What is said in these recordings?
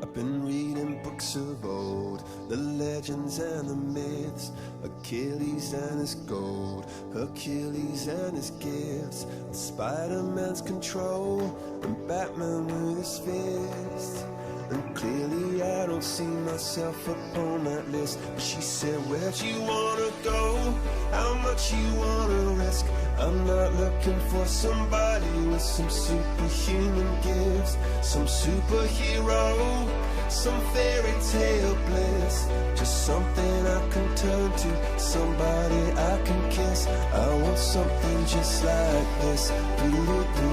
I've been reading books of old, the legends and the myths, Achilles and his gold, Hercules and his gifts, and Spider-Man's control, and Batman with his fist. And clearly I don't see myself upon that list. But she said, where'd you wanna go? How much you wanna risk? I'm not looking for somebody with some superhuman gifts, some superhero, some fairy tale bliss. Just something I can turn to, somebody I can kiss. I want something just like this. Do-do-do,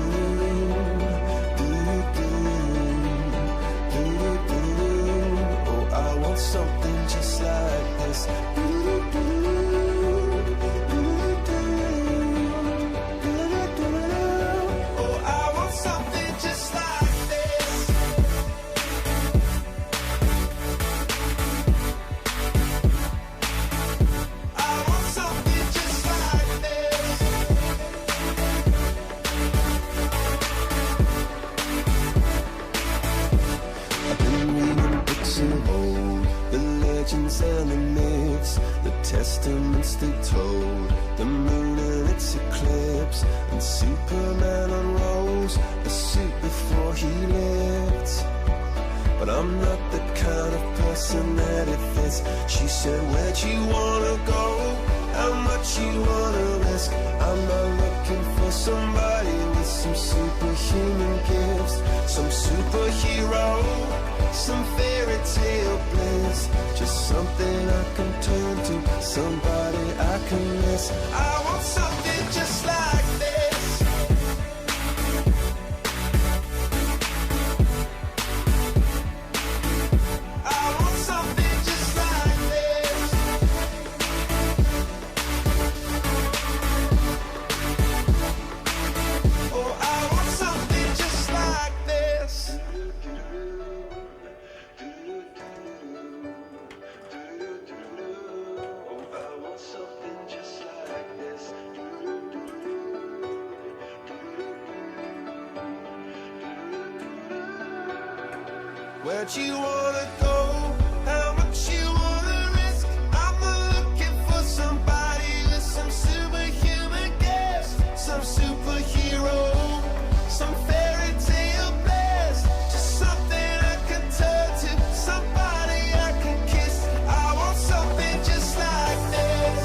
do-do-do. Oh, I want something just like this. Oh, I want something just like this. I want something just like this. I've been reading books of old, the legends and the myths, gifts, the testaments they told, the moon and its eclipse, and Superman unrolls a suit before he lived. But I'm not the kind of person that it fits. She said, where'd you wanna go? How much you wanna risk? I'm not looking for somebody with some superhuman gifts, some superhero, some fairy tale bliss. Just something I can turn to, somebody I can miss. I want something just like this. I want something just like this. Oh, I want something just like this. Where'd you wanna go? How much you wanna risk? I'm not looking for somebody with some superhuman gifts, some superhero, some fairy tale bliss. Just something I can turn to, somebody I can kiss. I want something just like this.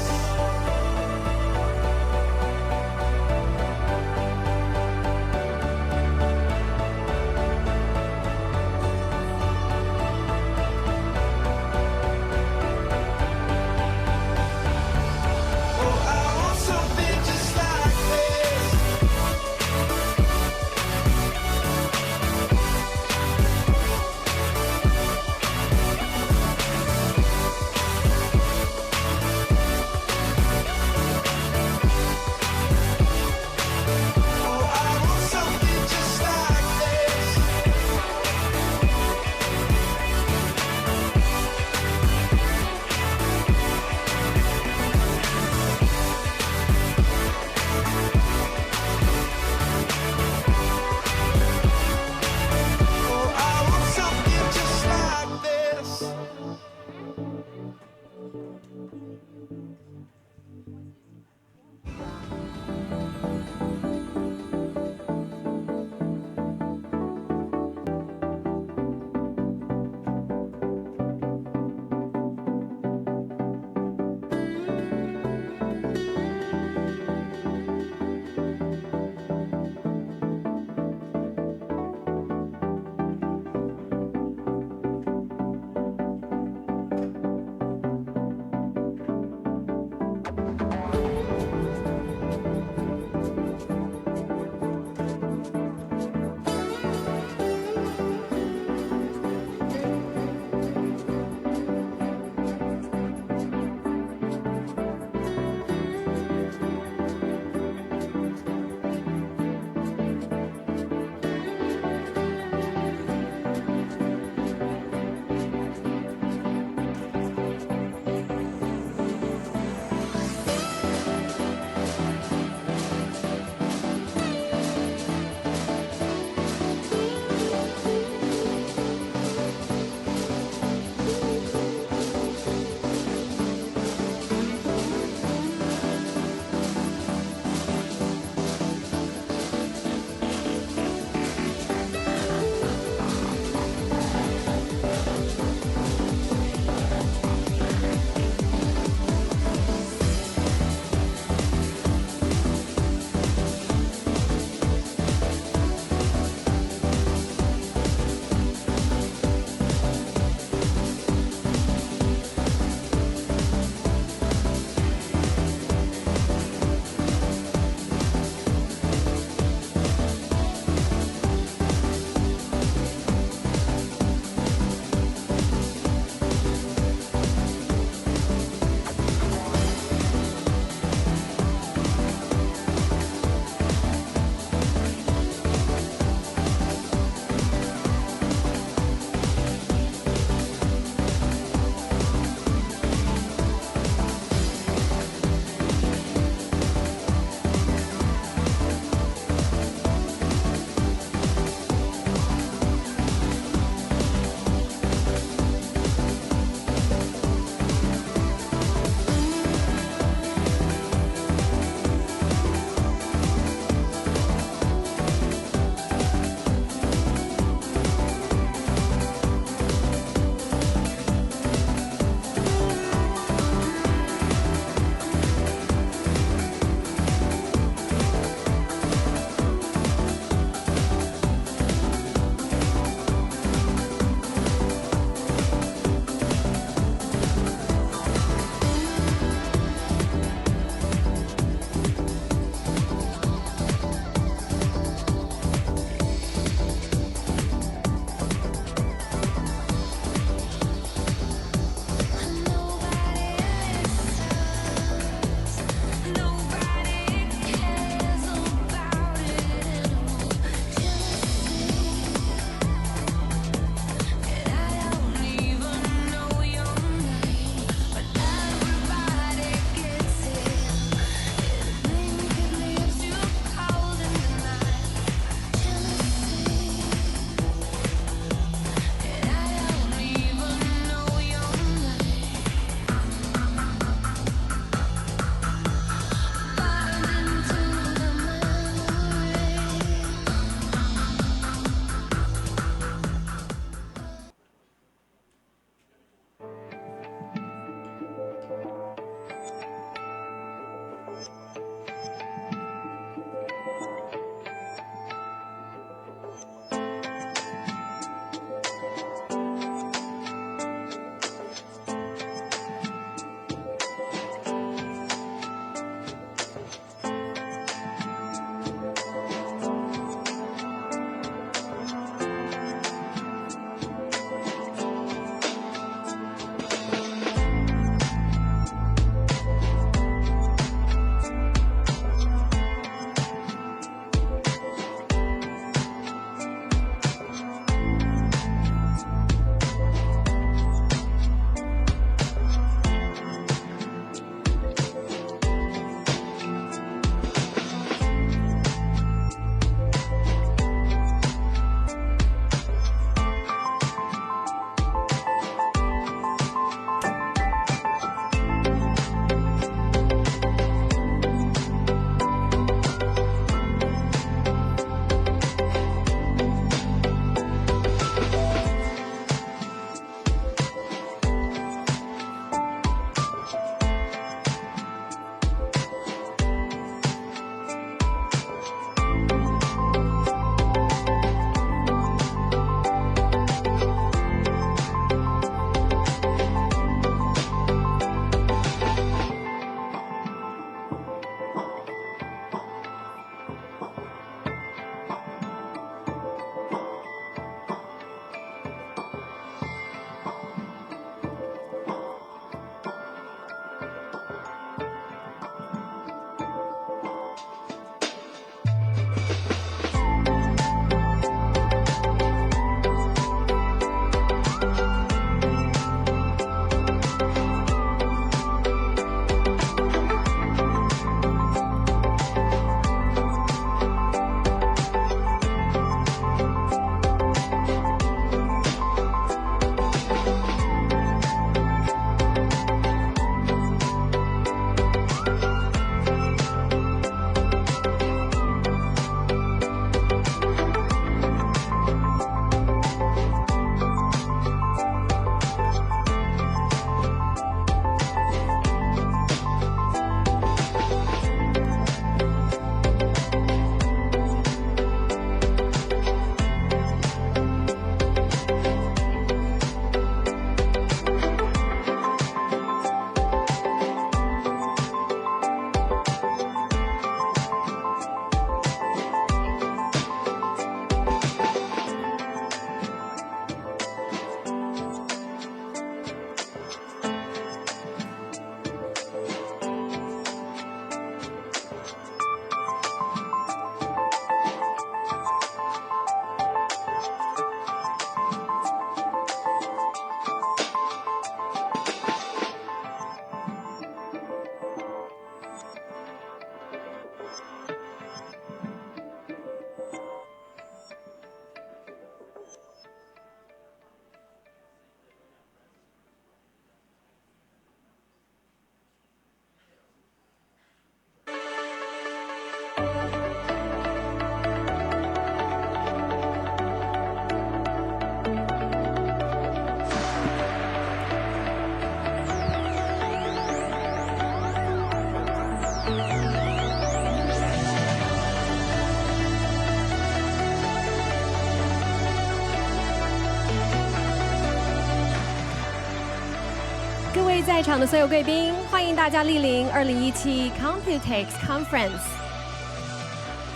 各位在场的所有贵宾，欢迎大家莅临2017 Computex Conference。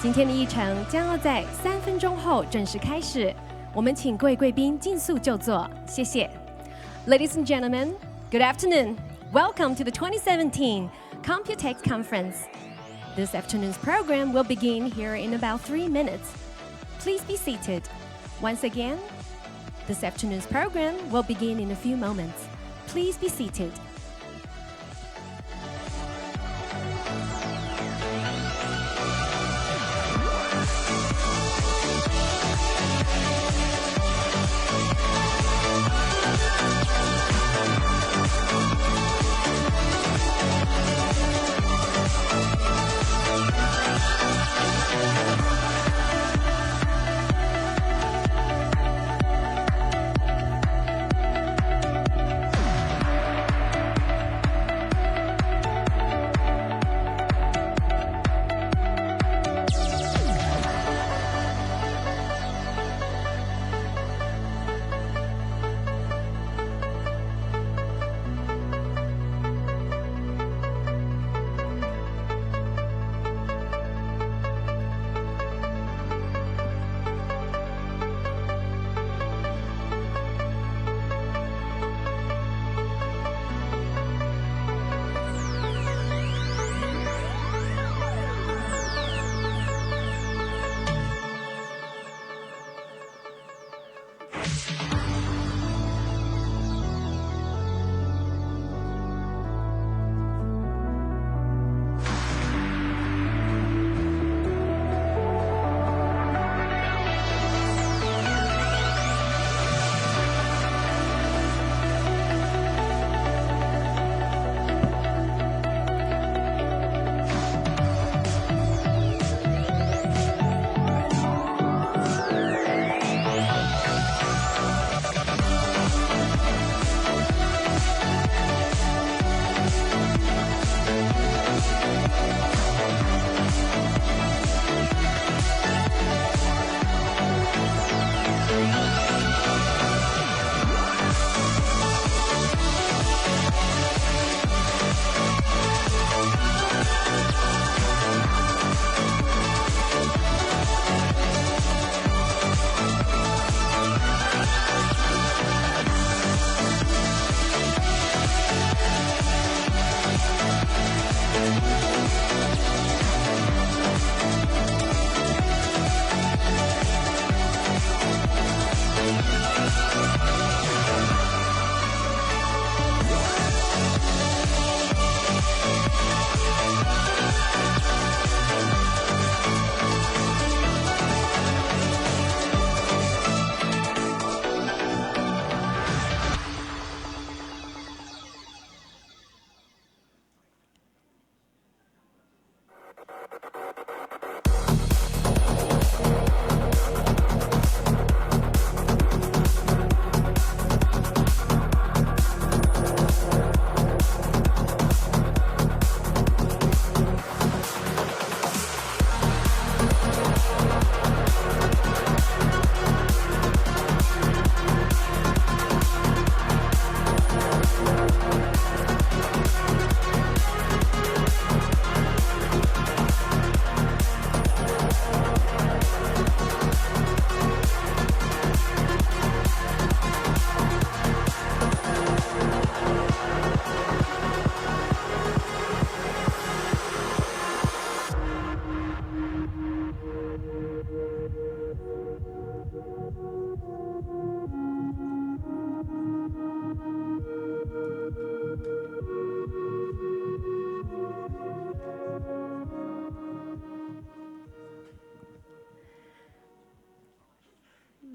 今天的议程将要在3分钟后正式开始，我们请各位贵宾尽速就座，谢谢。Ladies and gentlemen, good afternoon. Welcome to the 2017 Computex Conference. This afternoon's program will begin here in about 3 minutes. Please be seated. Once again, this afternoon's program will begin in a few moments. Please be seated.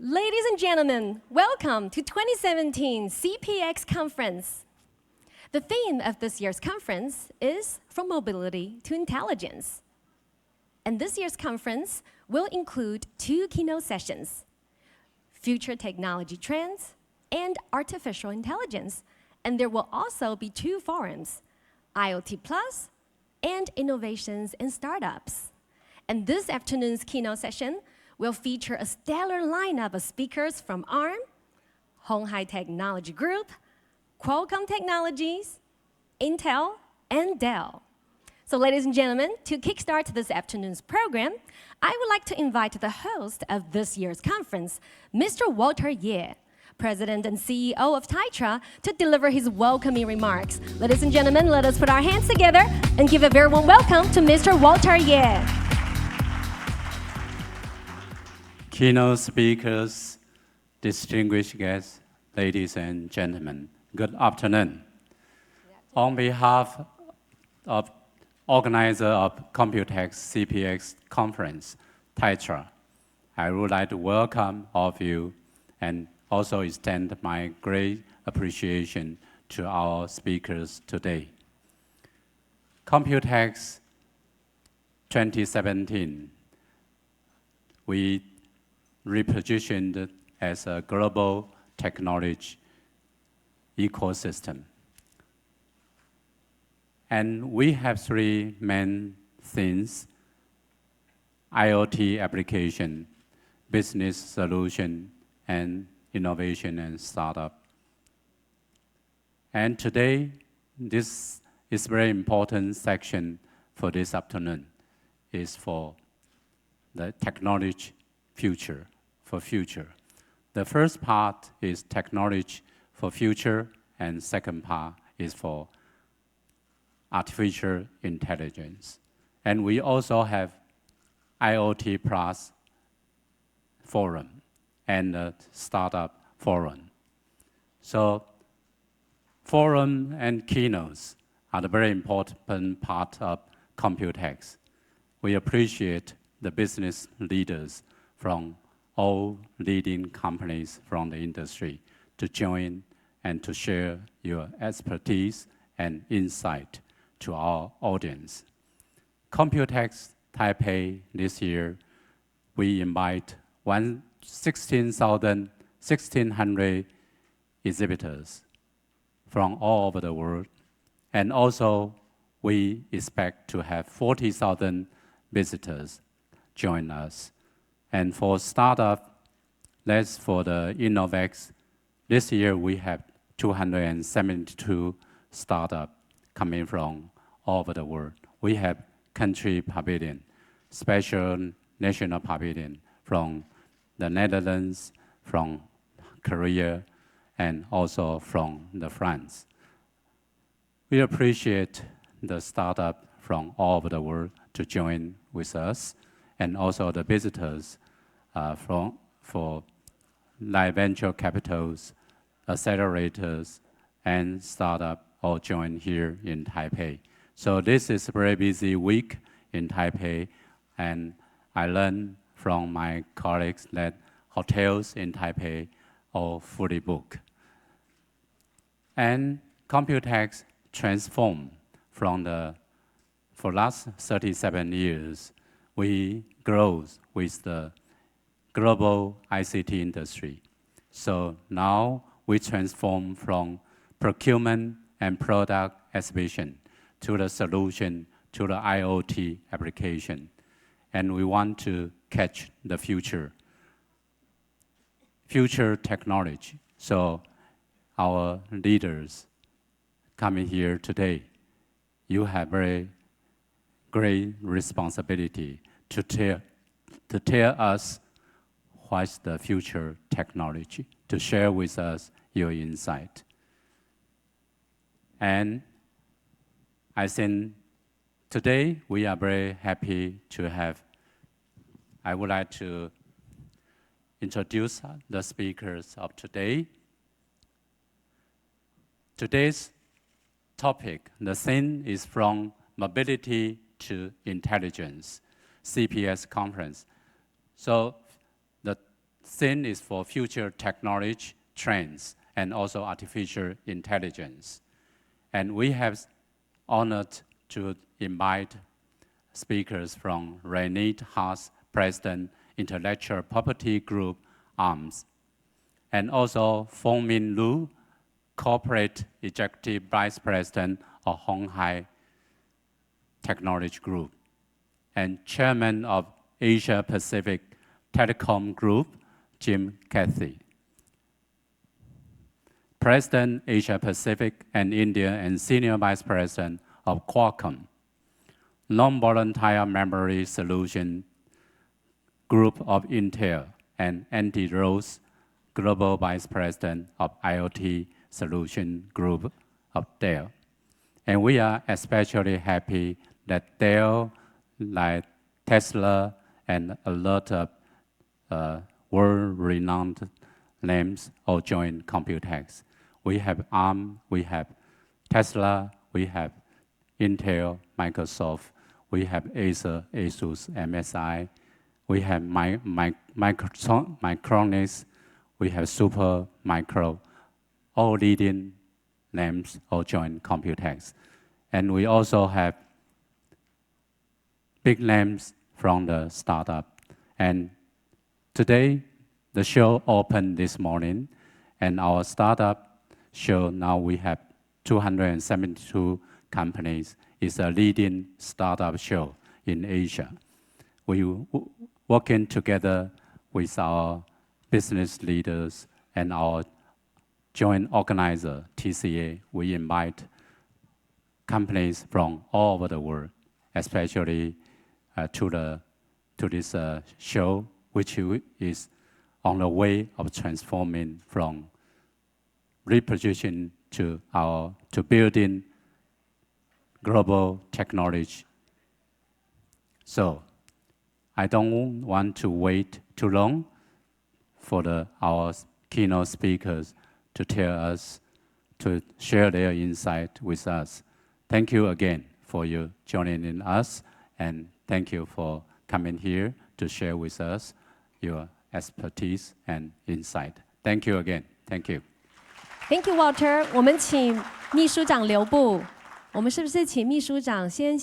Ladies and gentlemen, welcome to 2017 CPX Conference. The theme of this year's conference is From Mobility to Intelligence. And this year's conference will include 2 keynote sessions, Future Technology Trends and Artificial Intelligence. And there will also be 2 forums, IoT Plus and Innovations and Startups. And this afternoon's keynote session will feature a stellar lineup of speakers from ARM, Hon Hai Technology Group, Qualcomm Technologies, Intel, and Dell. So ladies and gentlemen, to kickstart this afternoon's program, I would like to invite the host of this year's conference, Mr. Walter Ye, President and CEO of Tetra, to deliver his welcoming remarks. Ladies and gentlemen, let us put our hands together and give a very warm welcome to Mr. Walter Ye. Keynote speakers, distinguished guests, ladies and gentlemen, good afternoon. On behalf of organizer of Computex CPX conference, Tetra, I would like to welcome all of you and also extend my great appreciation to our speakers today. Computex 2017, we repositioned as a global technology ecosystem. And we have three main themes: IoT application, business solution, and innovation and startup. And today, this is a very important section for this afternoon, is for the technology future, for future. The first part is technology for future, and second part is for artificial intelligence. And we also have IoT Plus forum and a startup forum. So forum and keynotes are the very important part of Computex. We appreciate the business leaders from all leading companies from the industry to join and to share your expertise and insight to our audience. Computex Taipei this year, we invite 1,600 exhibitors from all over the world. And also, we expect to have 40,000 visitors join us. And for startup, that's for the Innovex. This year, we have 272 startups coming from all over the world. We have country pavilion, special national pavilion from the Netherlands, from Korea, and also from the France. We appreciate the startup from all over the world to join with us, and also the visitors for live venture capitals, accelerators, and startup all join here in Taipei. So this is a very busy week in Taipei, and I learned from my colleagues that hotels in Taipei are fully booked. And Computex transformed for last 37 years, we grow with the global ICT industry. So now we transform from procurement and product exhibition to the solution, to the IoT application. And we want to catch the future technology. So our leaders coming here today, you have very great responsibility to tell us what's the future technology, to share with us your insight. And I think today we are very happy to have, I would like to introduce the speakers of today. Today's topic, the theme is from mobility to intelligence, CPX conference. So the theme is for future technology trends and also artificial intelligence. And we have honored to invite speakers from Renate Haas, President, Intellectual Property Group, ARMS, and also Feng Min Lu, Corporate Executive Vice President of Hong Hai Technology Group, and Chairman of Asia Pacific Telecom Group, Jim Cathy. President, Asia Pacific and India, and Senior Vice President of Qualcomm. Non-volatile Memory Solution Group of Intel, and Andy Rose, Global Vice President of IoT Solution Group of Dell. And we are especially happy that Dell, like Tesla, and a lot of world-renowned names all join Computex. We have ARM, we have Tesla, we have Intel, Microsoft, we have Acer, Asus, MSI, we have Micronics, we have Super Micro, all leading names all join Computex. And we also have big names from the startup. And today, the show opened this morning, and our startup show now we have 272 companies. It's a leading startup show in Asia. We working together with our business leaders and our joint organizer, TCA. We invite companies from all over the world, especially to this show, which is on the way of transforming from reproduction to building global technology. So I don't want to wait too long for our keynote speakers to tell us, to share their insight with us. Thank you again for you joining in us, and thank you for coming here to share with us your expertise and insight. Thank you again. Thank you. Thank you, Walter. 我们请秘书长留步。我们是不是请秘书长先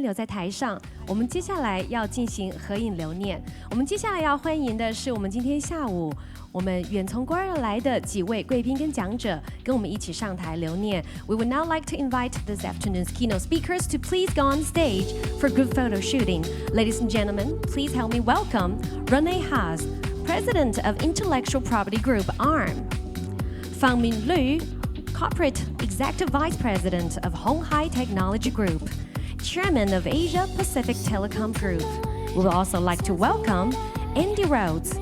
留在台上？我们接下来要进行合影留念。我们接下来要欢迎的是我们今天下午我们远从国而来的几位贵宾跟讲者，跟我们一起上台留念。We would now like to invite this afternoon's keynote speakers to please go on stage for group photo shooting. Ladies and gentlemen, please help me welcome Rene Haas, President of Intellectual Property Group ARM. Fangmin Liu, Corporate Executive Vice President of Hong Hai Technology Group, Chairman of Asia Pacific Telecom Group. We would also like to welcome Andy Rhodes,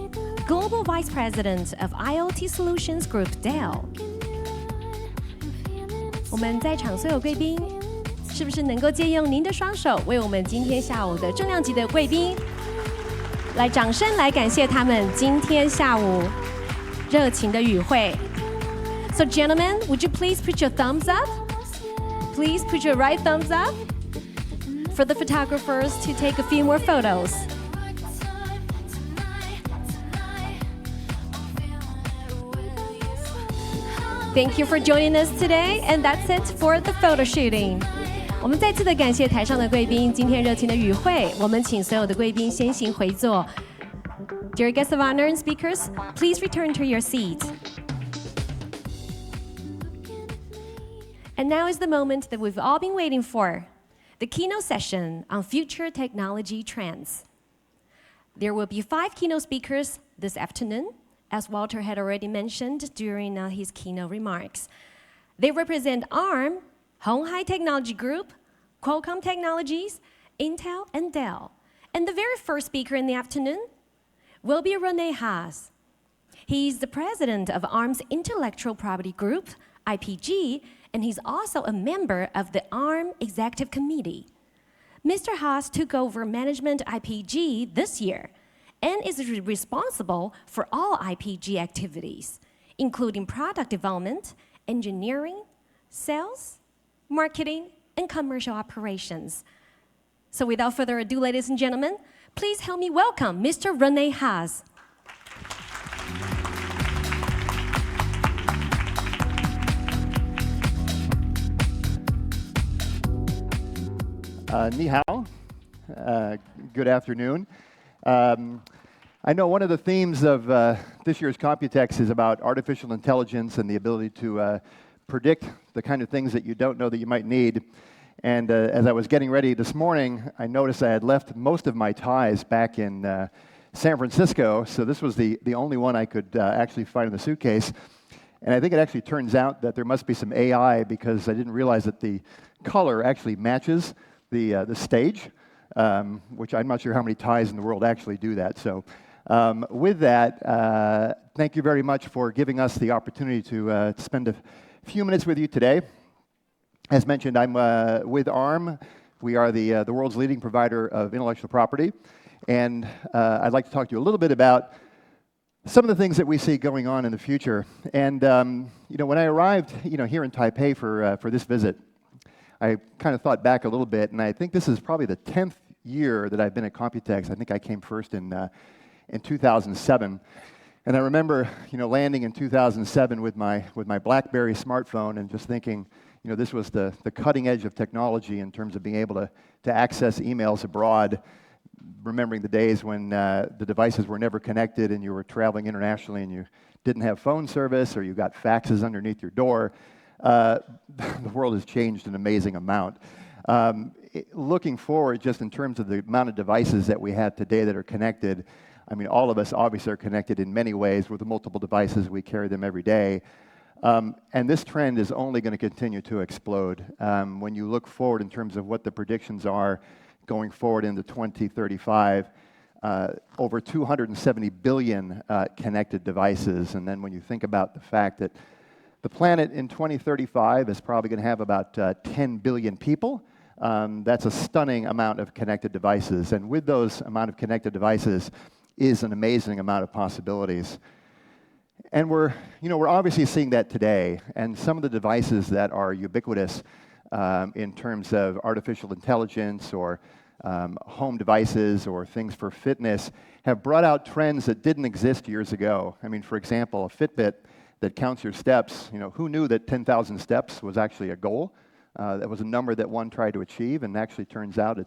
Global Vice President of IoT Solutions Group Dell. 我们在场所有贵宾，是不是能够借用您的双手，为我们今天下午的重量级的贵宾，来掌声来感谢他们今天下午热情的与会。So gentlemen, would you please put your thumbs up? Please put your right thumbs up for the photographers to take a few more photos. Thank you for joining us today, and that's it for the photo shooting. 我们再次的感谢台上的贵宾今天热情的与会，我们请所有的贵宾先行回座。Dear guests of honor and speakers, please return to your seat. And now is the moment that we've all been waiting for, the keynote session on future technology trends. There will be 5 keynote speakers this afternoon, as Walter had already mentioned during his keynote remarks. They represent ARM, Hong Hai Technology Group, Qualcomm Technologies, Intel, and Dell. And the very first speaker in the afternoon will be Rene Haas. He's the president of ARM's Intellectual Property Group, IPG, and he's also a member of the ARM Executive Committee. Mr. Haas took over management IPG this year and is responsible for all IPG activities, including product development, engineering, sales, marketing, and commercial operations. So without further ado, ladies and gentlemen, please help me welcome Mr. Rene Haas. 你好. Good afternoon. I know one of the themes of this year's Computex is about artificial intelligence and the ability to predict the kind of things that you don't know that you might need. And as I was getting ready this morning, I noticed I had left most of my ties back in San Francisco, so this was the only one I could actually find in the suitcase. And I think it actually turns out that there must be some AI, because I didn't realize that the color actually matches the stage, which I'm not sure how many ties in the world actually do that. So with that, thank you very much for giving us the opportunity to spend a few minutes with you today. As mentioned, I'm with ARM. We are the world's leading provider of intellectual property. And I'd like to talk to you a little bit about some of the things that we see going on in the future. And when I arrived here in Taipei for this visit, I kind of thought back a little bit, and I think this is probably the 10th year that I've been at Computex. I think I came first in 2007. And I remember landing in 2007 with my BlackBerry smartphone and just thinking, this was the cutting edge of technology in terms of being able to access emails abroad, remembering the days when the devices were never connected and you were traveling internationally and you didn't have phone service or you got faxes underneath your door. The world has changed an amazing amount. Looking forward, just in terms of the amount of devices that we have today that are connected, I mean, all of us obviously are connected in many ways with multiple devices. We carry them every day. And this trend is only going to continue to explode. When you look forward in terms of what the predictions are going forward into 2035, over 270 billion connected devices. And then when you think about the fact that the planet in 2035 is probably going to have about 10 billion people, that's a stunning amount of connected devices. And with those amount of connected devices is an amazing amount of possibilities. And we're obviously seeing that today. And some of the devices that are ubiquitous in terms of artificial intelligence or home devices or things for fitness have brought out trends that didn't exist years ago. I mean, for example, a Fitbit that counts your steps. Who knew that 10,000 steps was actually a goal? That was a number that one tried to achieve, and actually turns out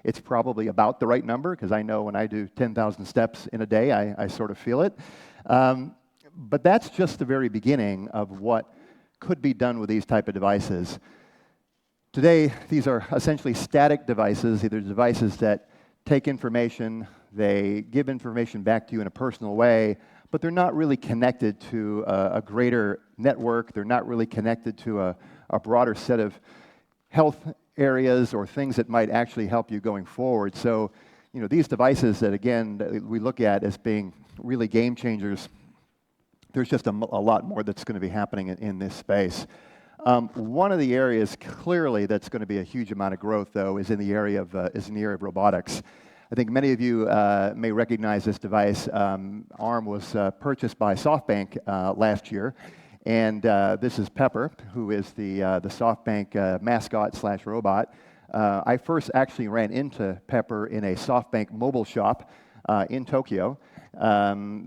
it's probably about the right number, because I know when I do 10,000 steps in a day, I sort of feel it. But that's just the very beginning of what could be done with these type of devices. Today, these are essentially static devices, either devices that take information, they give information back to you in a personal way, but they're not really connected to a greater network. They're not really connected to a broader set of health areas or things that might actually help you going forward. So, these devices that, again, that we look at as being really game changers, there's just a lot more that's going to be happening in this space. One of the areas clearly that's going to be a huge amount of growth, though, is in the area of robotics. I think many of you may recognize this device. ARM was purchased by SoftBank last year, and this is Pepper, who is the SoftBank mascot/robot. I first actually ran into Pepper in a SoftBank mobile shop in Tokyo.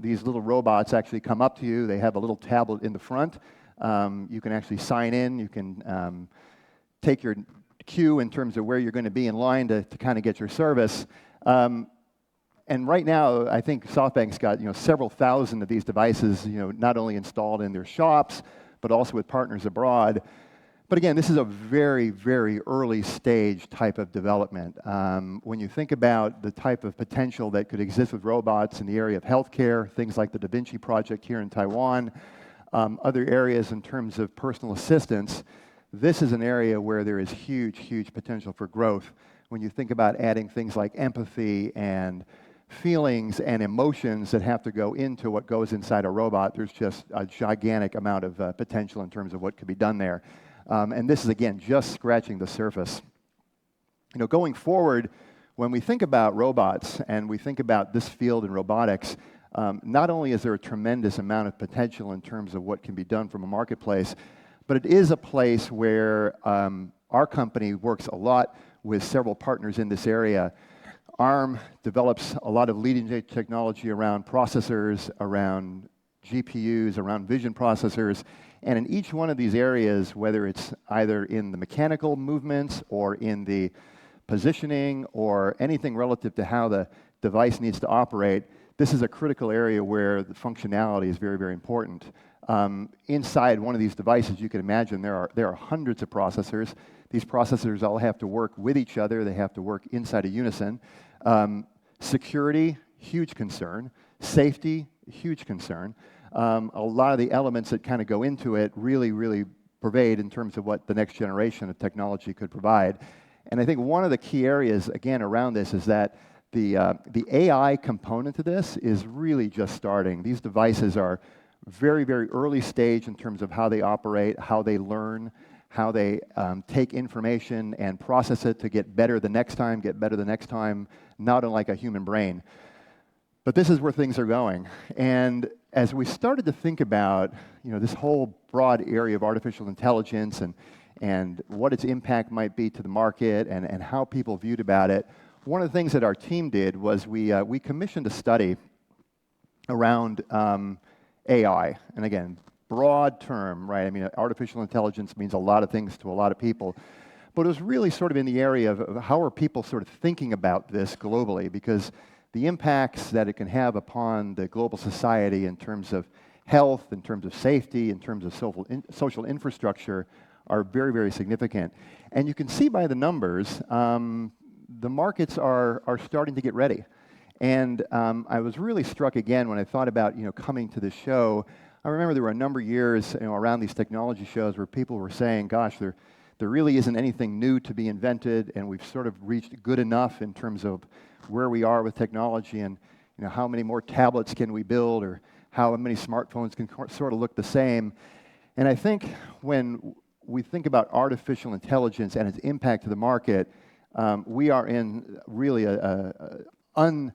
These little robots actually come up to you. They have a little tablet in the front. You can actually sign in. You can take your queue in terms of where you're going to be in line to kind of get your service. And right now, I think SoftBank's got several thousand of these devices, not only installed in their shops, but also with partners abroad. But again, this is a very, very early stage type of development. When you think about the type of potential that could exist with robots in the area of healthcare, things like the Da Vinci project here in Taiwan, other areas in terms of personal assistance, this is an area where there is huge, huge potential for growth. When you think about adding things like empathy and feelings and emotions that have to go into what goes inside a robot, there's just a gigantic amount of potential in terms of what could be done there. And this is, again, just scratching the surface. Going forward, when we think about robots and we think about this field in robotics, not only is there a tremendous amount of potential in terms of what can be done from a marketplace, but it is a place where our company works a lot with several partners in this area. ARM develops a lot of leading-edge technology around processors, around GPUs, around vision processors, and in each one of these areas, whether it's either in the mechanical movements or in the positioning or anything relative to how the device needs to operate, this is a critical area where the functionality is very, very important. Inside one of these devices, you can imagine there are hundreds of processors. These processors all have to work with each other. They have to work inside a unison. Security, huge concern. Safety, huge concern. a lot of the elements that kind of go into it really pervade in terms of what the next generation of technology could provide. And I think one of the key areas, again, around this is that the AI component to this is really just starting. These devices are very early stage in terms of how they operate, how they learn, how they take information and process it to get better the next time, not unlike a human brain. But this is where things are going. And as we started to think about, this whole broad area of artificial intelligence and what its impact might be to the market and how people viewed about it, one of the things that our team did was we commissioned a study around AI. And again, broad term, right? I mean, artificial intelligence means a lot of things to a lot of people. But it was really sort of in the area of how are people sort of thinking about this globally, because the impacts that it can have upon the global society in terms of health, in terms of safety, in terms of social infrastructure are very significant. And you can see by the numbers, the markets are starting to get ready. And I was really struck again when I thought about coming to this show. I remember there were a number of years around these technology shows where people were saying, gosh, there really isn't anything new to be invented, and we've sort of reached good enough in terms of where we are with technology, and how many more tablets can we build, or how many smartphones can sort of look the same. And I think when we think about artificial intelligence and its impact to the market, we are in really an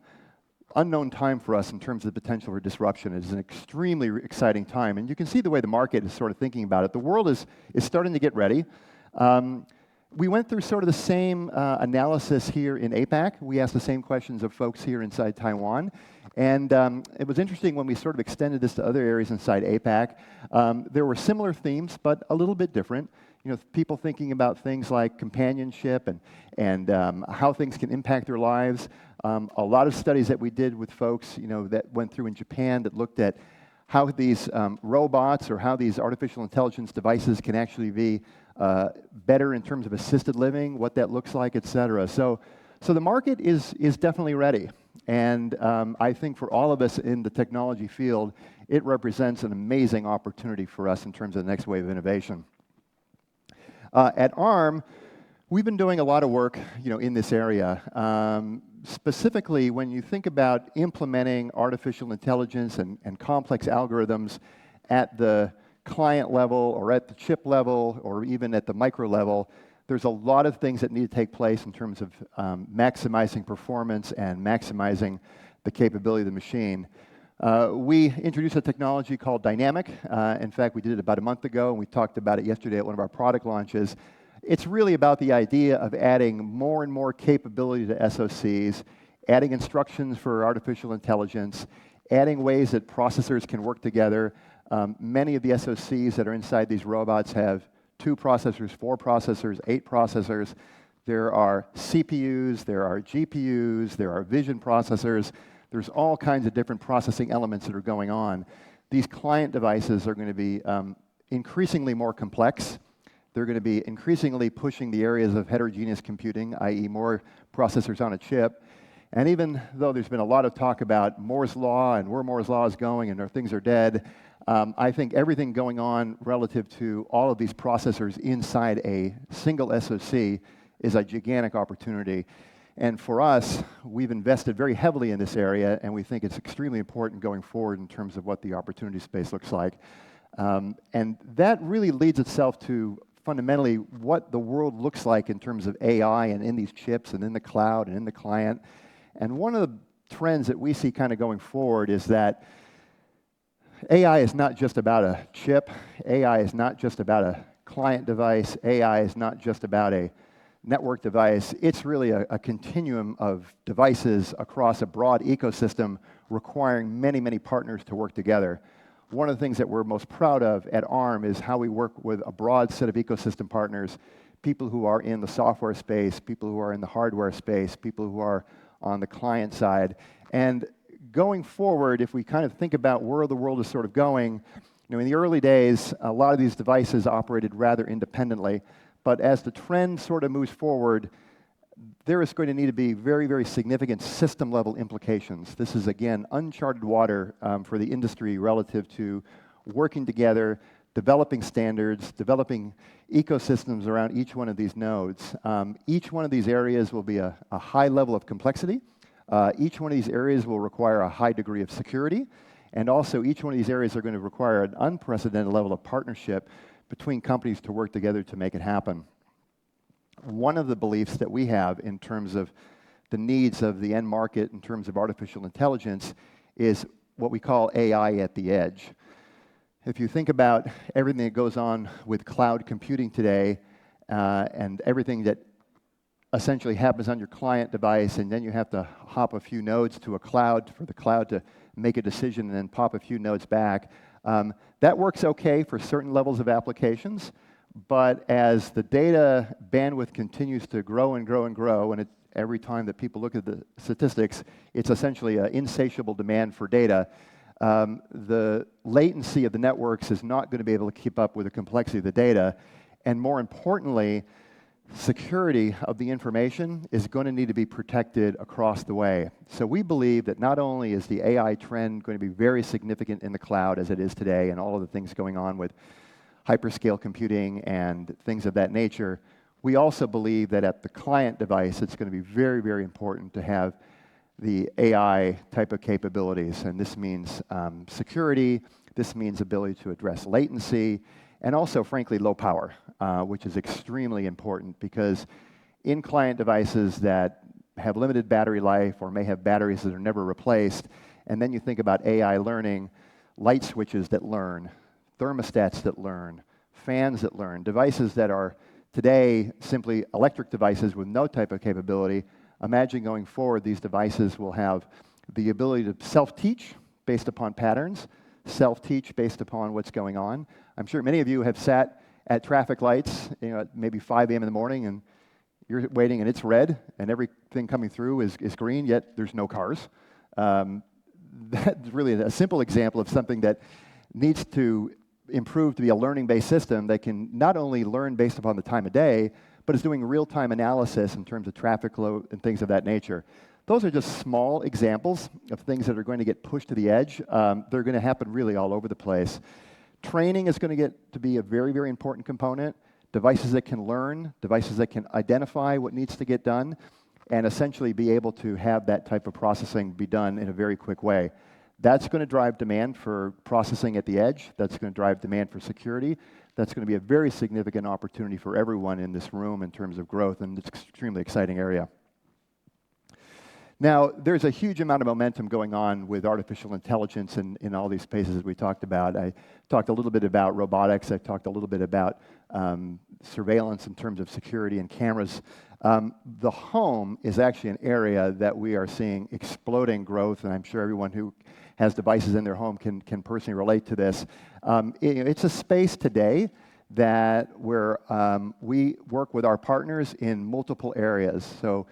unknown time for us in terms of the potential for disruption. It is an extremely exciting time, and you can see the way the market is sort of thinking about it. The world is starting to get ready. We went through sort of the same analysis here in APAC. We asked the same questions of folks here inside Taiwan. And it was interesting when we sort of extended this to other areas inside APAC. There were similar themes, but a little bit different. People thinking about things like companionship and how things can impact their lives. A lot of studies that we did with folks, that went through in Japan that looked at how these robots or how these artificial intelligence devices can actually be better in terms of assisted living, what that looks like, et cetera. So the market is definitely ready. And I think for all of us in the technology field, it represents an amazing opportunity for us in terms of the next wave of innovation. At ARM, we've been doing a lot of work, in this area. Specifically, when you think about implementing artificial intelligence and complex algorithms at the client level or at the chip level or even at the micro level, there's a lot of things that need to take place in terms of maximizing performance and maximizing the capability of the machine. We introduced a technology called Dynamic. In fact, we did it about a month ago, and we talked about it yesterday at one of our product launches. It's really about the idea of adding more and more capability to SoCs, adding instructions for artificial intelligence, adding ways that processors can work together. Many of the SoCs that are inside these robots have 2 processors, 4 processors, 8 processors. There are CPUs, there are GPUs, there are vision processors. There's all kinds of different processing elements that are going on. These client devices are going to be increasingly more complex. They're going to be increasingly pushing the areas of heterogeneous computing, i.e. more processors on a chip. And even though there's been a lot of talk about Moore's Law and where Moore's Law is going and things are dead, I think everything going on relative to all of these processors inside a single SoC is a gigantic opportunity. And for us, we've invested very heavily in this area, and we think it's extremely important going forward in terms of what the opportunity space looks like. And that really leads itself to fundamentally what the world looks like in terms of AI and in these chips and in the cloud and in the client. And one of the trends that we see kind of going forward is that AI is not just about a chip. AI is not just about a client device. AI is not just about a network device. It's really a continuum of devices across a broad ecosystem requiring many partners to work together. One of the things that we're most proud of at ARM is how we work with a broad set of ecosystem partners, people who are in the software space, people who are in the hardware space, people who are on the client side. And going forward, if we kind of think about where the world is sort of going, in the early days, a lot of these devices operated rather independently. But as the trend sort of moves forward, there is going to need to be very, very significant system-level implications. This is, again, uncharted water for the industry relative to working together, developing standards, developing ecosystems around each one of these nodes. Each one of these areas will be a high level of complexity. Each one of these areas will require a high degree of security. And also, each one of these areas are going to require an unprecedented level of partnership between companies to work together to make it happen. One of the beliefs that we have in terms of the needs of the end market in terms of artificial intelligence is what we call AI at the edge. If you think about everything that goes on with cloud computing today and everything that essentially happens on your client device, and then you have to hop a few nodes to a cloud for the cloud to make a decision and then pop a few nodes back, that works okay for certain levels of applications. But as the data bandwidth continues to grow and grow and grow, and every time that people look at the statistics, it's essentially an insatiable demand for data, the latency of the networks is not going to be able to keep up with the complexity of the data. And more importantly, security of the information is going to need to be protected across the way. So we believe that not only is the AI trend going to be very significant in the cloud as it is today and all of the things going on with hyperscale computing and things of that nature, we also believe that at the client device, it's going to be very, very important to have the AI type of capabilities. And this means security, this means ability to address latency, and also, frankly, low power, which is extremely important because in client devices that have limited battery life or may have batteries that are never replaced, and then you think about AI learning, light switches that learn, thermostats that learn, fans that learn, devices that are today simply electric devices with no type of capability. Imagine going forward, these devices will have the ability to self-teach based upon patterns, self-teach based upon what's going on. I'm sure many of you have sat at traffic lights, at maybe 5 a.m. in the morning, and you're waiting and it's red, and everything coming through is green, yet there's no cars. That's really a simple example of something that needs to improve to be a learning-based system that can not only learn based upon the time of day, but is doing real-time analysis in terms of traffic flow and things of that nature. Those are just small examples of things that are going to get pushed to the edge. They're going to happen really all over the place. Training is going to get to be a very, very important component. Devices that can learn, devices that can identify what needs to get done, and essentially be able to have that type of processing be done in a very quick way. That's going to drive demand for processing at the edge. That's going to drive demand for security. That's going to be a very significant opportunity for everyone in this room in terms of growth, and it's an extremely exciting area. Now, there's a huge amount of momentum going on with artificial intelligence in all these spaces we talked about. I talked a little bit about robotics. I talked a little bit about surveillance in terms of security and cameras. The home is actually an area that we are seeing exploding growth, and I'm sure everyone who has devices in their home can personally relate to this. It's a space today that where we work with our partners in multiple areas. So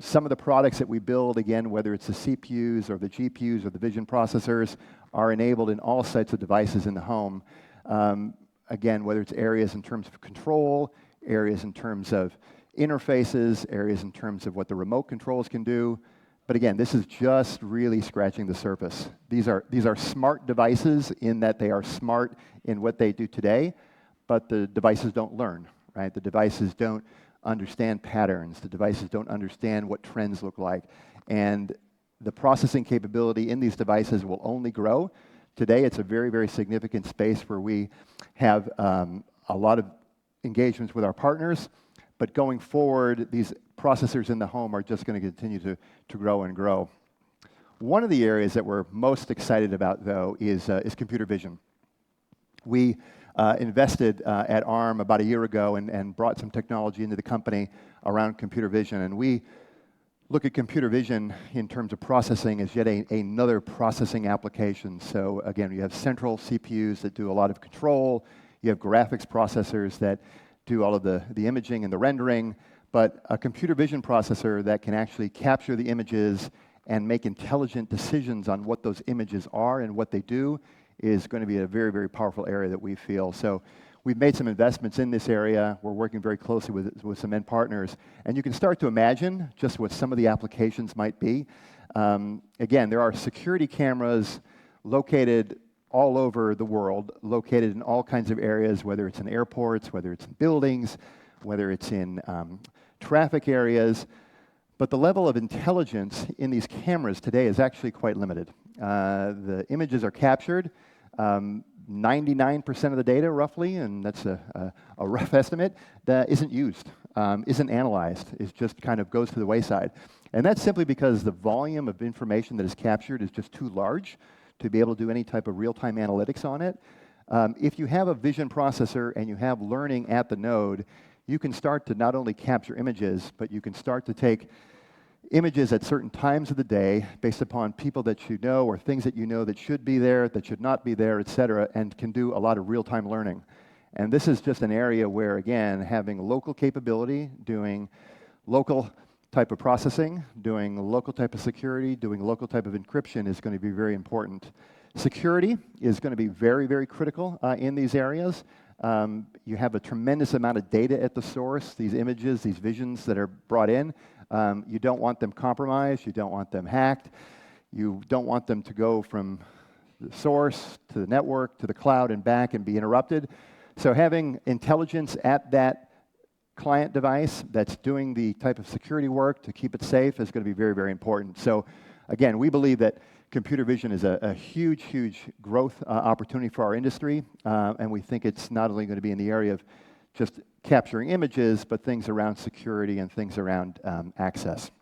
some of the products that we build, again, whether it's the CPUs or the GPUs or the vision processors, are enabled in all sets of devices in the home. Again, whether it's areas in terms of control, areas in terms of interfaces, areas in terms of what the remote controls can do. But again, this is just really scratching the surface. These are smart devices in that they are smart in what they do today, but the devices don't learn, right? The devices don't understand patterns. The devices don't understand what trends look like. And the processing capability in these devices will only grow. Today, it's a very, very significant space where we have a lot of engagements with our partners. But going forward, these processors in the home are just going to continue to grow and grow. One of the areas that we're most excited about, though, is computer vision. We invested at ARM about a year ago and brought some technology into the company around computer vision. And we look at computer vision in terms of processing as yet another processing application. So again, you have central CPUs that do a lot of control. You have graphics processors that do all of the imaging and the rendering. But a computer vision processor that can actually capture the images and make intelligent decisions on what those images are and what they do is going to be a very, very powerful area that we feel. So we've made some investments in this area. We're working very closely with some end partners. And you can start to imagine just what some of the applications might be. Again, there are security cameras located all over the world, located in all kinds of areas, whether it's in airports, whether it's in buildings, whether it's in traffic areas. But the level of intelligence in these cameras today is actually quite limited. The images are captured, 99% of the data roughly, and that's a rough estimate, that isn't used, isn't analyzed. It just kind of goes to the wayside. And that's simply because the volume of information that is captured is just too large to be able to do any type of real-time analytics on it. If you have a vision processor and you have learning at the node, you can start to not only capture images, but you can start to take images at certain times of the day based upon people that you know or things that you know that should be there, that should not be there, et cetera, and can do a lot of real-time learning. And this is just an area where, again, having local capability, doing local type of processing, doing local type of security, doing local type of encryption is going to be very important. Security is going to be very, very critical in these areas. You have a tremendous amount of data at the source, these images, these visions that are brought in. You don't want them compromised, you don't want them hacked, you don't want them to go from the source to the network to the cloud and back and be interrupted. So having intelligence at that client device that's doing the type of security work to keep it safe is going to be very, very important. So again, we believe that computer vision is a huge, huge growth opportunity for our industry, and we think it's not only going to be in the area of just capturing images, but things around security and things around access.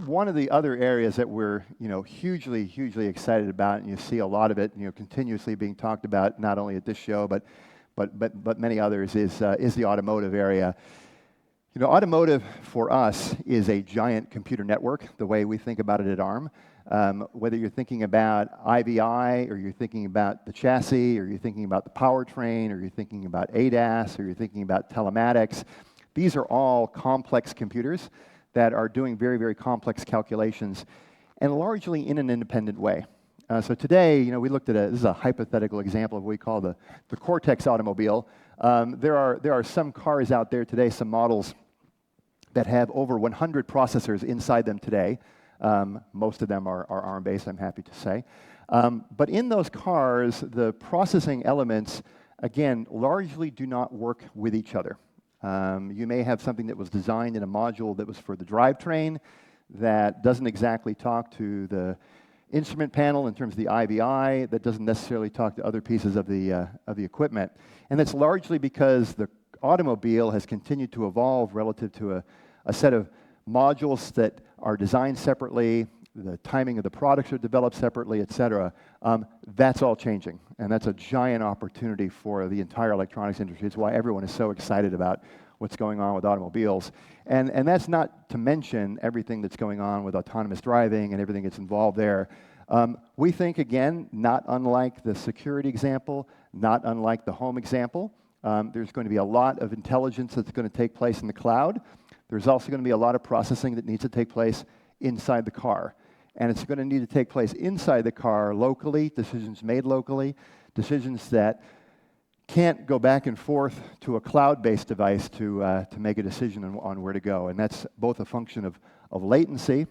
One of the other areas that we're hugely, hugely excited about, and you see a lot of it continuously being talked about, not only at this show, but many others, is the automotive area. Automotive for us is a giant computer network, the way we think about it at ARM. Whether you're thinking about IVI, or you're thinking about the chassis, or you're thinking about the powertrain, or you're thinking about ADAS, or you're thinking about telematics, these are all complex computers that are doing very, very complex calculations, and largely in an independent way. So today, we looked at this is a hypothetical example of what we call the Cortex automobile. There are some cars out there today, some models that have over 100 processors inside them today. Most of them are ARM-based, I'm happy to say. But in those cars, the processing elements, again, largely do not work with each other. You may have something that was designed in a module that was for the drivetrain that doesn't exactly talk to the instrument panel in terms of the IVI, that doesn't necessarily talk to other pieces of the equipment. And that's largely because the automobile has continued to evolve relative to a set of modules that are designed separately, the timing of the products are developed separately, et cetera. That's all changing, and that's a giant opportunity for the entire electronics industry. It's why everyone is so excited about what's going on with automobiles. And that's not to mention everything that's going on with autonomous driving and everything that's involved there. We think, again, not unlike the security example, not unlike the home example, there's going to be a lot of intelligence that's going to take place in the cloud. There's also going to be a lot of processing that needs to take place inside the car. And it's going to need to take place inside the car locally, decisions made locally, decisions that can't go back and forth to a cloud-based device to make a decision on where to go. And that's both a function of latency,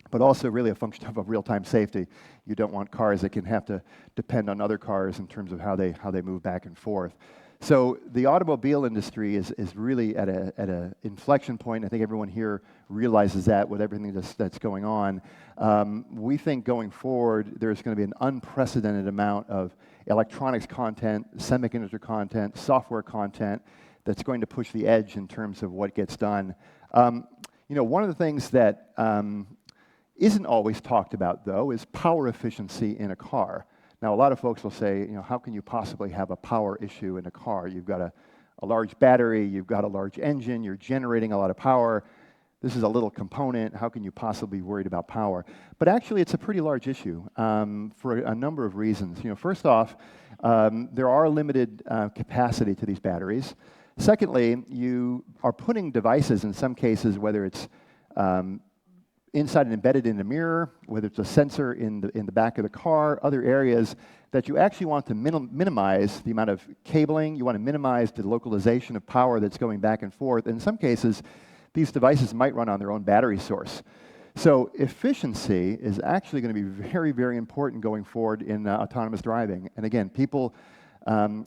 but also really a function of real-time safety. You don't want cars that can have to depend on other cars in terms of how they move back and forth. So the automobile industry is really at an inflection point. I think everyone here realizes that with everything that's going on. We think going forward, there's going to be an unprecedented amount of electronics content, semiconductor content, software content that's going to push the edge in terms of what gets done. One of the things that isn't always talked about, though, is power efficiency in a car. Now, a lot of folks will say, how can you possibly have a power issue in a car? You've got a large battery, you've got a large engine, you're generating a lot of power. This is a little component. How can you possibly be worried about power? But actually, it's a pretty large issue for a number of reasons. First off, there are limited capacity to these batteries. Secondly, you are putting devices, in some cases, whether it's inside and embedded in the mirror, whether it's a sensor in the back of the car, other areas that you actually want to minimize the amount of cabling, you want to minimize the localization of power that's going back and forth. In some cases, these devices might run on their own battery source. So efficiency is actually going to be very, very important going forward in autonomous driving. And again, people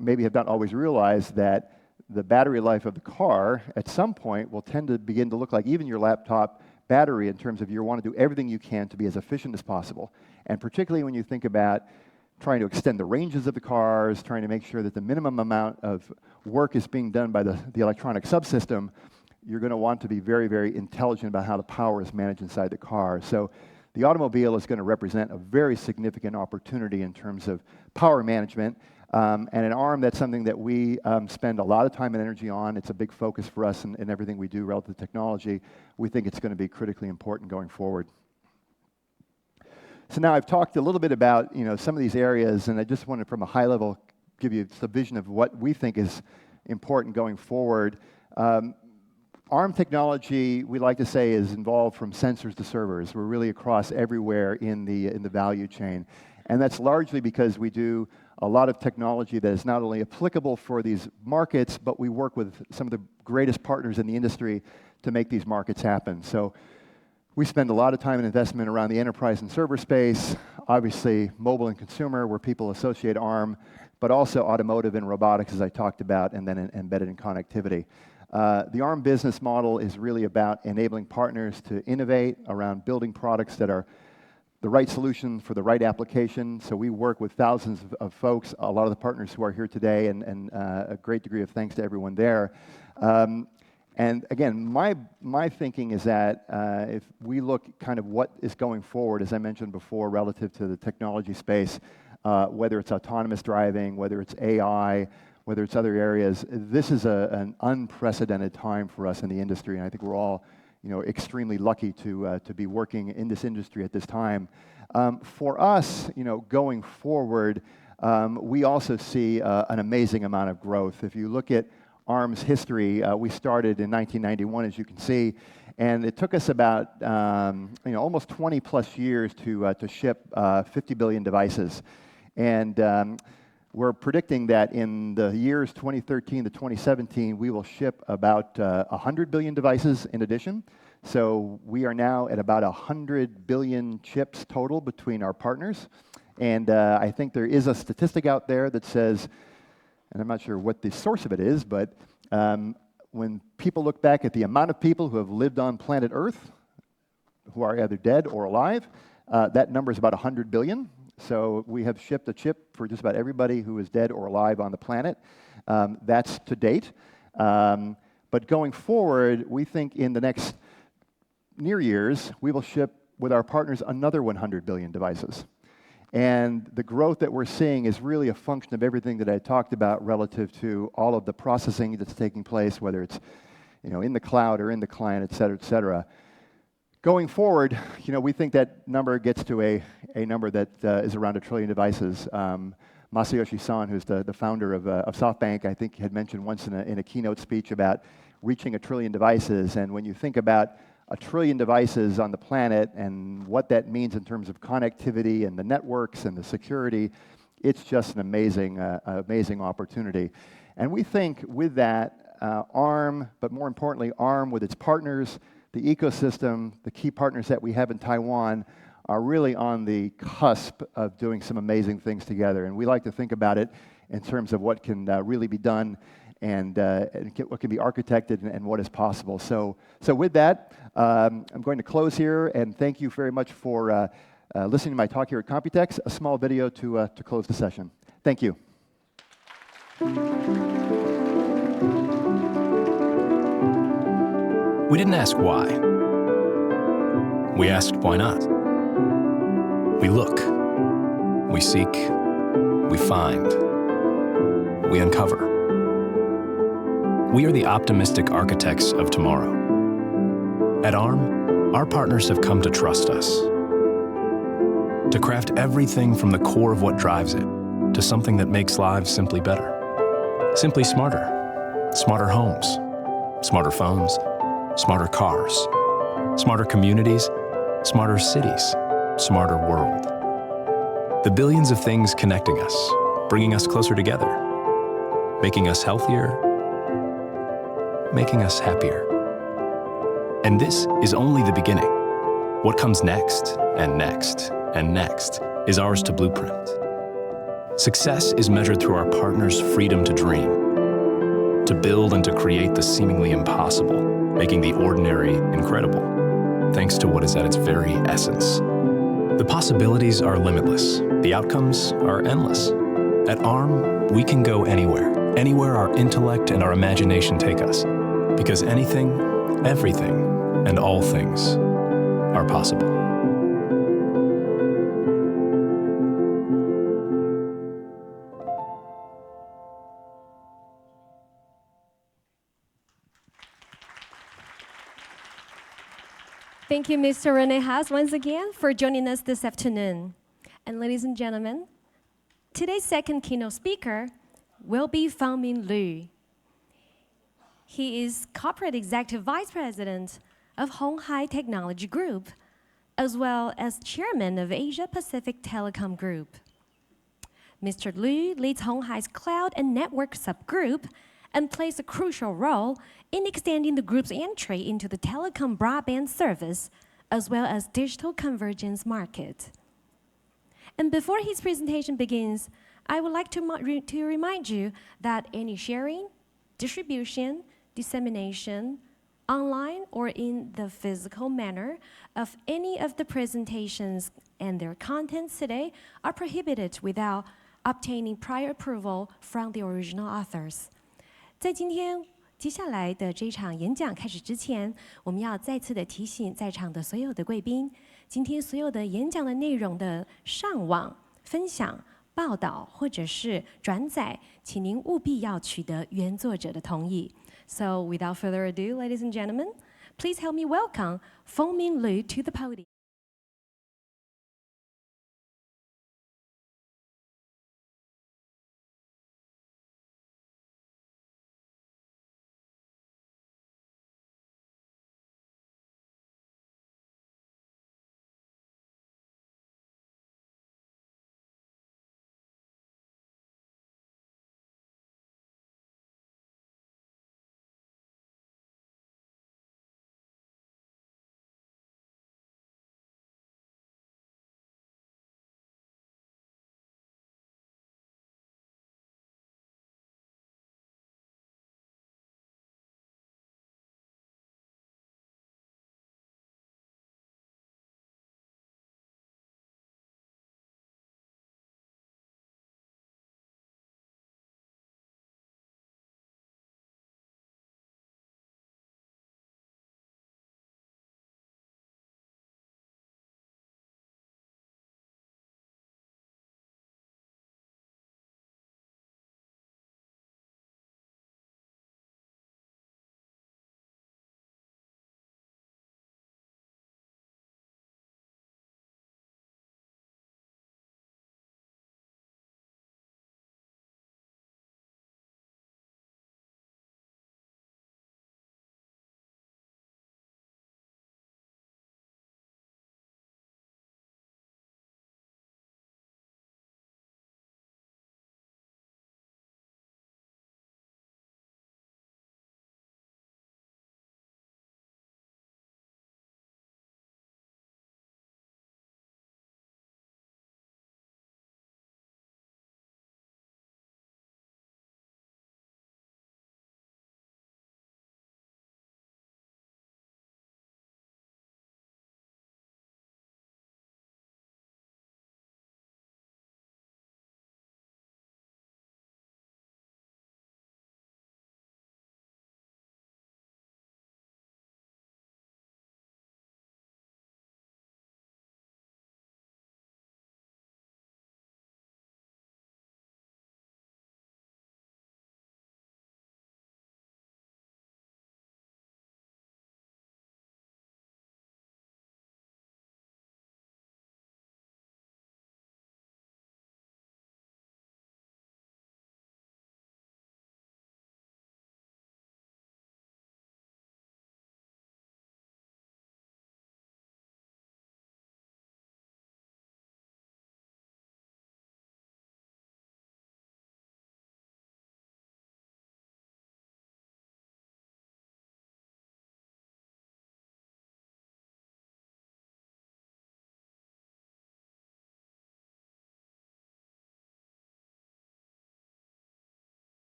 maybe have not always realized that the battery life of the car at some point will tend to begin to look like even your laptop battery, in terms of you want to do everything you can to be as efficient as possible. And particularly when you think about trying to extend the ranges of the cars, trying to make sure that the minimum amount of work is being done by the electronic subsystem, you're going to want to be very, very intelligent about how the power is managed inside the car. So the automobile is going to represent a very significant opportunity in terms of power management. And in ARM, that's something that we spend a lot of time and energy on. It's a big focus for us in everything we do relative to technology. We think it's going to be critically important going forward. So now I've talked a little bit about some of these areas, and I just wanted from a high level give you a vision of what we think is important going forward. ARM technology, we like to say, is involved from sensors to servers. We're really across everywhere in the value chain. And that's largely because we do a lot of technology that is not only applicable for these markets, but we work with some of the greatest partners in the industry to make these markets happen. So we spend a lot of time and investment around the enterprise and server space, obviously mobile and consumer, where people associate ARM, but also automotive and robotics, as I talked about, and then embedded in connectivity. The ARM business model is really about enabling partners to innovate around building products that are the right solution for the right application. So we work with thousands of folks, a lot of the partners who are here today, and a great degree of thanks to everyone there. And again, my thinking is that if we look kind of what is going forward, as I mentioned before, relative to the technology space, whether it's autonomous driving, whether it's AI, whether it's other areas, this is an unprecedented time for us in the industry, and I think we're all extremely lucky to be working in this industry at this time. For us, going forward, we also see an amazing amount of growth. If you look at ARM's history, we started in 1991, as you can see, and it took us about almost 20 plus years to ship 50 billion devices. And we're predicting that in the years 2013 to 2017, we will ship about 100 billion devices in addition. So we are now at about 100 billion chips total between our partners. And I think there is a statistic out there that says, and I'm not sure what the source of it is, but when people look back at the amount of people who have lived on planet Earth, who are either dead or alive, that number is about 100 billion. So we have shipped a chip for just about everybody who is dead or alive on the planet. That's to date. But going forward, we think in the next near years, we will ship with our partners another 100 billion devices. And the growth that we're seeing is really a function of everything that I talked about relative to all of the processing that's taking place, whether it's in the cloud or in the client, et cetera, et cetera. Going forward, we think that number gets to a number that is around 1 trillion devices. Masayoshi Son, who's the founder of SoftBank, I think had mentioned once in a keynote speech about reaching 1 trillion devices. And when you think about 1 trillion devices on the planet and what that means in terms of connectivity and the networks and the security, it's just an amazing opportunity. And we think with that, ARM, but more importantly, ARM with its partners, the ecosystem, the key partners that we have in Taiwan, are really on the cusp of doing some amazing things together. And we like to think about it in terms of what can really be done and what can be architected and what is possible. So with that, I'm going to close here, and thank you very much for listening to my talk here at Computex. A small video to close the session. Thank you. We didn't ask why. We asked why not. We look, we seek, we find, we uncover. We are the optimistic architects of tomorrow. At ARM, our partners have come to trust us, to craft everything from the core of what drives it to something that makes lives simply better, simply smarter. Smarter homes, smarter phones, smarter cars, smarter communities, smarter cities, smarter world. The billions of things connecting us, bringing us closer together, making us healthier, making us happier. And this is only the beginning. What comes next, and next, and next, is ours to blueprint. Success is measured through our partners' freedom to dream, to build and to create the seemingly impossible, making the ordinary incredible, thanks to what is at its very essence. The possibilities are limitless. The outcomes are endless. At ARM, we can go anywhere, anywhere our intellect and our imagination take us, because anything, everything, and all things are possible. Thank you, Mr. Rene Haas, once again for joining us this afternoon. And ladies and gentlemen, today's second keynote speaker will be Fangmin Liu. He is Corporate Executive Vice President of Hon Hai Technology Group, as well as Chairman of Asia Pacific Telecom Group. Mr. Liu leads Hon Hai's Cloud and Network subgroup and plays a crucial role in extending the group's entry into the telecom broadband service, as well as digital convergence market. And before his presentation begins, I would like to remind you that any sharing, distribution, dissemination, online or in the physical manner of any of the presentations and their contents today are prohibited without obtaining prior approval from the original authors. 在今天接下来的这场演讲开始之前，我们要再次的提醒在场的所有的贵宾，今天所有的演讲的内容的上网、分享、报道或者是转载，请您务必要取得原作者的同意。So without further ado, ladies and gentlemen, please help me welcome Fangmin Liu to the podium.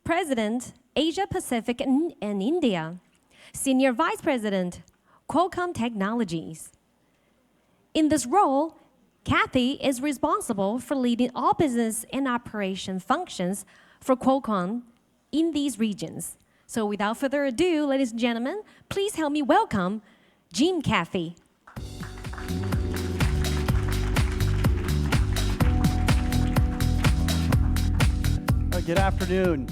President, Asia Pacific and India. Senior Vice President, Qualcomm Technologies. In this role, Kathy is responsible for leading all business and operation functions for Qualcomm in these regions. So without further ado, ladies and gentlemen, please help me welcome Jim Caffey. Good afternoon.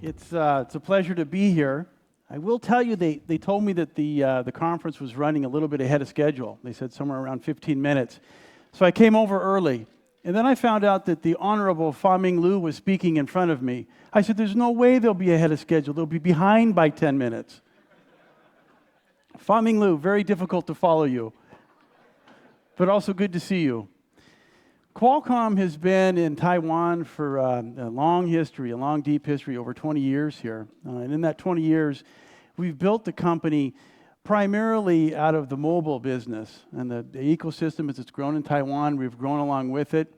It's a pleasure to be here. I will tell you, they told me that the conference was running a little bit ahead of schedule. They said somewhere around 15 minutes. So I came over early. And then I found out that the Honorable Fa-Ming Liu was speaking in front of me. I said, there's no way they'll be ahead of schedule. They'll be behind by 10 minutes. Fa-Ming Liu, very difficult to follow you, but also good to see you. Qualcomm has been in Taiwan for a long history, a long, deep history, over 20 years here. And in that 20 years, we've built the company primarily out of the mobile business. And the ecosystem, as it's grown in Taiwan, we've grown along with it.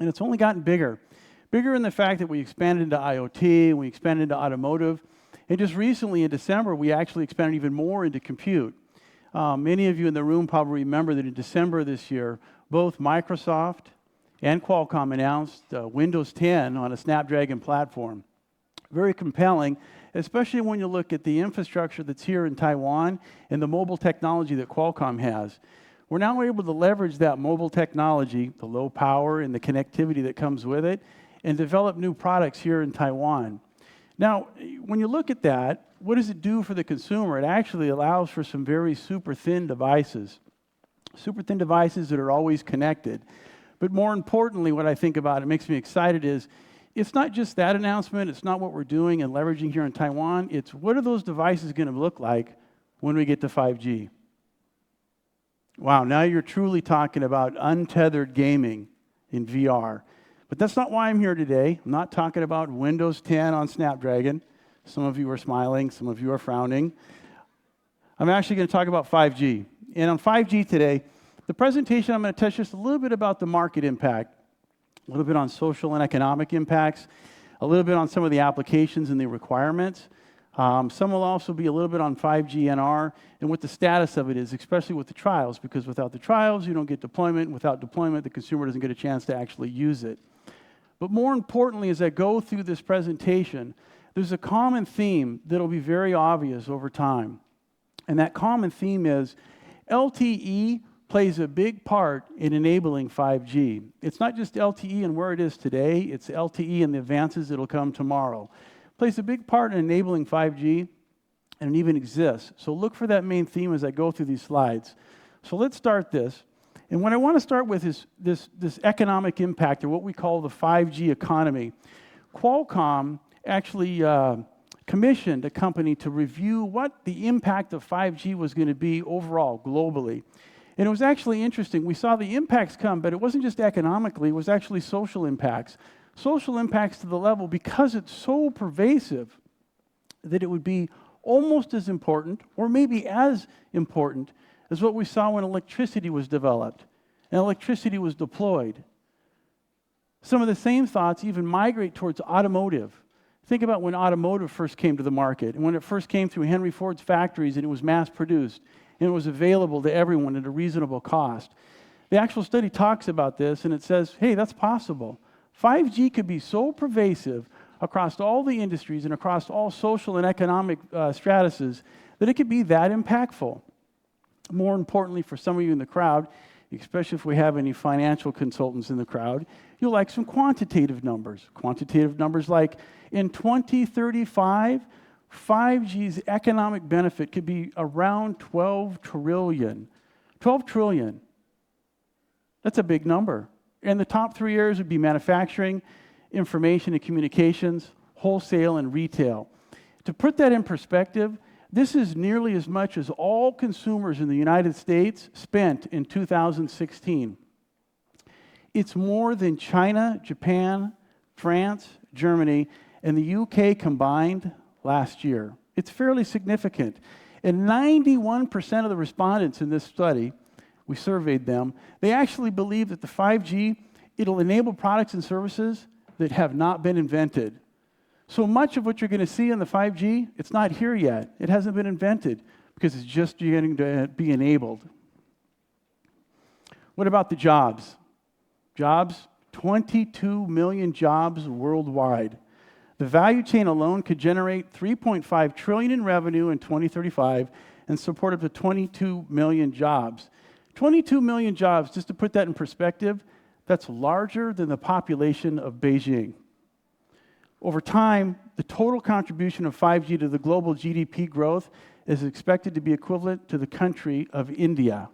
And it's only gotten bigger. Bigger in the fact that we expanded into IoT, we expanded into automotive. And just recently, in December, we actually expanded even more into compute. Many of you in the room probably remember that in December this year, both Microsoft and Qualcomm announced Windows 10 on a Snapdragon platform. Very compelling, especially when you look at the infrastructure that's here in Taiwan and the mobile technology that Qualcomm has. We're now able to leverage that mobile technology, the low power and the connectivity that comes with it, and develop new products here in Taiwan. Now, when you look at that, what does it do for the consumer? It actually allows for some very super thin devices. Super thin devices that are always connected. But more importantly, what I think about, it makes me excited, is it's not just that announcement, it's not what we're doing and leveraging here in Taiwan, it's what are those devices going to look like when we get to 5G? Wow, now you're truly talking about untethered gaming in VR. But that's not why I'm here today. I'm not talking about Windows 10 on Snapdragon. Some of you are smiling, some of you are frowning. I'm actually going to talk about 5G. And on 5G today, the presentation, I'm going to touch just a little bit about the market impact, a little bit on social and economic impacts, a little bit on some of the applications and the requirements. Some will also be a little bit on 5G NR and what the status of it is, especially with the trials, because without the trials, you don't get deployment. Without deployment, the consumer doesn't get a chance to actually use it. But more importantly, as I go through this presentation, there's a common theme that will be very obvious over time. And that common theme is LTE plays a big part in enabling 5G. It's not just LTE and where it is today, it's LTE and the advances that will come tomorrow. It plays a big part in enabling 5G, and it even exists. So look for that main theme as I go through these slides. So let's start this. And what I want to start with is this economic impact, or what we call the 5G economy. Qualcomm actually commissioned a company to review what the impact of 5G was going to be overall, globally. And it was actually interesting. We saw the impacts come, but it wasn't just economically, it was actually social impacts. Social impacts to the level, because it's so pervasive, that it would be almost as important, or maybe as important, as what we saw when electricity was developed and electricity was deployed. Some of the same thoughts even migrate towards automotive. Think about when automotive first came to the market, and when it first came through Henry Ford's factories and it was mass-produced, and it was available to everyone at a reasonable cost. The actual study talks about this, and it says, hey, that's possible. 5G could be so pervasive across all the industries and across all social and economic stratuses that it could be that impactful. More importantly, for some of you in the crowd, especially if we have any financial consultants in the crowd, you'll like some quantitative numbers. Quantitative numbers like, in 2035, 5G's economic benefit could be around 12 trillion. 12 trillion. That's a big number. And the top 3 areas would be manufacturing, information and communications, wholesale, and retail. To put that in perspective, this is nearly as much as all consumers in the United States spent in 2016. It's more than China, Japan, France, Germany, and the UK combined last year. It's fairly significant. And 91% of the respondents in this study, we surveyed them, they actually believe that the 5G, it'll enable products and services that have not been invented. So much of what you're going to see in the 5G, it's not here yet. It hasn't been invented because it's just getting to be enabled. What about the jobs? Jobs, 22 million jobs worldwide. The value chain alone could generate $3.5 trillion in revenue in 2035 and support up to 22 million jobs. 22 million jobs, just to put that in perspective, that's larger than the population of Beijing. Over time, the total contribution of 5G to the global GDP growth is expected to be equivalent to the country of India.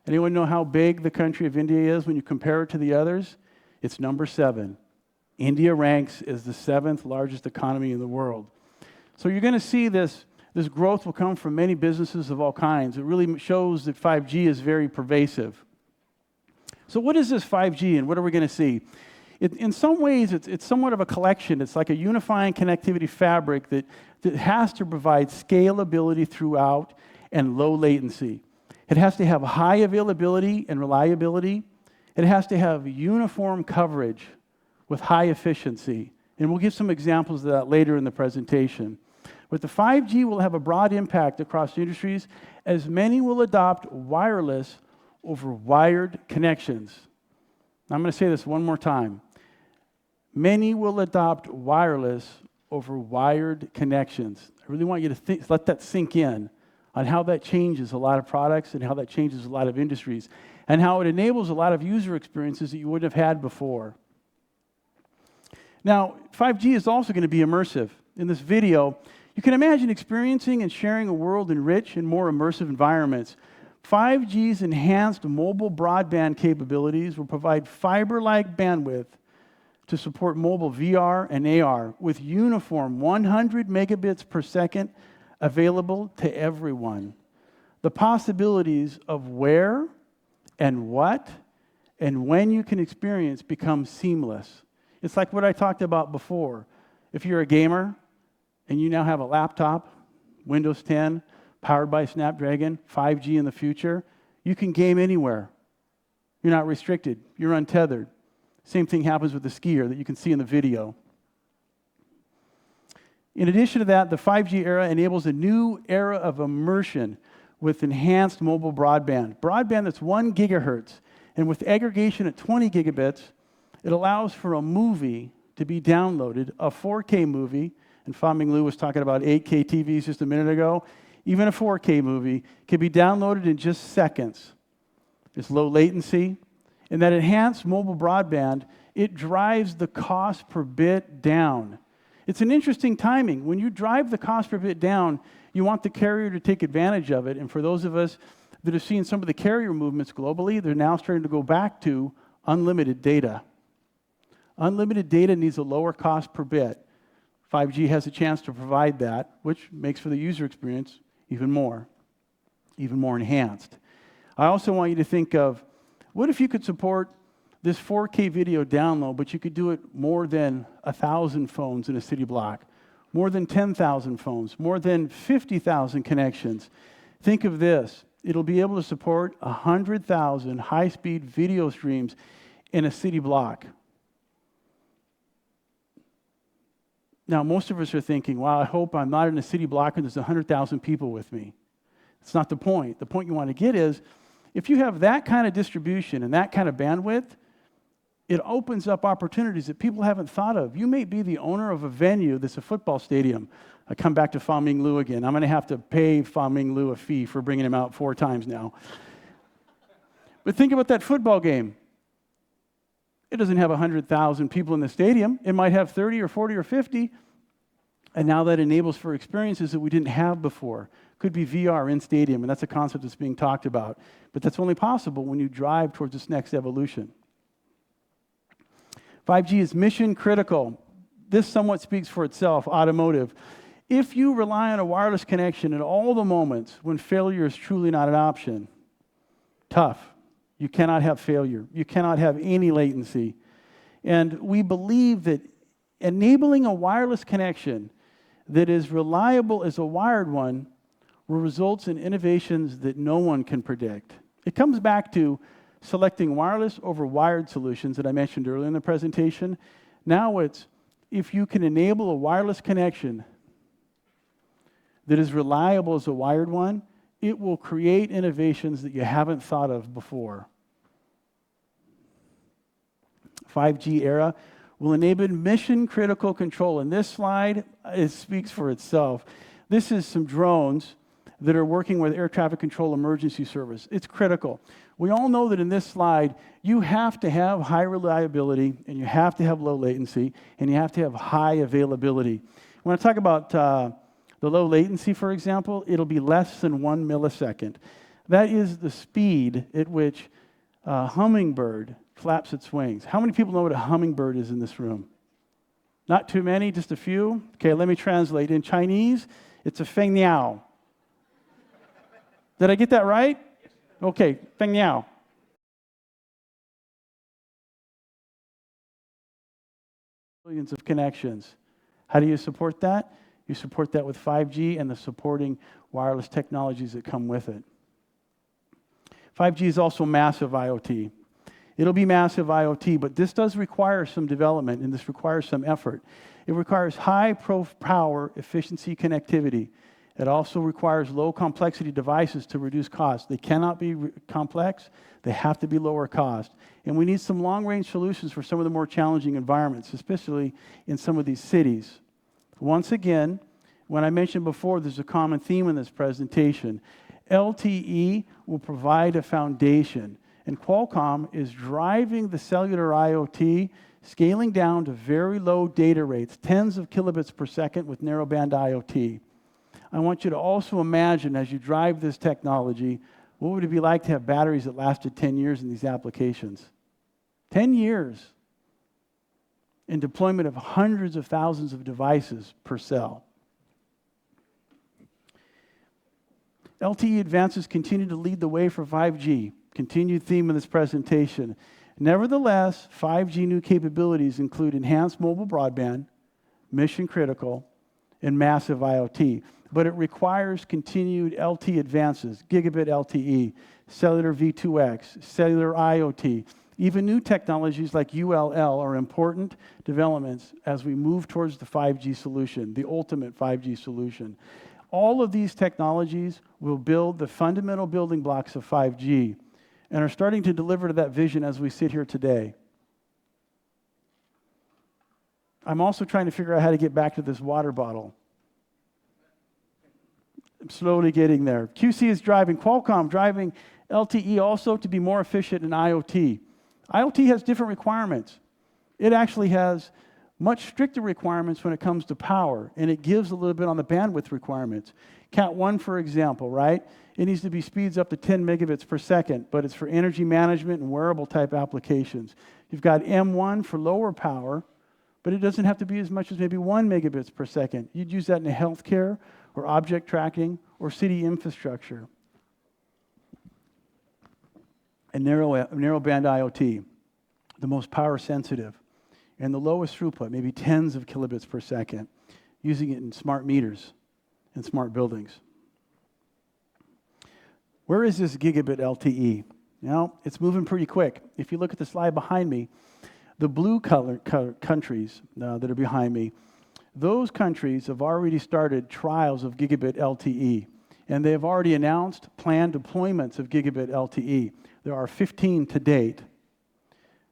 Anyone know how big the country of India is when you compare it to the others? It's number 7. India ranks as the 7th largest economy in the world. So you're going to see this growth will come from many businesses of all kinds. It really shows that 5G is very pervasive. So what is this 5G and what are we going to see? In some ways, it's somewhat of a collection. It's like a unifying connectivity fabric that has to provide scalability throughout and low latency. It has to have high availability and reliability. It has to have uniform coverage with high efficiency. And we'll give some examples of that later in the presentation. But the 5G will have a broad impact across industries as many will adopt wireless over wired connections. I'm going to say this one more time. Many will adopt wireless over wired connections. I really want you to let that sink in on how that changes a lot of products and how that changes a lot of industries and how it enables a lot of user experiences that you wouldn't have had before. Now, 5G is also going to be immersive. In this video, you can imagine experiencing and sharing a world in rich and more immersive environments. 5G's enhanced mobile broadband capabilities will provide fiber-like bandwidth to support mobile VR and AR with uniform 100 megabits per second available to everyone. The possibilities of where and what and when you can experience become seamless. It's like what I talked about before. If you're a gamer and you now have a laptop, Windows 10, powered by Snapdragon, 5G in the future, you can game anywhere. You're not restricted. You're untethered. Same thing happens with the skier that you can see in the video. In addition to that, the 5G era enables a new era of immersion with enhanced mobile broadband. Broadband that's 1 gigahertz, and with aggregation at 20 gigabits, it allows for a movie to be downloaded, a 4K movie, and Fa-Ming Liu was talking about 8K TVs just a minute ago. Even a 4K movie can be downloaded in just seconds. It's low latency, and that enhanced mobile broadband, it drives the cost per bit down. It's an interesting timing. When you drive the cost per bit down, you want the carrier to take advantage of it. And for those of us that have seen some of the carrier movements globally, they're now starting to go back to unlimited data. Unlimited data needs a lower cost per bit. 5G has a chance to provide that, which makes for the user experience even more enhanced. I also want you to think of, what if you could support this 4K video download, but you could do it more than 1,000 phones in a city block, more than 10,000 phones, more than 50,000 connections. Think of this. It'll be able to support 100,000 high-speed video streams in a city block. Now, most of us are thinking, wow, I hope I'm not in a city block and there's 100,000 people with me. It's not the point. The point you want to get is, if you have that kind of distribution and that kind of bandwidth, it opens up opportunities that people haven't thought of. You may be the owner of a venue that's a football stadium. I come back to Fa-Ming Liu again. I'm going to have to pay Fa-Ming Liu a fee for bringing him out 4 times now. But think about that football game. It doesn't have 100,000 people in the stadium. It might have 30 or 40 or 50. And now that enables for experiences that we didn't have before. Could be VR in stadium, and that's a concept that's being talked about. But that's only possible when you drive towards this next evolution. 5G is mission critical. This somewhat speaks for itself, automotive. If you rely on a wireless connection at all the moments when failure is truly not an option, tough. You cannot have failure. You cannot have any latency. And we believe that enabling a wireless connection that is reliable as a wired one will result in innovations that no one can predict. It comes back to selecting wireless over wired solutions that I mentioned earlier in the presentation. Now it's if you can enable a wireless connection that is reliable as a wired one, it will create innovations that you haven't thought of before. 5G era will enable mission-critical control. And this slide, it speaks for itself. This is some drones that are working with air traffic control emergency service. It's critical. We all know that in this slide, you have to have high reliability, and you have to have low latency, and you have to have high availability. When I talk about the low latency, for example, it'll be less than 1 millisecond. That is the speed at which a hummingbird flaps its wings. How many people know what a hummingbird is in this room? Not too many, just a few? Okay, let me translate. In Chinese, it's a feng niao. Did I get that right? Okay, feng niao. Billions of connections. How do you support that? You support that with 5G and the supporting wireless technologies that come with it. 5G is also massive IoT. It'll be massive IoT, but this does require some development, and this requires some effort. It requires high power efficiency connectivity. It also requires low complexity devices to reduce costs. They cannot be complex. They have to be lower cost. And we need some long-range solutions for some of the more challenging environments, especially in some of these cities. Once again, when I mentioned before, there's a common theme in this presentation. LTE will provide a foundation, and Qualcomm is driving the cellular IoT, scaling down to very low data rates, tens of kilobits per second with narrowband IoT. I want you to also imagine, as you drive this technology, what would it be like to have batteries that lasted 10 years in these applications? 10 years in deployment of hundreds of thousands of devices per cell. LTE advances continue to lead the way for 5G, continued theme of this presentation. Nevertheless, 5G new capabilities include enhanced mobile broadband, mission critical, and massive IoT. But it requires continued LTE advances, gigabit LTE, cellular V2X, cellular IoT. Even new technologies like ULL are important developments as we move towards the 5G solution, the ultimate 5G solution. All of these technologies will build the fundamental building blocks of 5G and are starting to deliver to that vision as we sit here today. I'm also trying to figure out how to get back to this water bottle. I'm slowly getting there. QC is driving, Qualcomm driving LTE also to be more efficient in IoT. IoT has different requirements. It actually has much stricter requirements when it comes to power, and it gives a little bit on the bandwidth requirements. Cat 1, for example, right? It needs to be speeds up to 10 megabits per second, but it's for energy management and wearable type applications. You've got M1 for lower power, but it doesn't have to be as much as maybe 1 megabits per second. You'd use that in healthcare or object tracking or city infrastructure. And narrowband IoT, the most power sensitive, and the lowest throughput, maybe tens of kilobits per second, using it in smart meters and smart buildings. Where is this gigabit LTE? Now, it's moving pretty quick. If you look at the slide behind me, the blue color countries that are behind me, those countries have already started trials of gigabit LTE, and they have already announced planned deployments of gigabit LTE. There are 15 to date.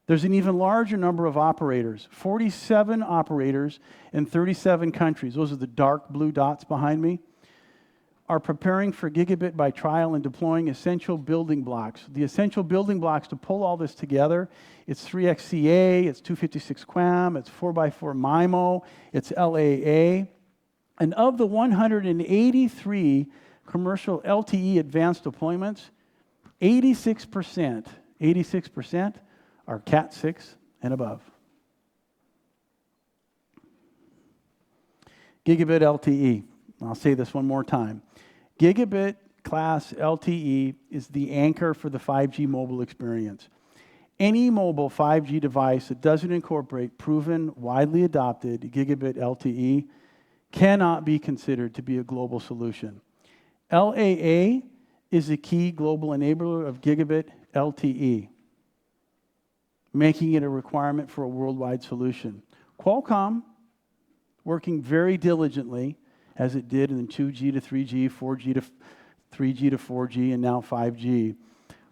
There's an even larger number of operators, 47 operators in 37 countries. Those are the dark blue dots behind me, are preparing for gigabit by trial and deploying essential building blocks. The essential building blocks to pull all this together, it's 3xCA, it's 256 QAM, it's 4x4 MIMO, it's LAA. And of the 183 commercial LTE advanced deployments, 86% are Cat 6 and above. Gigabit LTE. I'll say this one more time. Gigabit class LTE is the anchor for the 5G mobile experience. Any mobile 5G device that doesn't incorporate proven, widely adopted gigabit LTE cannot be considered to be a global solution. LAA is a key global enabler of gigabit LTE, making it a requirement for a worldwide solution. Qualcomm working very diligently, as it did in 2G to 3G, 4G to 3G to 4G, and now 5G.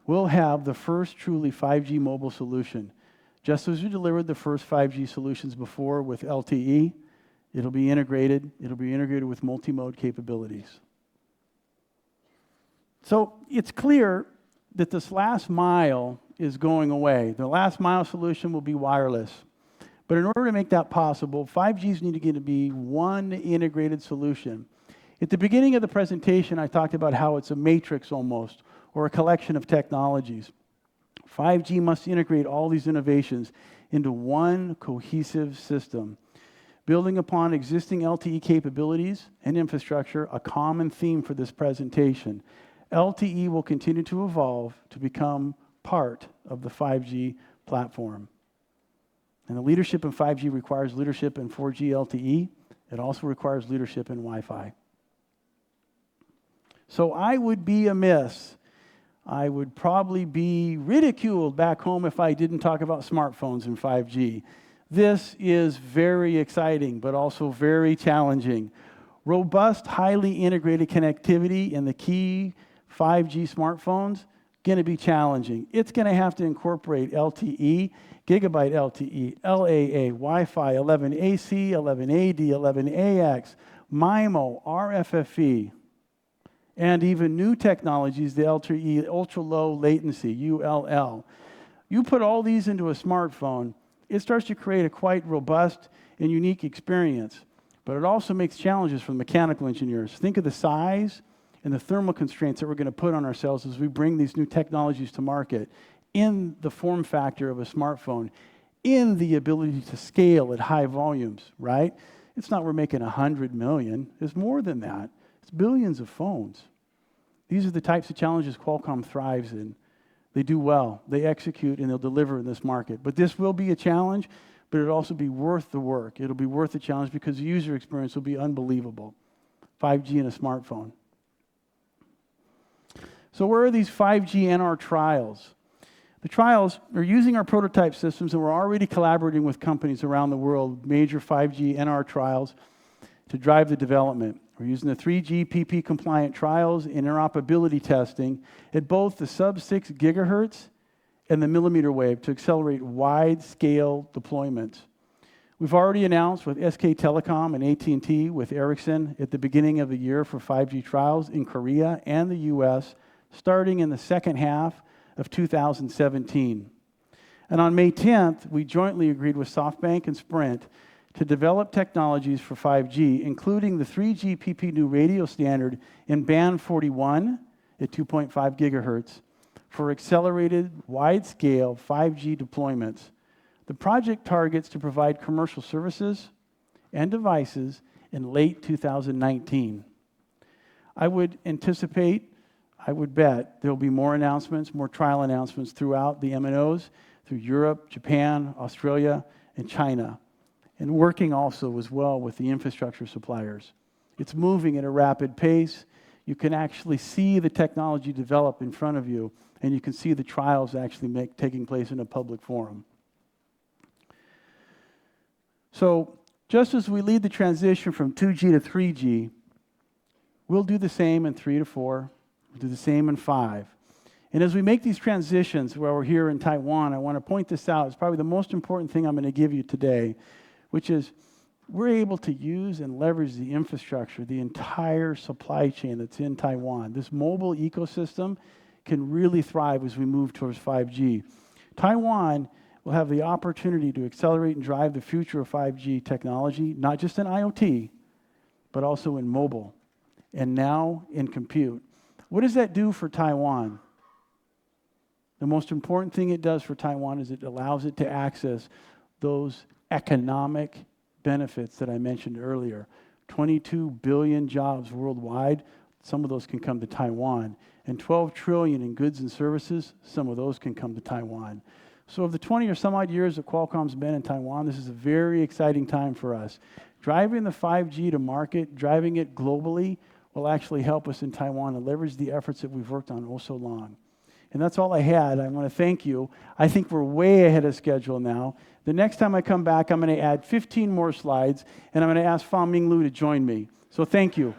We'll have the first truly 5G mobile solution. Just as we delivered the first 5G solutions before with LTE, it'll be integrated. It'll be integrated with multi-mode capabilities. So it's clear that this last mile is going away. The last mile solution will be wireless. But in order to make that possible, 5Gs need to get to be one integrated solution. At the beginning of the presentation, I talked about how it's a matrix almost, or a collection of technologies. 5G must integrate all these innovations into one cohesive system. Building upon existing LTE capabilities and infrastructure, a common theme for this presentation, LTE will continue to evolve to become part of the 5G platform. And the leadership in 5G requires leadership in 4G LTE. It also requires leadership in Wi-Fi. So I would be amiss. I would probably be ridiculed back home if I didn't talk about smartphones in 5G. This is very exciting, but also very challenging. Robust, highly integrated connectivity in the key 5G smartphones, going to be challenging. It's going to have to incorporate LTE, gigabit LTE, LAA, Wi-Fi, 11AC, 11AD, 11AX, MIMO, RFFE, and even new technologies, the LTE, ultra-low latency, ULL. You put all these into a smartphone, it starts to create a quite robust and unique experience. But it also makes challenges for the mechanical engineers. Think of the size and the thermal constraints that we're going to put on ourselves as we bring these new technologies to market in the form factor of a smartphone, in the ability to scale at high volumes, right? It's not we're making 100 million. It's more than that. It's billions of phones. These are the types of challenges Qualcomm thrives in. They do well. They execute, and they'll deliver in this market. But this will be a challenge, but it'll also be worth the work. It'll be worth the challenge because the user experience will be unbelievable. 5G in a smartphone. So where are these 5G NR trials? The trials are using our prototype systems, and we're already collaborating with companies around the world, major 5G NR trials, to drive the development. We're using the 3GPP compliant trials, interoperability testing at both the sub-6 gigahertz and the millimeter wave to accelerate wide-scale deployments. We've already announced with SK Telecom and AT&T with Ericsson at the beginning of the year for 5G trials in Korea and the US, starting in the second half of 2017. And on May 10th, we jointly agreed with SoftBank and Sprint to develop technologies for 5G, including the 3GPP new radio standard in band 41 at 2.5 gigahertz for accelerated, wide-scale 5G deployments. The project targets to provide commercial services and devices in late 2019. I would anticipate, I would bet, there will be more announcements, more trial announcements throughout the MNOs, through Europe, Japan, Australia, and China, and working also as well with the infrastructure suppliers. It's moving at a rapid pace. You can actually see the technology develop in front of you, and you can see the trials actually taking place in a public forum. So just as we lead the transition from 2G to 3G, we'll do the same in 3 to 4, we'll do the same in 5. And as we make these transitions while we're here in Taiwan, I want to point this out. It's probably the most important thing I'm going to give you today, which is we're able to use and leverage the infrastructure, the entire supply chain that's in Taiwan. This mobile ecosystem can really thrive as we move towards 5G. Taiwan will have the opportunity to accelerate and drive the future of 5G technology, not just in IoT, but also in mobile, and now in compute. What does that do for Taiwan? The most important thing it does for Taiwan is it allows it to access those economic benefits that I mentioned earlier. 22 billion jobs worldwide, some of those can come to Taiwan. And 12 trillion in goods and services, some of those can come to Taiwan. So of the 20 or some odd years that Qualcomm's been in Taiwan, this is a very exciting time for us. Driving the 5G to market, driving it globally, will actually help us in Taiwan to leverage the efforts that we've worked on oh so long. And that's all I had. I want to thank you. I think we're way ahead of schedule now. The next time I come back, I'm going to add 15 more slides, and I'm going to ask Fang-Ming Liu to join me. So thank you.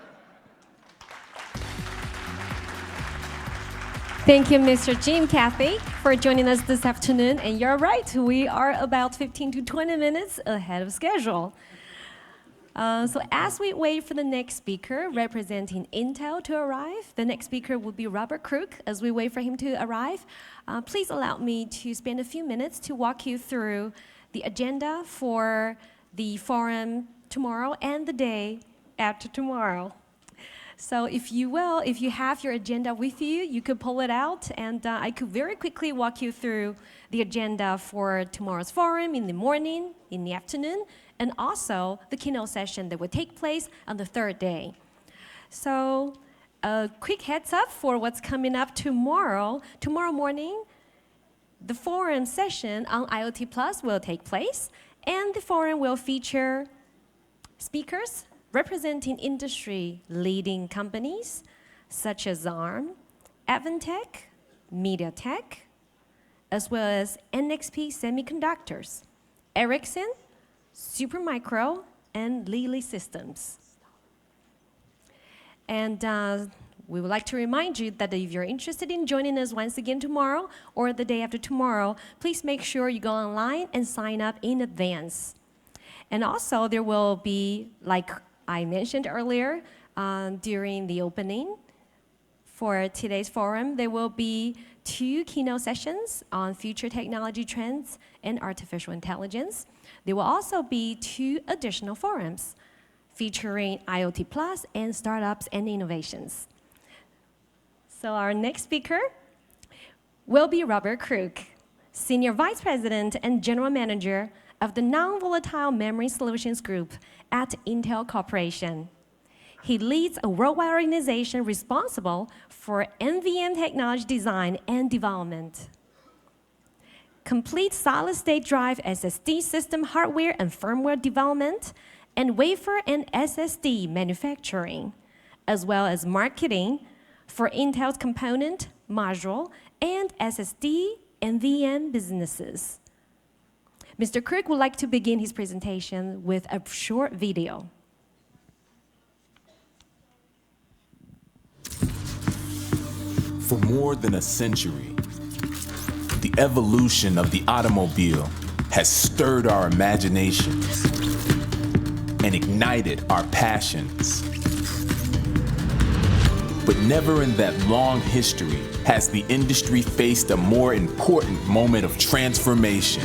Thank you, Mr. Jim Cathy, for joining us this afternoon. And you're right, we are about 15 to 20 minutes ahead of schedule. So as we wait for the next speaker representing Intel to arrive, the next speaker will be Robert Crook. As we wait for him to arrive, please allow me to spend a few minutes to walk you through the agenda for the forum tomorrow and the day after tomorrow. So if you have your agenda with you, you could pull it out, and I could very quickly walk you through the agenda for tomorrow's forum in the morning, in the afternoon, and also the keynote session that will take place on the third day. So a quick heads up for what's coming up tomorrow. Tomorrow morning, the forum session on IoT Plus will take place, and the forum will feature speakers representing industry-leading companies such as ARM, Advantech, MediaTek, as well as NXP Semiconductors, Ericsson, Supermicro, and Lilly Systems. And we would like to remind you that if you're interested in joining us once again tomorrow or the day after tomorrow, please make sure you go online and sign up in advance. And also, there will be, like I mentioned earlier during the opening for today's forum, there will be 2 keynote sessions on future technology trends and artificial intelligence. There will also be 2 additional forums featuring IoT Plus and startups and innovations. So our next speaker will be Robert Crook, Senior Vice President and General Manager of the Non-Volatile Memory Solutions Group at Intel Corporation. He leads a worldwide organization responsible for NVM technology design and development, complete solid-state drive SSD system hardware and firmware development, and wafer and SSD manufacturing, as well as marketing for Intel's component, module, and SSD and VM businesses. Mr. Crook would like to begin his presentation with a short video. For more than a century, the evolution of the automobile has stirred our imaginations and ignited our passions. But never in that long history has the industry faced a more important moment of transformation.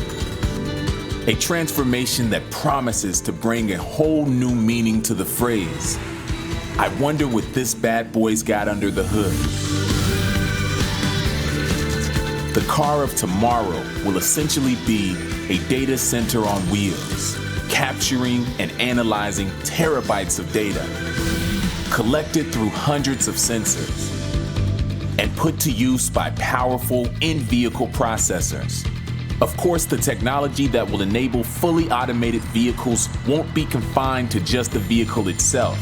A transformation that promises to bring a whole new meaning to the phrase. I wonder what this bad boy's got under the hood. The car of tomorrow will essentially be a data center on wheels, capturing and analyzing terabytes of data, collected through hundreds of sensors, and put to use by powerful in-vehicle processors. Of course, the technology that will enable fully automated vehicles won't be confined to just the vehicle itself.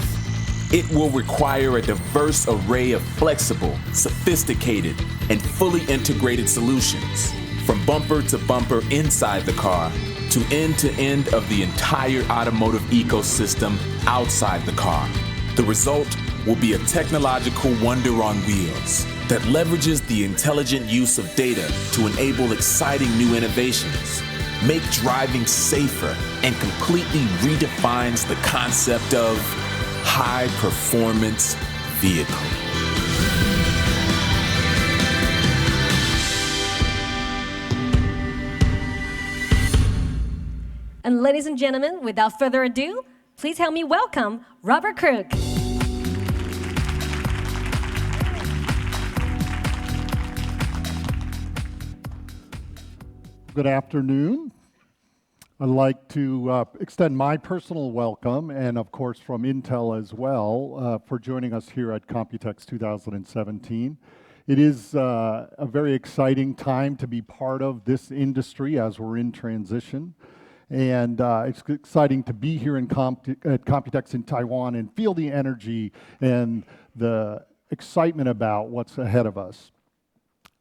It will require a diverse array of flexible, sophisticated, and fully integrated solutions, from bumper to bumper inside the car to end of the entire automotive ecosystem outside the car. The result will be a technological wonder on wheels that leverages the intelligent use of data to enable exciting new innovations, make driving safer, and completely redefines the concept of high-performance vehicle. And ladies and gentlemen, without further ado, please help me welcome Robert Crook. Good afternoon. I'd like to extend my personal welcome, and of course from Intel as well, for joining us here at Computex 2017. It is a very exciting time to be part of this industry as we're in transition. And it's exciting to be here at Computex in Taiwan and feel the energy and the excitement about what's ahead of us.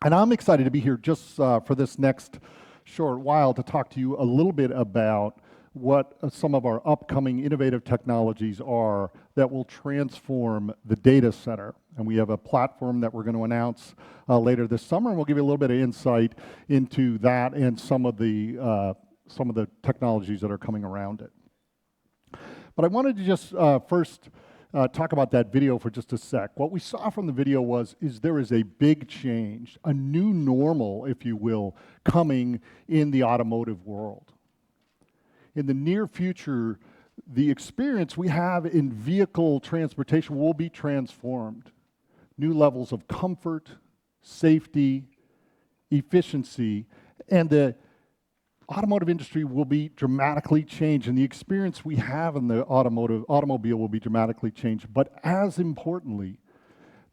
And I'm excited to be here just for this next short while to talk to you a little bit about what some of our upcoming innovative technologies are that will transform the data center. And we have a platform that we're going to announce later this summer, and we'll give you a little bit of insight into that and some of the technologies that are coming around it. But I wanted to just first talk about that video for just a sec. What we saw from the video is there is a big change, a new normal, if you will, coming in the automotive world. In the near future, the experience we have in vehicle transportation will be transformed. New levels of comfort, safety, efficiency, and the automotive industry will be dramatically changed, and the experience we have in the automobile will be dramatically changed. But as importantly,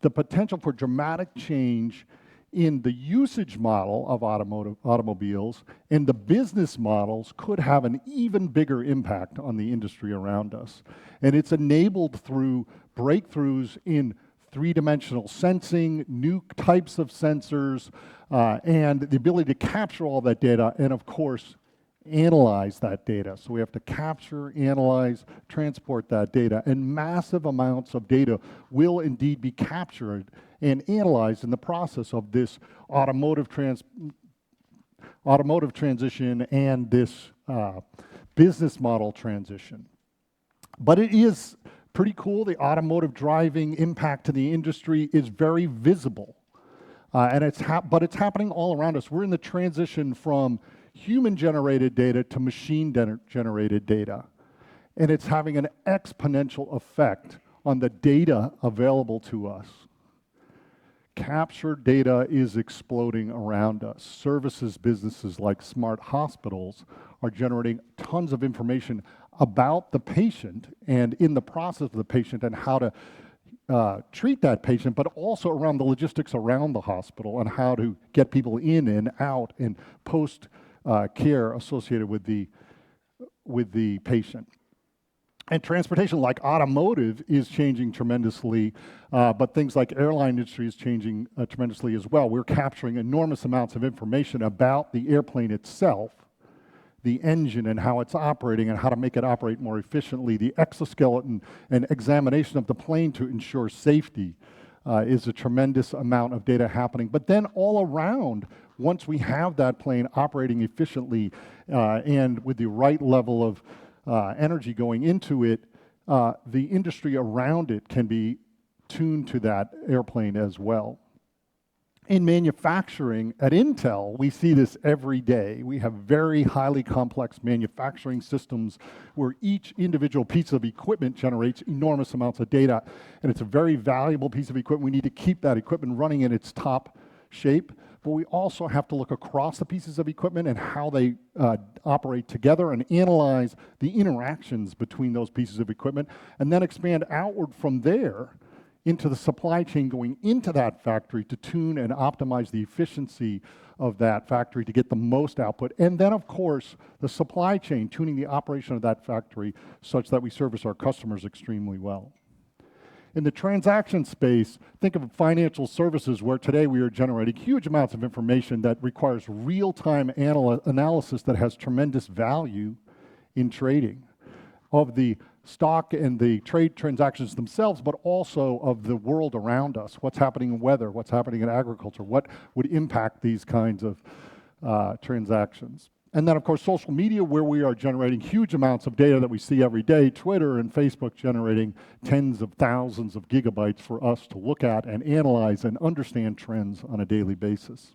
the potential for dramatic change in the usage model of automobiles and the business models could have an even bigger impact on the industry around us. And it's enabled through breakthroughs in three-dimensional sensing, new types of sensors, and the ability to capture all that data and, of course, analyze that data. So we have to capture, analyze, transport that data, and massive amounts of data will indeed be captured and analyzed in the process of this automotive transition and this business model transition. But it is pretty cool. The automotive driving impact to the industry is very visible. But it's happening all around us. We're in the transition from human-generated data to machine-generated data. And it's having an exponential effect on the data available to us. Captured data is exploding around us. Services businesses like smart hospitals are generating tons of information about the patient and in the process of the patient and how to treat that patient, but also around the logistics around the hospital and how to get people in and out and post care associated with the patient. And transportation, like automotive, is changing tremendously, but things like airline industry is changing tremendously as well. We're capturing enormous amounts of information about the airplane itself, the engine and how it's operating and how to make it operate more efficiently. The exoskeleton and examination of the plane to ensure safety is a tremendous amount of data happening. But then all around, once we have that plane operating efficiently and with the right level of energy going into it, the industry around it can be tuned to that airplane as well. In manufacturing, at Intel, we see this every day. We have very highly complex manufacturing systems where each individual piece of equipment generates enormous amounts of data, and it's a very valuable piece of equipment. We need to keep that equipment running in its top shape, but we also have to look across the pieces of equipment and how they operate together and analyze the interactions between those pieces of equipment, and then expand outward from there into the supply chain going into that factory to tune and optimize the efficiency of that factory to get the most output. And then, of course, the supply chain, tuning the operation of that factory such that we service our customers extremely well. In the transaction space, think of financial services where today we are generating huge amounts of information that requires real-time analysis that has tremendous value in trading of the stock and the trade transactions themselves, but also of the world around us. What's happening in weather, what's happening in agriculture, what would impact these kinds of transactions. And then, of course, social media, where we are generating huge amounts of data that we see every day. Twitter and Facebook generating tens of thousands of gigabytes for us to look at and analyze and understand trends on a daily basis.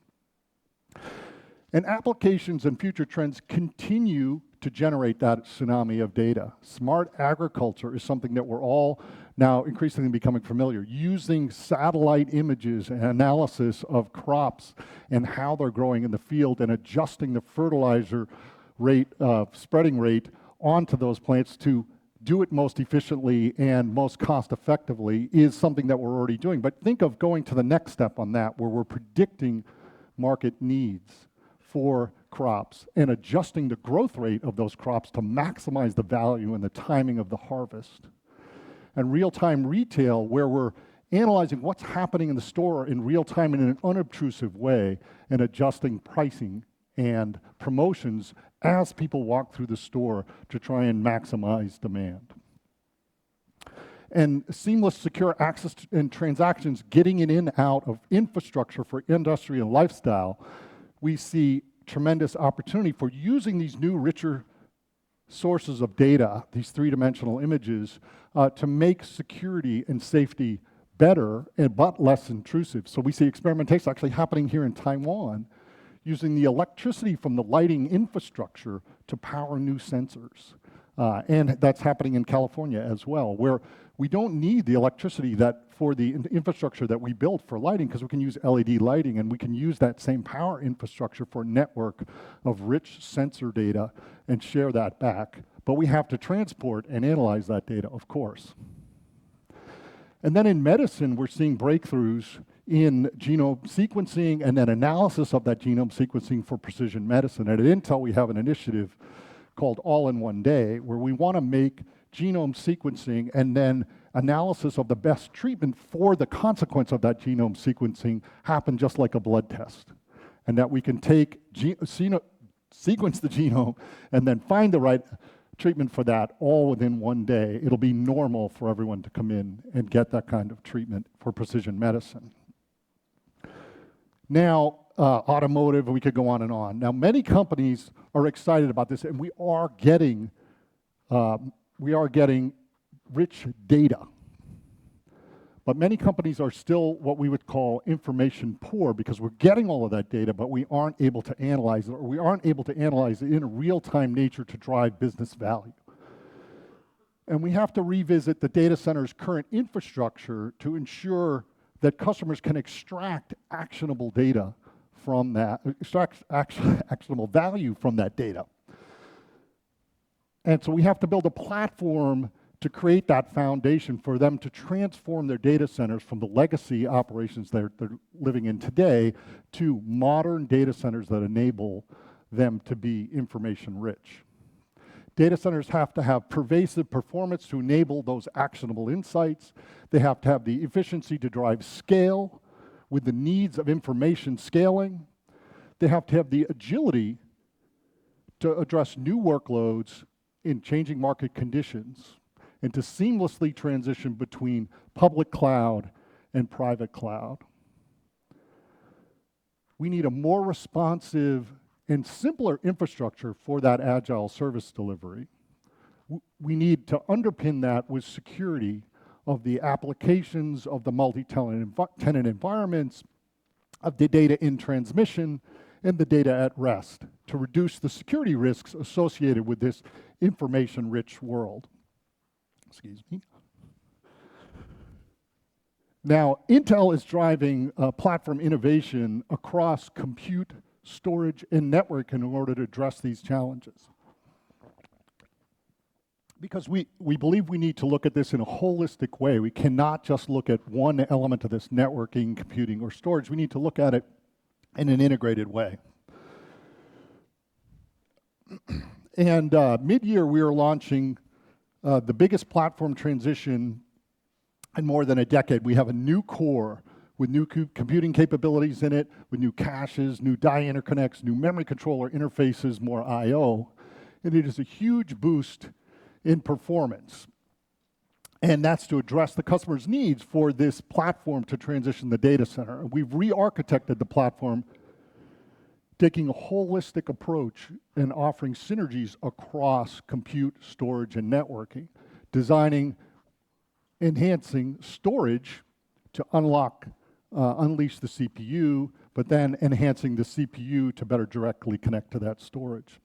And applications and future trends continue to generate that tsunami of data. Smart agriculture is something that we're all now increasingly becoming familiar, using satellite images and analysis of crops and how they're growing in the field and adjusting the fertilizer rate, spreading rate onto those plants to do it most efficiently and most cost effectively is something that we're already doing. But think of going to the next step on that, where we're predicting market needs for crops and adjusting the growth rate of those crops to maximize the value and the timing of the harvest. And real-time retail, where we're analyzing what's happening in the store in real time in an unobtrusive way and adjusting pricing and promotions as people walk through the store to try and maximize demand. And seamless, secure access and transactions getting in and out of infrastructure for industry and lifestyle, we see tremendous opportunity for using these new, richer sources of data, these three-dimensional images, to make security and safety better but less intrusive. So we see experimentation actually happening here in Taiwan, using the electricity from the lighting infrastructure to power new sensors. And that's happening in California as well, where we don't need the electricity for the infrastructure that we built for lighting, because we can use LED lighting, and we can use that same power infrastructure for a network of rich sensor data and share that back. But we have to transport and analyze that data, of course. And then in medicine, we're seeing breakthroughs in genome sequencing and then analysis of that genome sequencing for precision medicine. And at Intel, we have an initiative called All in One Day, where we want to make genome sequencing and then analysis of the best treatment for the consequence of that genome sequencing happen just like a blood test. And that we can take, sequence the genome and then find the right treatment for that all within one day. It'll be normal for everyone to come in and get that kind of treatment for precision medicine. Now, automotive, we could go on and on. Now, many companies are excited about this, and we are getting rich data. But many companies are still what we would call information poor, because we're getting all of that data, but we aren't able to analyze it, or we aren't able to analyze it in a real-time nature to drive business value. And we have to revisit the data center's current infrastructure to ensure that customers can extract actionable data from that, actionable value from that data. And so we have to build a platform to create that foundation for them to transform their data centers from the legacy operations they're living in today to modern data centers that enable them to be information rich. Data centers have to have pervasive performance to enable those actionable insights. They have to have the efficiency to drive scale with the needs of information scaling. They have to have the agility to address new workloads in changing market conditions and to seamlessly transition between public cloud and private cloud. We need a more responsive and simpler infrastructure for that agile service delivery. We need to underpin that with security of the applications, of the multi-tenant environments, of the data in transmission, and the data at rest to reduce the security risks associated with this information-rich world. Excuse me. Now, Intel is driving platform innovation across compute, storage, and network in order to address these challenges. Because we believe we need to look at this in a holistic way. We cannot just look at one element of this, networking, computing, or storage. We need to look at it in an integrated way. And mid-year, we are launching the biggest platform transition in more than a decade. We have a new core with new computing capabilities in it, with new caches, new die interconnects, new memory controller interfaces, more I/O. And it is a huge boost in performance. And that's to address the customer's needs for this platform to transition the data center. We've re-architected the platform, taking a holistic approach and offering synergies across compute, storage, and networking, designing, enhancing storage to unleash the CPU, but then enhancing the CPU to better directly connect to that storage.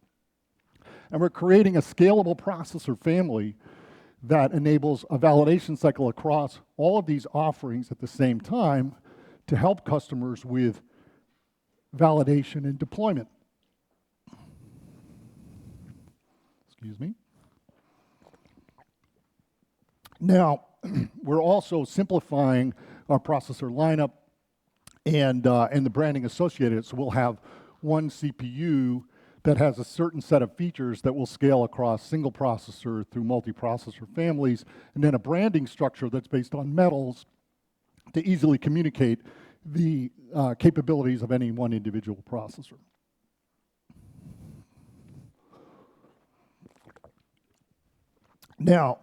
And we're creating a scalable processor family that enables a validation cycle across all of these offerings at the same time to help customers with validation and deployment. Excuse me. Now, we're also simplifying our processor lineup and the branding associated. So we'll have one CPU that has a certain set of features that will scale across single processor through multi-processor families, and then a branding structure that's based on metals to easily communicate the capabilities of any one individual processor. Now,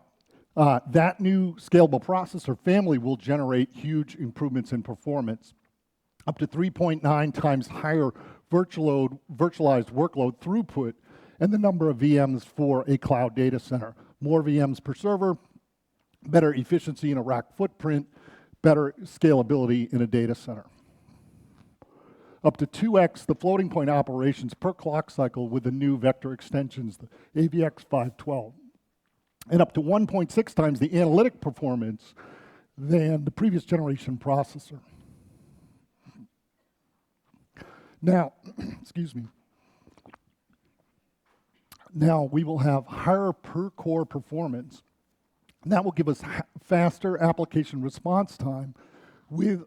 that new scalable processor family will generate huge improvements in performance, up to 3.9 times higher virtualized workload throughput and the number of VMs for a cloud data center. More VMs per server, better efficiency in a rack footprint, better scalability in a data center. Up to 2x the floating point operations per clock cycle with the new vector extensions, the AVX 512. And up to 1.6 times the analytic performance than the previous generation processor. Now, excuse me. Now we will have higher per core performance. And that will give us faster application response time with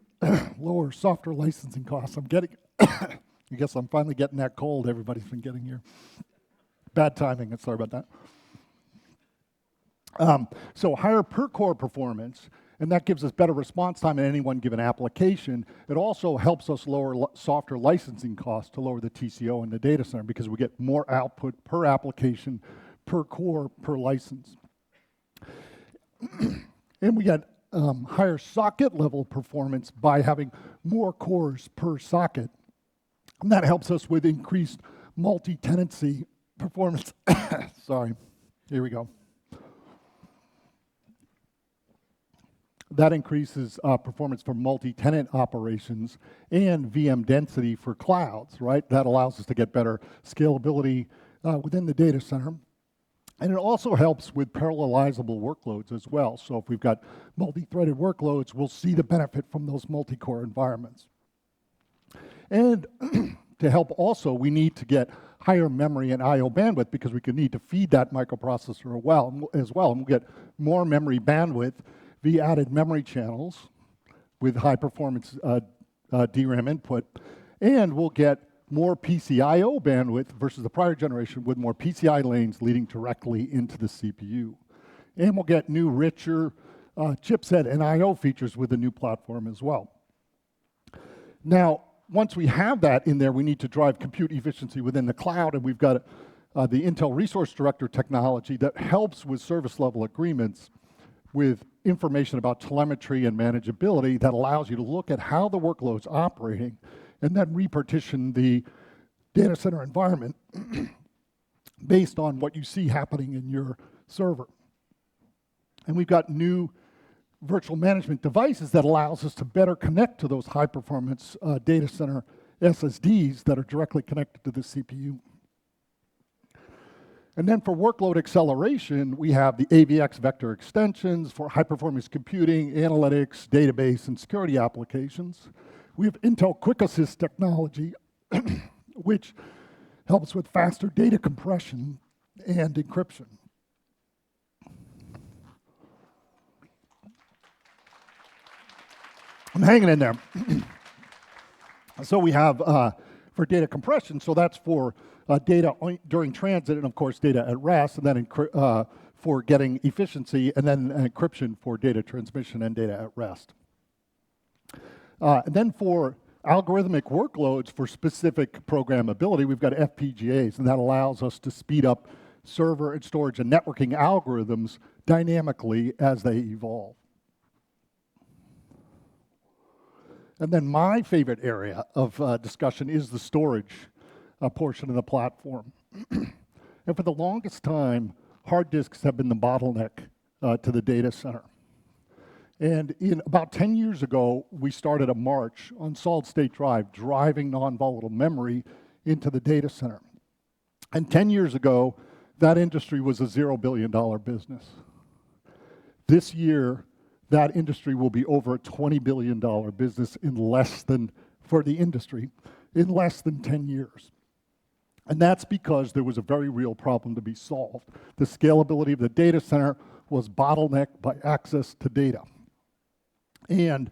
lower software licensing costs. I'm getting, I guess I'm finally getting that cold everybody's been getting here. Bad timing, sorry about that. So higher per core performance, and that gives us better response time in any one given application. It also helps us lower software licensing costs to lower the TCO in the data center because we get more output per application, per core, per license. And we get higher socket level performance by having more cores per socket. And that helps us with increased multi-tenancy performance. Sorry, here we go. That increases performance for multi-tenant operations and VM density for clouds, right? That allows us to get better scalability within the data center. And it also helps with parallelizable workloads as well. So if we've got multi-threaded workloads, we'll see the benefit from those multi-core environments. And to help also, we need to get higher memory and I/O bandwidth because we can need to feed that microprocessor as well. And we'll get more memory bandwidth via added memory channels with high performance DRAM input. And we'll get more PCIO bandwidth versus the prior generation with more PCI lanes leading directly into the CPU. And we'll get new, richer chipset and I/O features with the new platform as well. Now, once we have that in there, we need to drive compute efficiency within the cloud, and we've got the Intel Resource Director technology that helps with service level agreements with information about telemetry and manageability that allows you to look at how the workload's operating and then repartition the data center environment based on what you see happening in your server. And we've got new virtual management devices that allows us to better connect to those high performance data center SSDs that are directly connected to the CPU. And then for workload acceleration, we have the AVX vector extensions for high performance computing, analytics, database, and security applications. We have Intel Quick Assist technology, which helps with faster data compression and encryption. I'm hanging in there. So we have for data compression, so that's for data during transit and of course data at rest, and then for getting efficiency, and then encryption for data transmission and data at rest. And then for algorithmic workloads for specific programmability, we've got FPGAs, and that allows us to speed up server and storage and networking algorithms dynamically as they evolve. And then my favorite area of discussion is the storage portion of the platform. And for the longest time, hard disks have been the bottleneck to the data center. And about 10 years ago, we started a march on solid-state drive, driving non-volatile memory into the data center. And 10 years ago, that industry was a $0 billion business. This year, that industry will be over a $20 billion business for the industry in less than 10 years. And that's because there was a very real problem to be solved. The scalability of the data center was bottlenecked by access to data. And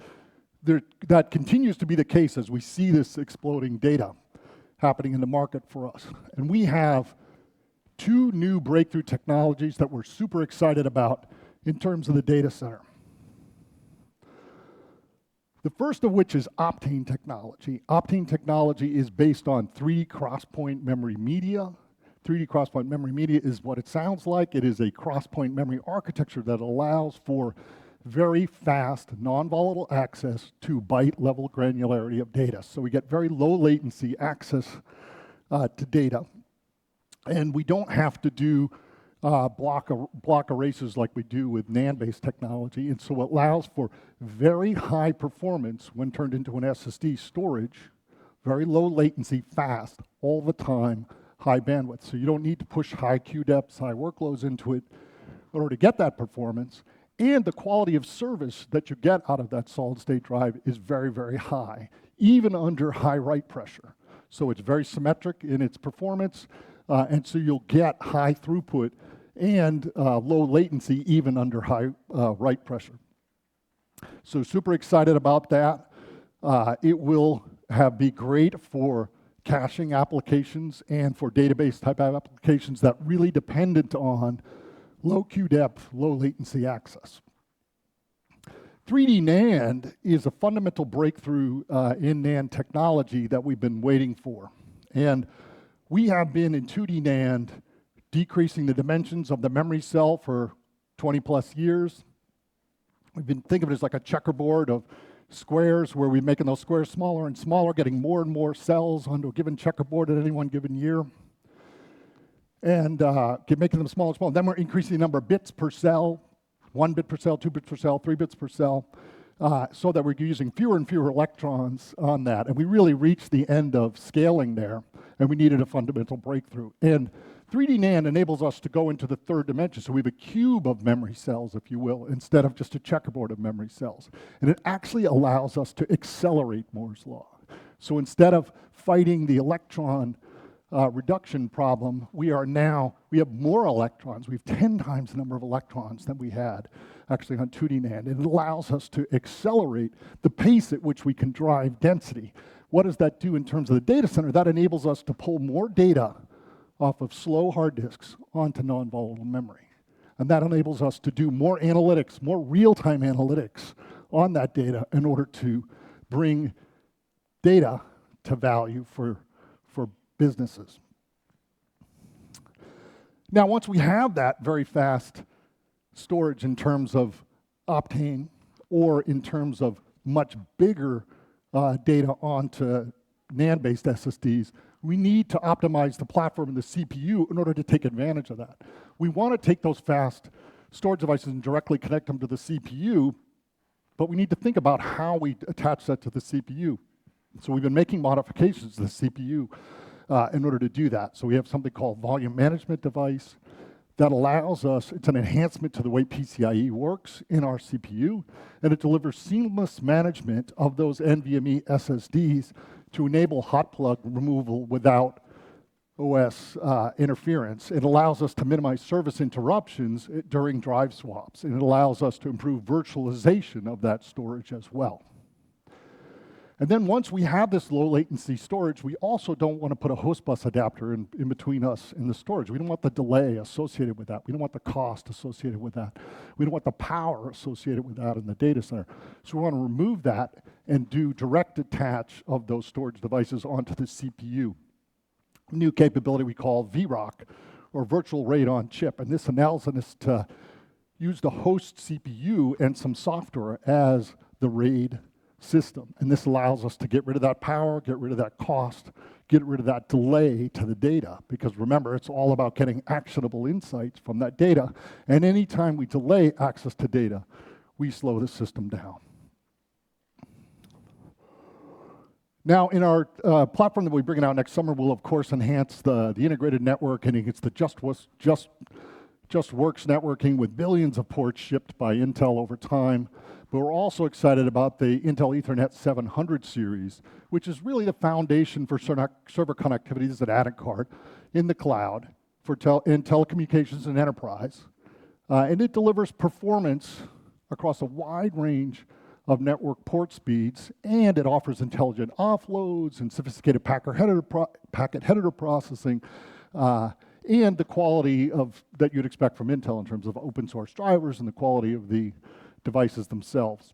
that continues to be the case as we see this exploding data happening in the market for us. And we have two new breakthrough technologies that we're super excited about in terms of the data center. The first of which is Optane technology. Optane technology is based on 3D cross-point memory media. 3D cross-point memory media is what it sounds like. It is a cross-point memory architecture that allows for very fast, non-volatile access to byte-level granularity of data. So we get very low latency access to data. And we don't have to do block erasers like we do with NAND-based technology. And so it allows for very high performance when turned into an SSD storage, very low latency, fast, all the time, high bandwidth. So you don't need to push high queue depths, high workloads into it in order to get that performance. And the quality of service that you get out of that solid-state drive is very, very high, even under high write pressure. So it's very symmetric in its performance, and so you'll get high throughput and low latency even under high write pressure. So super excited about that. It will be great for caching applications and for database type applications that really dependent on low queue depth, low latency access. 3D NAND is a fundamental breakthrough in NAND technology that we've been waiting for. And we have been in 2D NAND decreasing the dimensions of the memory cell for 20 plus years. We've been thinking of it as like a checkerboard of squares where we're making those squares smaller and smaller, getting more and more cells onto a given checkerboard at any one given year. And making them smaller and smaller. Then we're increasing the number of bits per cell, 1 bit per cell, 2 bits per cell, 3 bits per cell, so that we're using fewer and fewer electrons on that. And we really reached the end of scaling there, and we needed a fundamental breakthrough. And 3D NAND enables us to go into the third dimension. So we have a cube of memory cells, if you will, instead of just a checkerboard of memory cells. And it actually allows us to accelerate Moore's law. So instead of fighting the electron reduction problem, we have more electrons. We have 10 times the number of electrons than we had actually on 2D NAND. And it allows us to accelerate the pace at which we can drive density. What does that do in terms of the data center? That enables us to pull more data off of slow hard disks onto non-volatile memory. And that enables us to do more analytics, more real-time analytics on that data in order to bring data to value for businesses. Now, once we have that very fast storage in terms of Optane or in terms of much bigger data onto NAND-based SSDs, we need to optimize the platform and the CPU in order to take advantage of that. We want to take those fast storage devices and directly connect them to the CPU, but we need to think about how we attach that to the CPU. So we've been making modifications to the CPU in order to do that. So we have something called volume management device that allows us, it's an enhancement to the way PCIe works in our CPU, and it delivers seamless management of those NVMe SSDs to enable hot plug removal without OS interference. It allows us to minimize service interruptions during drive swaps, and it allows us to improve virtualization of that storage as well. And then once we have this low latency storage, we also don't want to put a host bus adapter in between us and the storage. We don't want the delay associated with that. We don't want the cost associated with that. We don't want the power associated with that in the data center. So we want to remove that and do direct attach of those storage devices onto the CPU. A new capability we call VROC, or Virtual RAID on Chip. And this allows us to use the host CPU and some software as the RAID system. And this allows us to get rid of that power, get rid of that cost, get rid of that delay to the data. Because remember, it's all about getting actionable insights from that data. And anytime we delay access to data, we slow the system down. Now, in our platform that we're bringing out next summer, we'll of course enhance the integrated networking. It's the JustWorks networking with billions of ports shipped by Intel over time. But we're also excited about the Intel Ethernet 700 series, which is really the foundation for server connectivity. This is an added card in the cloud in telecommunications and enterprise. And it delivers performance across a wide range of network port speeds, and it offers intelligent offloads and sophisticated packet header processing, and the quality that you'd expect from Intel in terms of open source drivers and the quality of the devices themselves.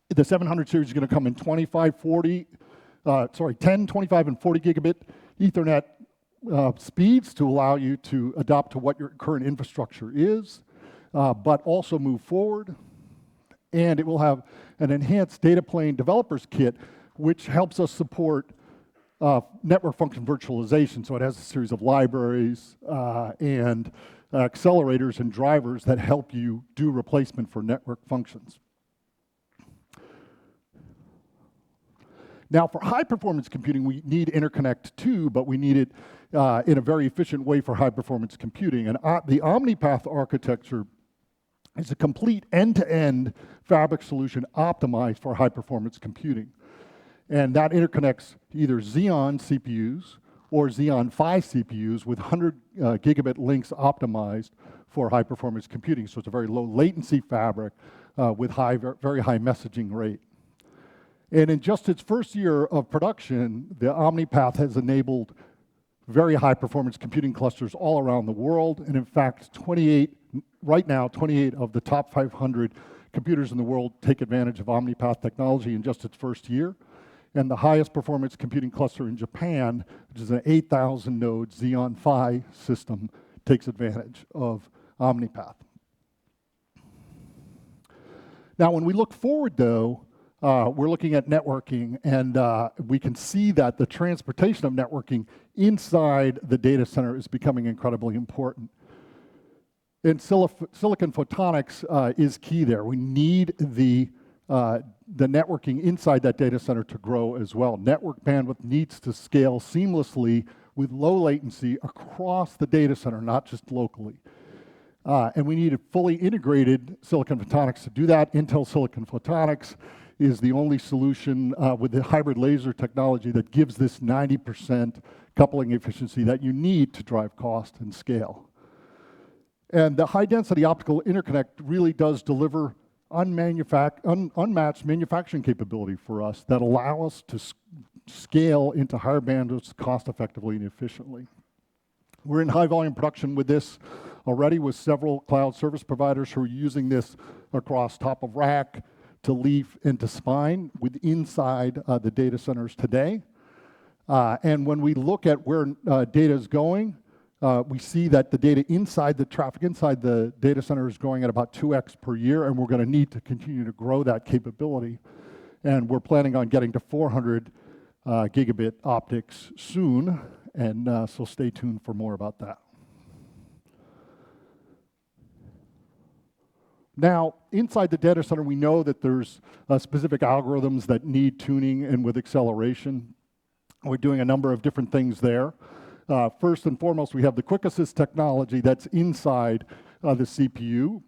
The 700 series is going to come in 10, 25, and 40 gigabit Ethernet speeds to allow you to adapt to what your current infrastructure is, but also move forward. And it will have an enhanced data plane developers kit, which helps us support network function virtualization. So it has a series of libraries and accelerators and drivers that help you do replacement for network functions. Now, for high-performance computing, we need interconnect too, but we need it in a very efficient way for high-performance computing. And the OmniPath architecture is a complete end-to-end fabric solution optimized for high-performance computing. And that interconnects either Xeon CPUs or Xeon Phi CPUs with 100 gigabit links optimized for high-performance computing. So it's a very low latency fabric with very high messaging rate. And in just its first year of production, the OmniPath has enabled very high performance computing clusters all around the world. And in fact, 28 of the top 500 computers in the world take advantage of OmniPath technology in just its first year. And the highest performance computing cluster in Japan, which is an 8,000 node Xeon Phi system, takes advantage of OmniPath. Now, when we look forward though, we're looking at networking, and we can see that the transportation of networking inside the data center is becoming incredibly important. And silicon photonics is key there. We need the networking inside that data center to grow as well. Network bandwidth needs to scale seamlessly with low latency across the data center, not just locally. And we need a fully integrated silicon photonics to do that. Intel Silicon Photonics is the only solution with the hybrid laser technology that gives this 90% coupling efficiency that you need to drive cost and scale. And the high-density optical interconnect really does deliver unmatched manufacturing capability for us that allow us to scale into higher bandwidths cost-effectively and efficiently. We're in high-volume production with this already with several cloud service providers who are using this across top-of-rack, to leaf and to spine inside the data centers today. And when we look at where data is going, we see that the data inside the traffic inside the data center is growing at about 2x per year, and we're going to need to continue to grow that capability. And we're planning on getting to 400 gigabit optics soon, and so stay tuned for more about that. Now, inside the data center, we know that there's specific algorithms that need tuning and with acceleration. We're doing a number of different things there. First and foremost, we have the Quick Assist technology that's inside the CPU.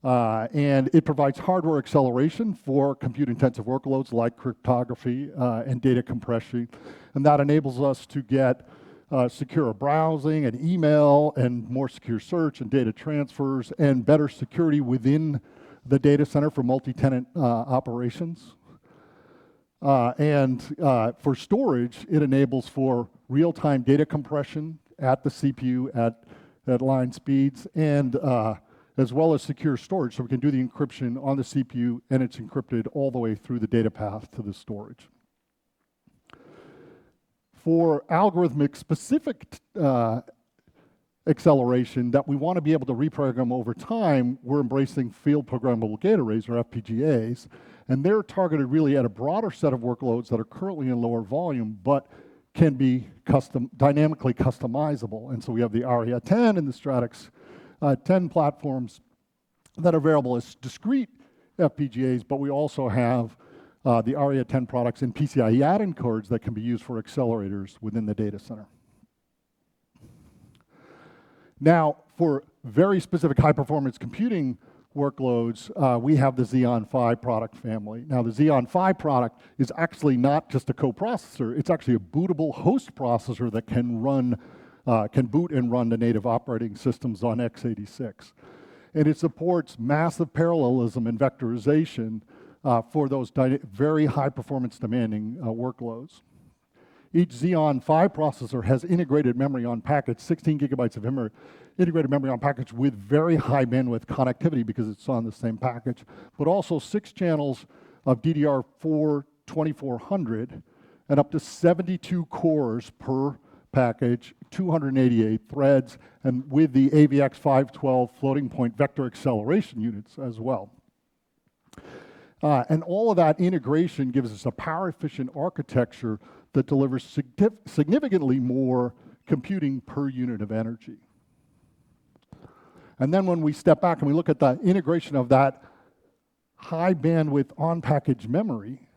And it provides hardware acceleration for compute-intensive workloads like cryptography and data compression. And that enables us to get secure browsing and email and more secure search and data transfers and better security within the data center for multi-tenant operations. And for storage, it enables for real-time data compression at the CPU at line speeds and as well as secure storage. So we can do the encryption on the CPU and it's encrypted all the way through the data path to the storage. For algorithmic specific acceleration that we want to be able to reprogram over time, we're embracing field programmable gate arrays, or FPGAs, and they're targeted really at a broader set of workloads that are currently in lower volume, but can be dynamically customizable. And so we have the ARIA 10 and the Stratix 10 platforms that are available as discrete FPGAs, but we also have the ARIA 10 products and PCIe add-in cards that can be used for accelerators within the data center. Now, for very specific high-performance computing workloads, we have the Xeon Phi product family. Now, the Xeon Phi product is actually not just a coprocessor, it's actually a bootable host processor that can boot and run the native operating systems on x86. And it supports massive parallelism and vectorization for those very high performance demanding workloads. Each Xeon Phi processor has integrated memory on package, 16 gigabytes of integrated memory on package with very high bandwidth connectivity because it's on the same package, but also 6 channels of DDR4 2400 and up to 72 cores per package, 288 threads, and with the AVX 512 floating point vector acceleration units as well. And all of that integration gives us a power-efficient architecture that delivers significantly more computing per unit of energy. And then when we step back and we look at the integration of that high bandwidth on-package memory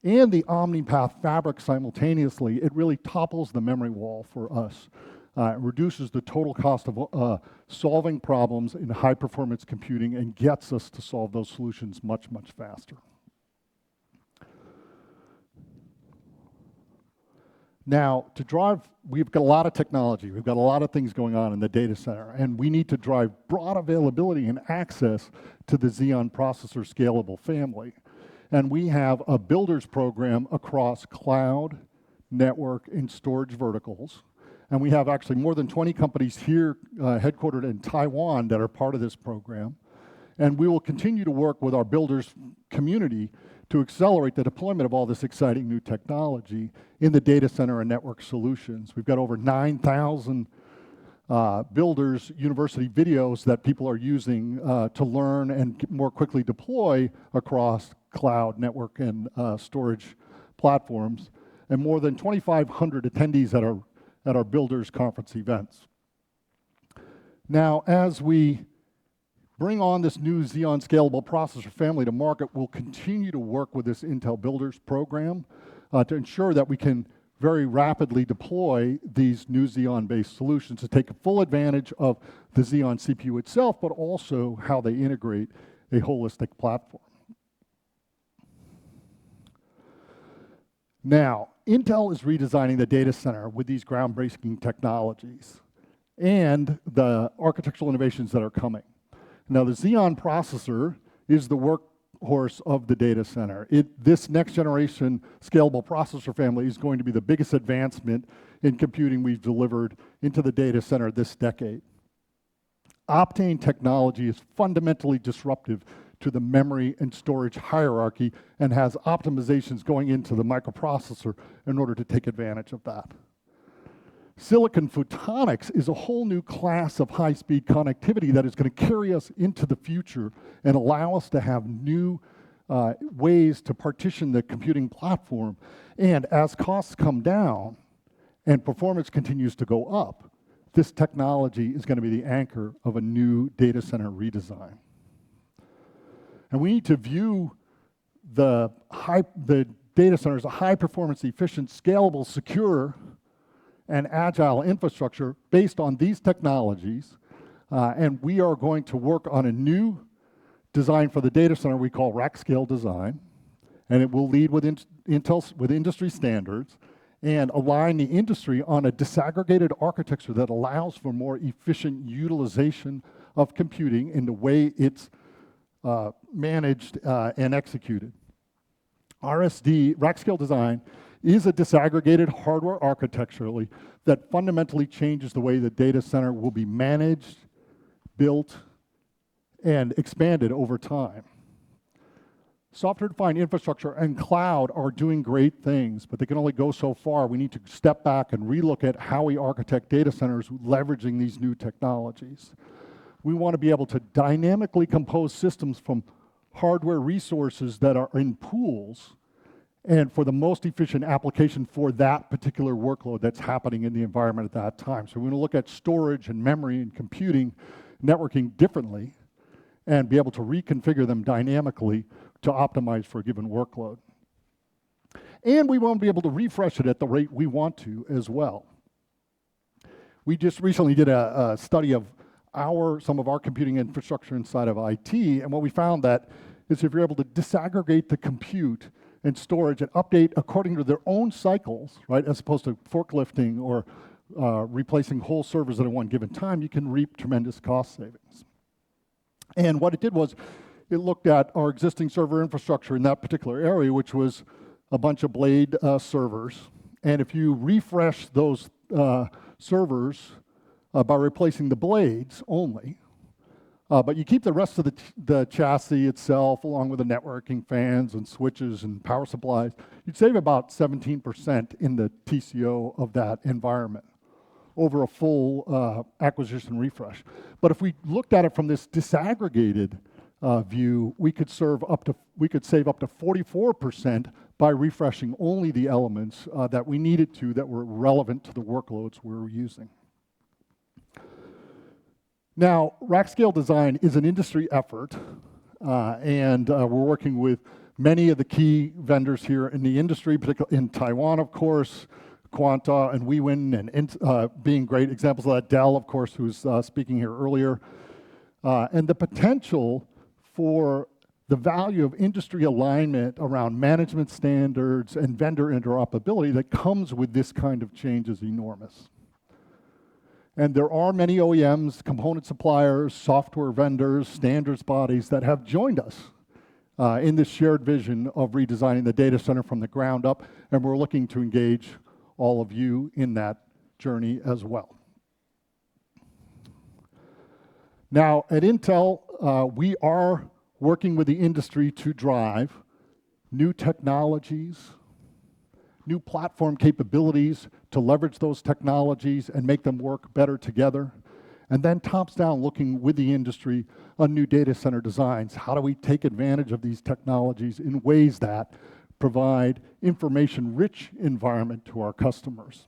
and the OmniPath fabric simultaneously, it really topples the memory wall for us. It reduces the total cost of solving problems in high-performance computing and gets us to solve those solutions much, much faster. Now, to drive, we've got a lot of technology. We've got a lot of things going on in the data center, and we need to drive broad availability and access to the Xeon processor scalable family. And we have a builders program across cloud, network, and storage verticals. And we have actually more than 20 companies here headquartered in Taiwan that are part of this program. And we will continue to work with our builders community to accelerate the deployment of all this exciting new technology in the data center and network solutions. We've got over 9,000 builders university videos that people are using to learn and more quickly deploy across cloud, network, and storage platforms, and more than 2,500 attendees at our builders conference events. Now, as we bring on this new Xeon scalable processor family to market, we'll continue to work with this Intel Builders program to ensure that we can very rapidly deploy these new Xeon-based solutions to take full advantage of the Xeon CPU itself, but also how they integrate a holistic platform. Now, Intel is redesigning the data center with these groundbreaking technologies and the architectural innovations that are coming. Now, the Xeon processor is the workhorse of the data center. This next generation scalable processor family is going to be the biggest advancement in computing we've delivered into the data center this decade. Optane technology is fundamentally disruptive to the memory and storage hierarchy and has optimizations going into the microprocessor in order to take advantage of that. Silicon photonics is a whole new class of high-speed connectivity that is going to carry us into the future and allow us to have new ways to partition the computing platform. And as costs come down and performance continues to go up, this technology is going to be the anchor of a new data center redesign. And we need to view the data center as a high-performance, efficient, scalable, secure, and agile infrastructure based on these technologies. And we are going to work on a new design for the data center we call rack scale design. And it will lead with industry standards and align the industry on a disaggregated architecture that allows for more efficient utilization of computing in the way it's managed and executed. RSD, rack scale design, is a disaggregated hardware architecturally that fundamentally changes the way the data center will be managed, built, and expanded over time. Software-defined infrastructure and cloud are doing great things, but they can only go so far. We need to step back and relook at how we architect data centers leveraging these new technologies. We want to be able to dynamically compose systems from hardware resources that are in pools and for the most efficient application for that particular workload that's happening in the environment at that time. So we're going to look at storage and memory and computing, networking differently, and be able to reconfigure them dynamically to optimize for a given workload. And we want to be able to refresh it at the rate we want to as well. We just recently did a study of some of our computing infrastructure inside of IT, and what we found that is if you're able to disaggregate the compute and storage and update according to their own cycles, right, as opposed to forklifting or replacing whole servers at one given time, you can reap tremendous cost savings. And what it did was it looked at our existing server infrastructure in that particular area, which was a bunch of blade servers. And if you refresh those servers by replacing the blades only, But you keep the rest of the chassis itself, along with the networking fans and switches and power supplies, you'd save about 17% in the TCO of that environment over a full acquisition refresh. But if we looked at it from this disaggregated view, we could save up to 44% by refreshing only the elements that we needed to that were relevant to the workloads we were using. Now, rack scale design is an industry effort, and we're working with many of the key vendors here in the industry, particularly in Taiwan, of course, Quanta and WeWin, and being great examples of that. Dell, of course, who's speaking here earlier. And the potential for the value of industry alignment around management standards and vendor interoperability that comes with this kind of change is enormous. And there are many OEMs, component suppliers, software vendors, standards bodies that have joined us in this shared vision of redesigning the data center from the ground up, and we're looking to engage all of you in that journey as well. Now, at Intel, we are working with the industry to drive new technologies, new platform capabilities to leverage those technologies and make them work better together. And then tops down, looking with the industry on new data center designs. How do we take advantage of these technologies in ways that provide information-rich environment to our customers?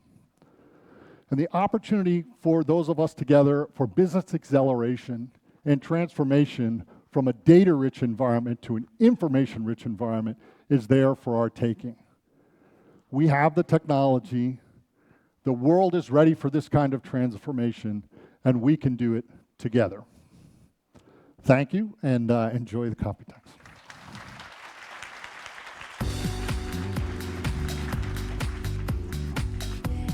And the opportunity for those of us together for business acceleration and transformation from a data-rich environment to an information-rich environment is there for our taking. We have the technology, the world is ready for this kind of transformation, and we can do it together. Thank you, and enjoy the Computex.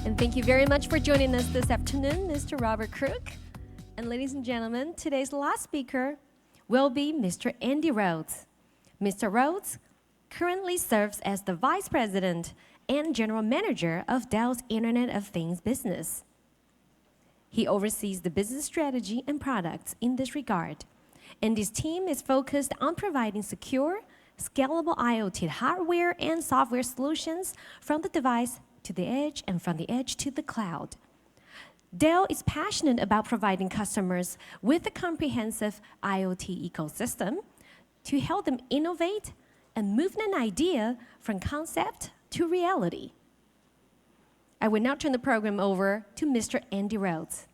And thank you very much for joining us this afternoon, Mr. Robert Crook. And ladies and gentlemen, today's last speaker will be Mr. Andy Rhodes. Mr. Rhodes currently serves as the Vice President and General Manager of Dell's Internet of Things business. He oversees the business strategy and products in this regard, and his team is focused on providing secure, scalable IoT hardware and software solutions from the device to the edge and from the edge to the cloud. Dell is passionate about providing customers with a comprehensive IoT ecosystem to help them innovate and move an idea from concept to reality. I will now turn the program over to Mr. Andy Rhodes.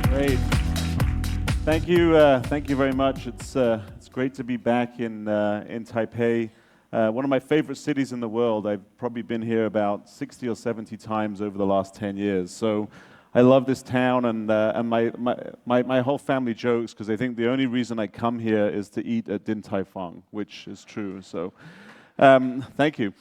Great. Thank you very much. It's great to be back in Taipei, one of my favorite cities in the world. I've probably been here about 60 or 70 times over the last 10 years. So I love this town, and my whole family jokes because they think the only reason I come here is to eat at Din Tai Fung, which is true. So thank you.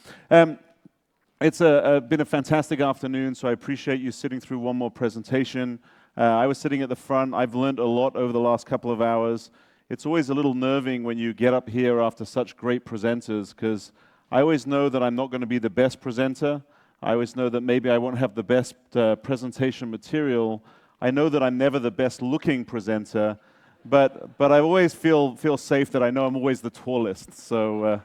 It's been a fantastic afternoon, so I appreciate you sitting through one more presentation. I was sitting at the front. I've learned a lot over the last couple of hours. It's always a little nerving when you get up here after such great presenters, because I always know that I'm not going to be the best presenter. I always know that maybe I won't have the best presentation material. I know that I'm never the best looking presenter, but I always feel safe that I know I'm always the tallest. So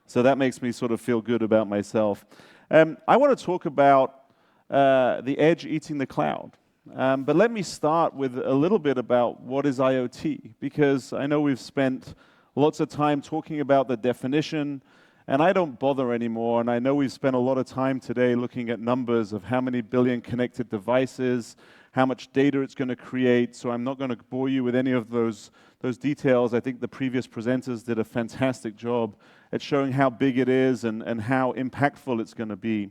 that makes me sort of feel good about myself. I want to talk about the edge eating the cloud. But let me start with a little bit about what is IoT, because I know we've spent lots of time talking about the definition, and I don't bother anymore, and I know we've spent a lot of time today looking at numbers of how many billion connected devices, how much data it's going to create, so I'm not going to bore you with any of those details. I think the previous presenters did a fantastic job at showing how big it is and how impactful it's going to be.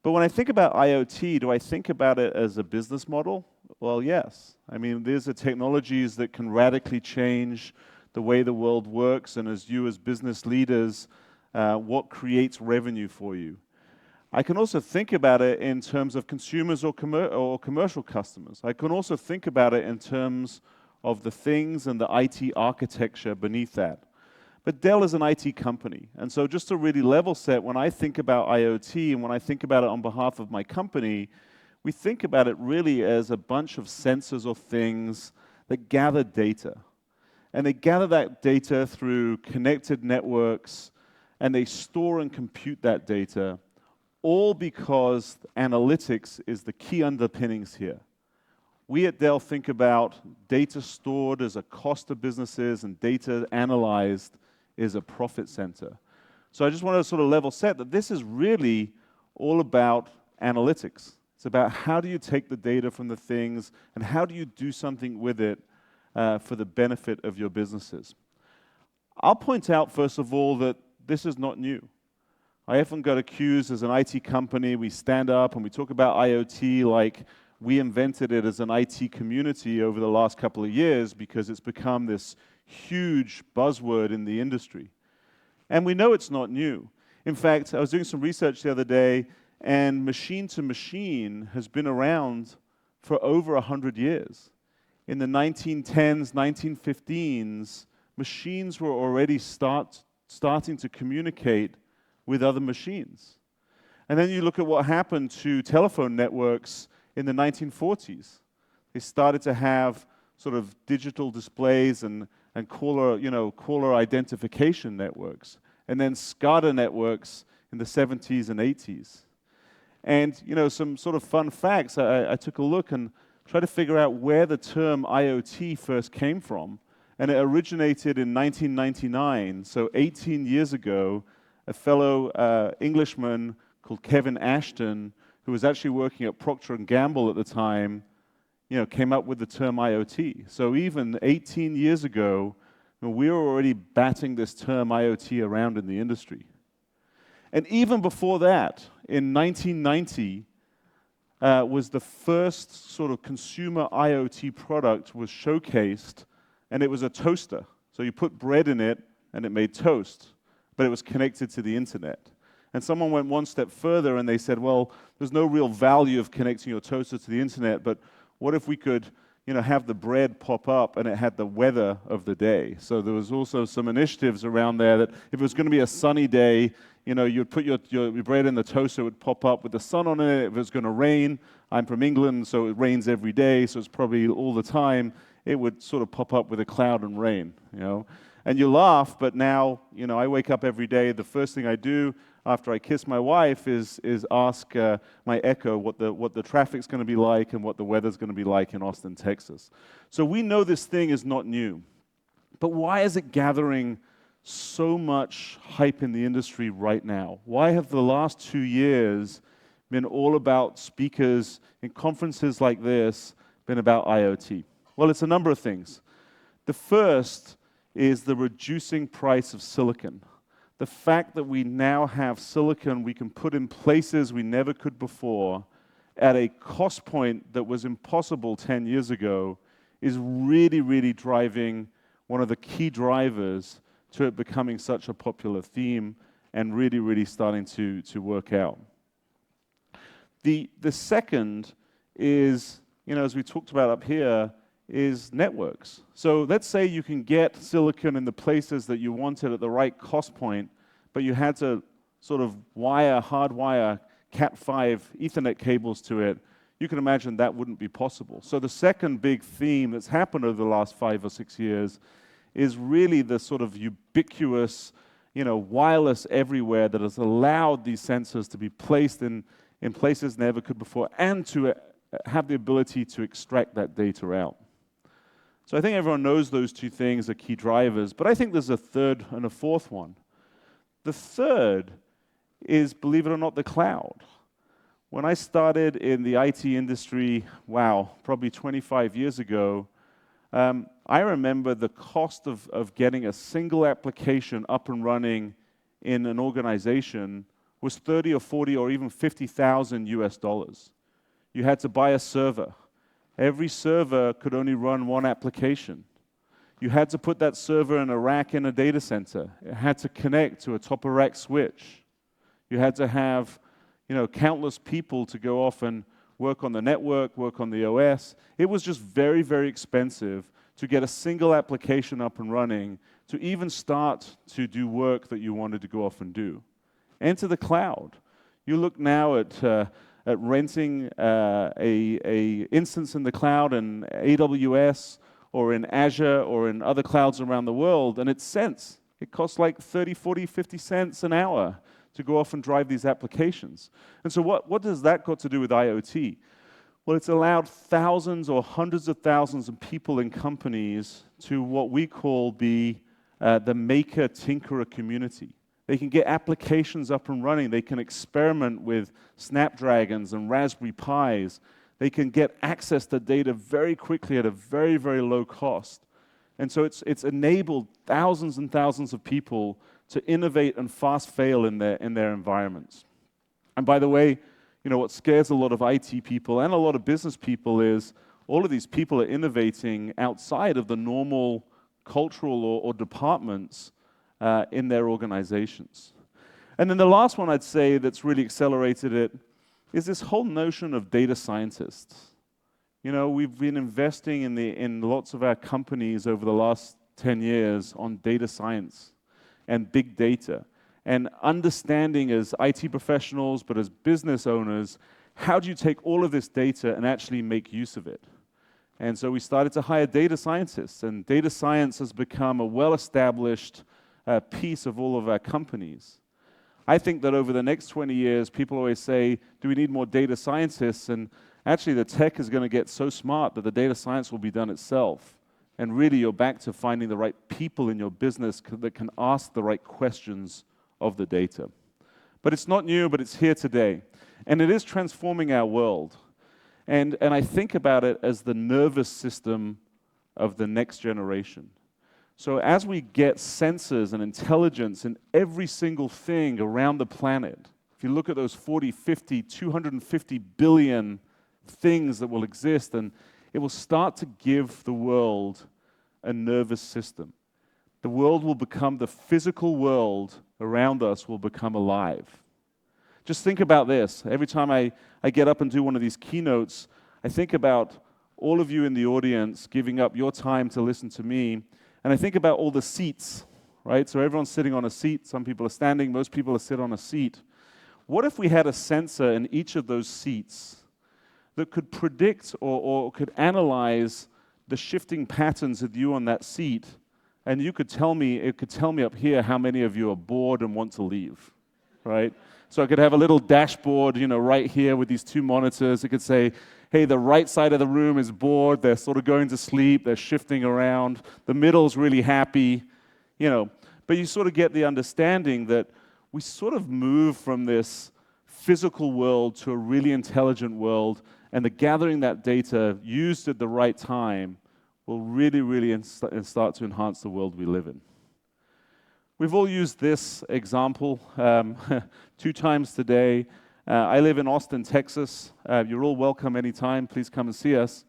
But when I think about IoT, do I think about it as a business model? Well, yes. I mean, these are technologies that can radically change the way the world works, and as you as business leaders, what creates revenue for you. I can also think about it in terms of consumers or commercial customers. I can also think about it in terms of the things and the IT architecture beneath that. But Dell is an IT company, and so just to really level set, when I think about IoT and when I think about it on behalf of my company, we think about it really as a bunch of sensors or things that gather data. And they gather that data through connected networks, and they store and compute that data, all because analytics is the key underpinnings here. We at Dell think about data stored as a cost of businesses and data analyzed is a profit center. So I just want to sort of level set that this is really all about analytics. It's about how do you take the data from the things and how do you do something with it for the benefit of your businesses. I'll point out, first of all, that this is not new. I often got accused as an IT company, we stand up and we talk about IoT like we invented it as an IT community over the last couple of years because it's become this huge buzzword in the industry. And we know it's not new. In fact, I was doing some research the other day, and machine-to-machine has been around for over 100 years. In the 1910s, 1915s, machines were already starting to communicate with other machines. And then you look at what happened to telephone networks in the 1940s. They started to have sort of digital displays and caller identification networks, and then SCADA networks in the 70s and 80s. And some sort of fun facts, I took a look and tried to figure out where the term IoT first came from, and it originated in 1999, so 18 years ago. A fellow Englishman called Kevin Ashton, who was actually working at Procter & Gamble at the time, came up with the term IoT. So even 18 years ago, we were already batting this term IoT around in the industry. And even before that, in 1990, was the first sort of consumer IoT product was showcased, and it was a toaster. So you put bread in it, and it made toast, but it was connected to the internet. And someone went one step further, and they said, well, there's no real value of connecting your toaster to the internet, but what if we could have the bread pop up and it had the weather of the day? So there was also some initiatives around there that if it was going to be a sunny day, you'd put your bread in the toaster, it would pop up with the sun on it. If it was going to rain, I'm from England, so it rains every day, so it's probably all the time, it would sort of pop up with a cloud and rain, And you laugh, but now, I wake up every day, the first thing I do after I kiss my wife is ask my Echo what the traffic's going to be like and what the weather's going to be like in Austin, Texas. So we know this thing is not new. But why is it gathering so much hype in the industry right now? Why have the last 2 years been all about speakers in conferences like this, been about IoT? Well, it's a number of things. The first is the reducing price of silicon. The fact that we now have silicon we can put in places we never could before at a cost point that was impossible 10 years ago is really, really driving one of the key drivers to it becoming such a popular theme and really, really starting to work out. The second is, as we talked about up here, is networks. So let's say you can get silicon in the places that you wanted at the right cost point, but you had to sort of hardwire Cat5 Ethernet cables to it. You can imagine that wouldn't be possible. So the second big theme that's happened over the last 5 or 6 years is really the sort of ubiquitous, wireless everywhere that has allowed these sensors to be placed in places never could before and to have the ability to extract that data out. So I think everyone knows those two things are key drivers, but I think there's a third and a fourth one. The third is, believe it or not, the cloud. When I started in the IT industry, probably 25 years ago, I remember the cost of getting a single application up and running in an organization was 30 or 40 or even 50,000 US dollars. You had to buy a server. Every server could only run one application. You had to put that server in a rack in a data center. It had to connect to a top-of-rack switch. You had to have, countless people to go off and work on the network, work on the OS. It was just very, very expensive to get a single application up and running to even start to do work that you wanted to go off and do. Enter the cloud. You look now at at renting a instance in the cloud in AWS or in Azure or in other clouds around the world, and it's cents. It costs like 30, 40, 50 cents an hour to go off and drive these applications. And so what does that got to do with IoT? Well, it's allowed thousands or hundreds of thousands of people in companies to what we call the maker tinkerer community. They can get applications up and running. They can experiment with Snapdragons and Raspberry Pis. They can get access to data very quickly at a very, very low cost. And so it's enabled thousands and thousands of people to innovate and fast fail in their environments. And by the way, you know, what scares a lot of IT people and a lot of business people is all of these people are innovating outside of the normal cultural or departments in their organizations. And then the last one I'd say that's really accelerated it is this whole notion of data scientists. You know, we've been investing in lots of our companies over the last 10 years on data science and big data, and understanding as IT professionals, but as business owners, how do you take all of this data and actually make use of it? And so we started to hire data scientists, and data science has become a well-established piece of all of our companies. I think that over the next 20 years, people always say, do we need more data scientists? And actually, the tech is going to get so smart that the data science will be done itself. And really, you're back to finding the right people in your business that can ask the right questions of the data. But it's not new, but it's here today. And it is transforming our world. And I think about it as the nervous system of the next generation. So as we get sensors and intelligence in every single thing around the planet, if you look at those 40, 50, 250 billion things that will exist, and it will start to give the world a nervous system. The world will become, the physical world around us will become alive. Just think about this. Every time I get up and do one of these keynotes, I think about all of you in the audience giving up your time to listen to me, and I think about all the seats, right? So everyone's sitting on a seat. Some people are standing. Most people are sitting on a seat. What if we had a sensor in each of those seats that could predict or could analyze the shifting patterns of you on that seat, and you could tell me, it could tell me up here how many of you are bored and want to leave, right? So I could have a little dashboard, you know, right here with these two monitors. It could say, hey, the right side of the room is bored. They're sort of going to sleep. They're shifting around. The middle's really happy, you know. But you sort of get the understanding that we sort of move from this physical world to a really intelligent world, and the gathering that data used at the right time will really, really start to enhance the world we live in. We've all used this example 2 times today. I live in Austin, Texas. You're all welcome anytime. Please come and see us.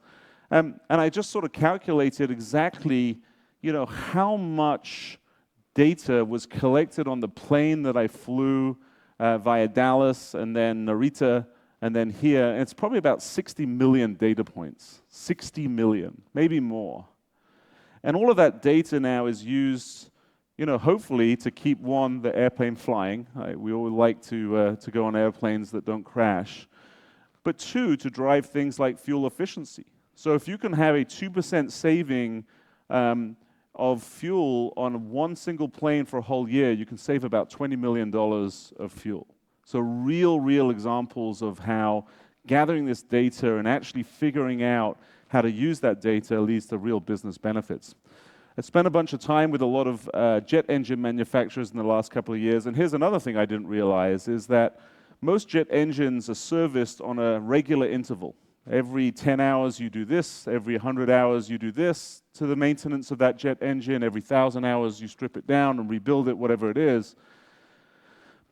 And I just sort of calculated exactly, you know, how much data was collected on the plane that I flew via Dallas and then Narita and then here. And it's probably about 60 million data points. 60 million, maybe more. And all of that data now is used, you know, hopefully to keep, one, the airplane flying. We all like to go on airplanes that don't crash. But 2, to drive things like fuel efficiency. So if you can have a 2% saving of fuel on one single plane for a whole year, you can save about $20 million of fuel. So real examples of how gathering this data and actually figuring out how to use that data leads to real business benefits. I spent a bunch of time with a lot of jet engine manufacturers in the last couple of years, and here's another thing I didn't realize, is that most jet engines are serviced on a regular interval. Every 10 hours you do this, every 100 hours you do this to the maintenance of that jet engine, every 1,000 hours you strip it down and rebuild it, whatever it is.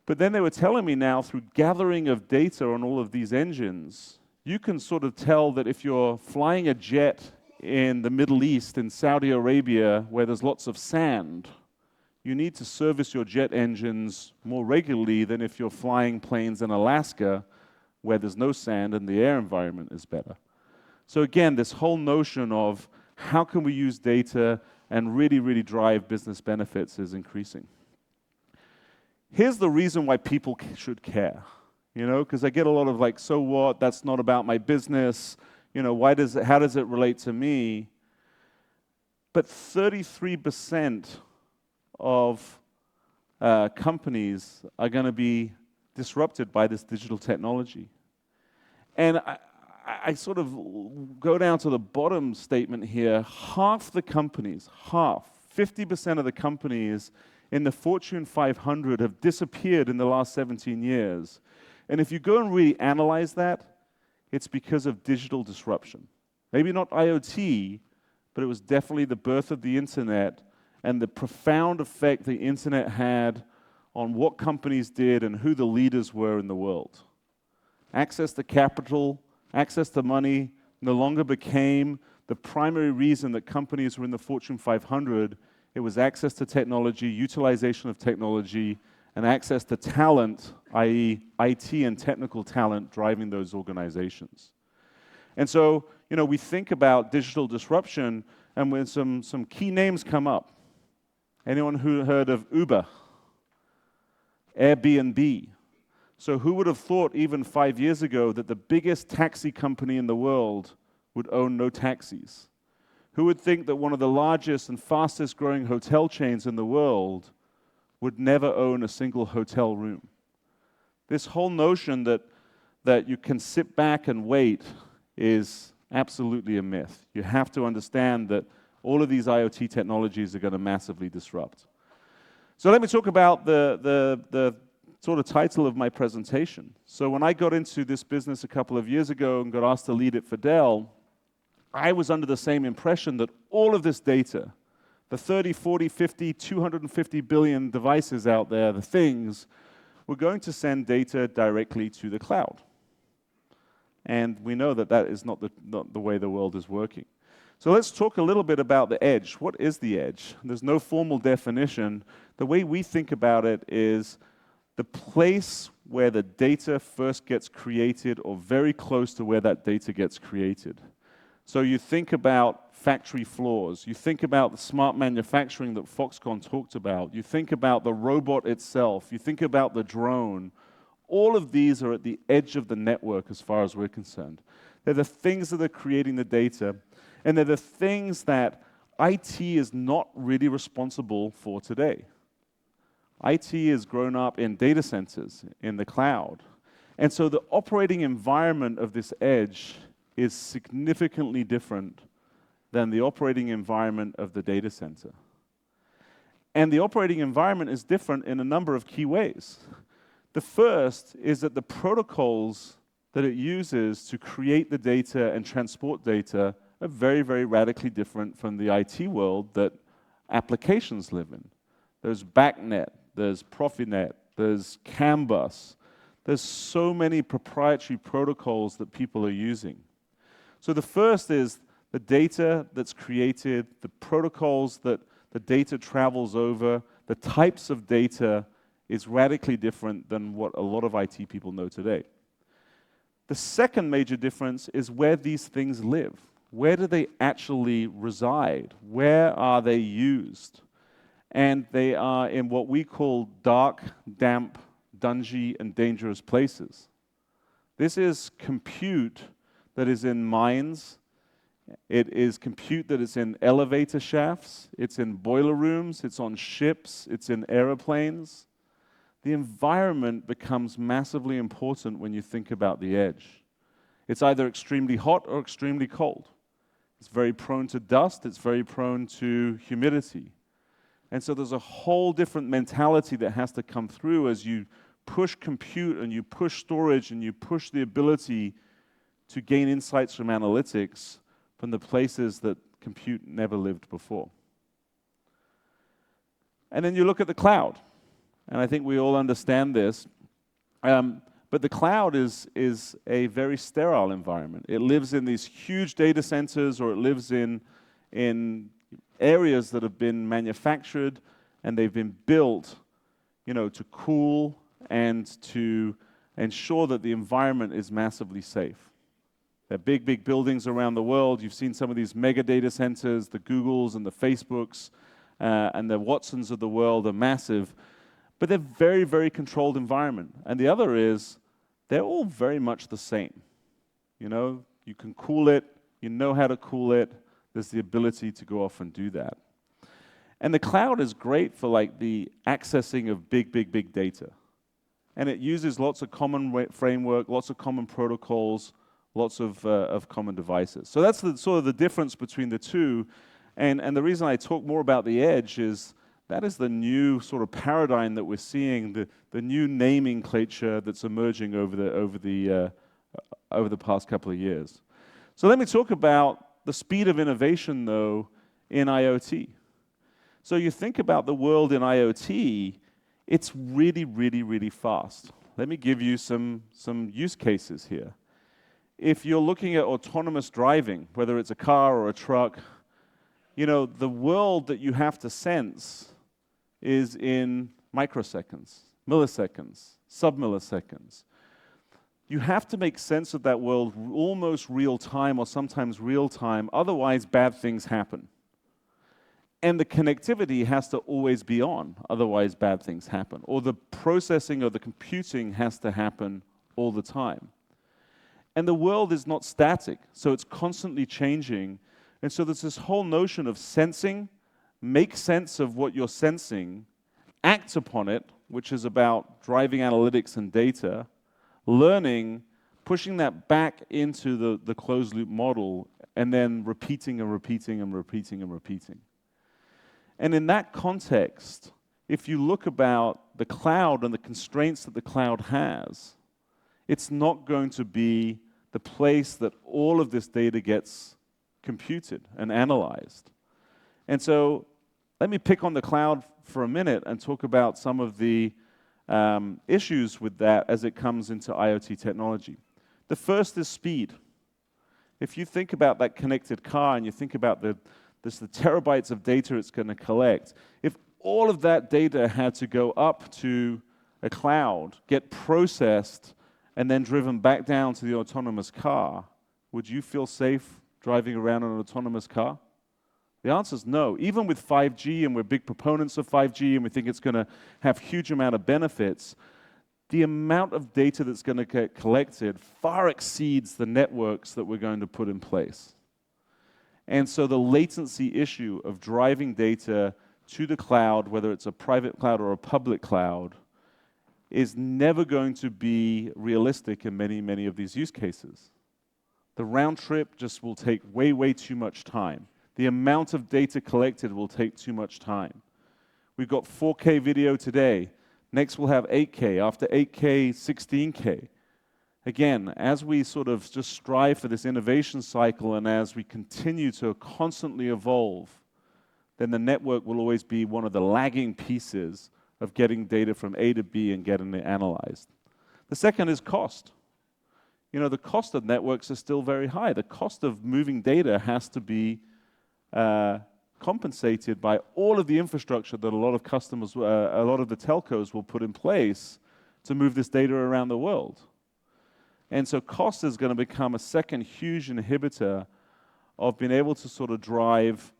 But then they were telling me now, through gathering of data on all of these engines, you can sort of tell that if you're flying a jet in the Middle East, in Saudi Arabia, where there's lots of sand, you need to service your jet engines more regularly than if you're flying planes in Alaska, where there's no sand and the air environment is better. So again, this whole notion of how can we use data and really drive business benefits is increasing. Here's the reason why people should care. You know, because I get a lot of like, so what? That's not about my business. You know, how does it relate to me? But 33% of companies are going to be disrupted by this digital technology. And I sort of go down to the bottom statement here. Half the companies, 50% of the companies in the Fortune 500 have disappeared in the last 17 years. And if you go and really analyze that, it's because of digital disruption. Maybe not IoT, but it was definitely the birth of the internet and the profound effect the internet had on what companies did and who the leaders were in the world. Access to capital, access to money no longer became the primary reason that companies were in the Fortune 500. It was access to technology, utilization of technology, and access to talent, i.e. IT and technical talent driving those organizations. And so, you know, we think about digital disruption, and when some key names come up. Anyone who heard of Uber? Airbnb? So who would have thought even 5 years ago that the biggest taxi company in the world would own no taxis? Who would think that one of the largest and fastest growing hotel chains in the world would never own a single hotel room? This whole notion that you can sit back and wait is absolutely a myth. You have to understand that all of these IoT technologies are going to massively disrupt. So let me talk about the sort of title of my presentation. So when I got into this business a couple of years ago and got asked to lead it for Dell, I was under the same impression that all of this data, the 30, 40, 50, 250 billion devices out there, the things, were going to send data directly to the cloud. And we know that that is not the way the world is working. So let's talk a little bit about the edge. What is the edge? There's no formal definition. The way we think about it is the place where the data first gets created or very close to where that data gets created. So you think about factory floors. You think about the smart manufacturing that Foxconn talked about. You think about the robot itself. You think about the drone. All of these are at the edge of the network as far as we're concerned. They're the things that are creating the data, and they're the things that IT is not really responsible for today. IT has grown up in data centers, in the cloud. And so the operating environment of this edge is significantly different than the operating environment of the data center. And the operating environment is different in a number of key ways. The first is that the protocols that it uses to create the data and transport data are very, very radically different from the IT world that applications live in. There's BACnet, there's Profinet, there's CAN bus. There's so many proprietary protocols that people are using. So the first is the data that's created, the protocols that the data travels over, the types of data is radically different than what a lot of IT people know today. The second major difference is where these things live. Where do they actually reside? Where are they used? And they are in what we call dark, damp, dungy, and dangerous places. This is compute that is in mines. It is compute that is in elevator shafts. It's in boiler rooms. It's on ships. It's in airplanes. The environment becomes massively important when you think about the edge. It's either extremely hot or extremely cold. It's very prone to dust. It's very prone to humidity. And so there's a whole different mentality that has to come through as you push compute and you push storage and you push the ability to gain insights from analytics from the places that compute never lived before. And then you look at the cloud. And I think we all understand this. But the cloud is a very sterile environment. It lives in these huge data centers, or it lives in areas that have been manufactured and they've been built, you know, to cool and to ensure that the environment is massively safe. They're big, big buildings around the world. You've seen some of these mega data centers, the Googles and the Facebooks and the Watsons of the world are massive. But they're very, very controlled environment. And the other is they're all very much the same. You know, you can cool it, you know how to cool it, there's the ability to go off and do that. And the cloud is great for like the accessing of big data. And it uses lots of common framework, lots of common protocols, lots of common devices. So that's sort of the difference between the two. And the reason I talk more about the edge is that is the new sort of paradigm that we're seeing, the new nomenclature that's emerging over the past couple of years. So let me talk about the speed of innovation, though, in IoT. So you think about the world in IoT, it's really fast. Let me give you some use cases here. If you're looking at autonomous driving, whether it's a car or a truck, you know, the world that you have to sense is in microseconds, milliseconds, sub-milliseconds. You have to make sense of that world almost real time or sometimes real time, otherwise bad things happen. And the connectivity has to always be on, otherwise bad things happen. Or the processing or the computing has to happen all the time. And the world is not static, so it's constantly changing. And so there's this whole notion of sensing, make sense of what you're sensing, act upon it, which is about driving analytics and data, learning, pushing that back into the closed loop model, and then repeating and repeating and repeating and repeating. And in that context, if you look about the cloud and the constraints that the cloud has, it's not going to be the place that all of this data gets computed and analyzed. And so let me pick on the cloud for a minute and talk about some of the issues with that as it comes into IoT technology. The first is speed. If you think about that connected car and you think about the terabytes of data it's going to collect, if all of that data had to go up to a cloud, get processed, and then driven back down to the autonomous car, would you feel safe driving around in an autonomous car? The answer is no. Even with 5G, and we're big proponents of 5G, and we think it's going to have huge amount of benefits, the amount of data that's going to get collected far exceeds the networks that we're going to put in place. And so the latency issue of driving data to the cloud, whether it's a private cloud or a public cloud, is never going to be realistic in many of these use cases. The round trip just will take way too much time. The amount of data collected will take too much time. We've got 4K video today. Next we'll have 8K. After 8K, 16K. Again, as we sort of just strive for this innovation cycle and as we continue to constantly evolve, then the network will always be one of the lagging pieces of getting data from A to B and getting it analyzed. The second is cost. You know, the cost of networks is still very high. The cost of moving data has to be compensated by all of the infrastructure that a lot of customers, a lot of the telcos will put in place to move this data around the world. And so cost is going to become a second huge inhibitor of being able to sort of drive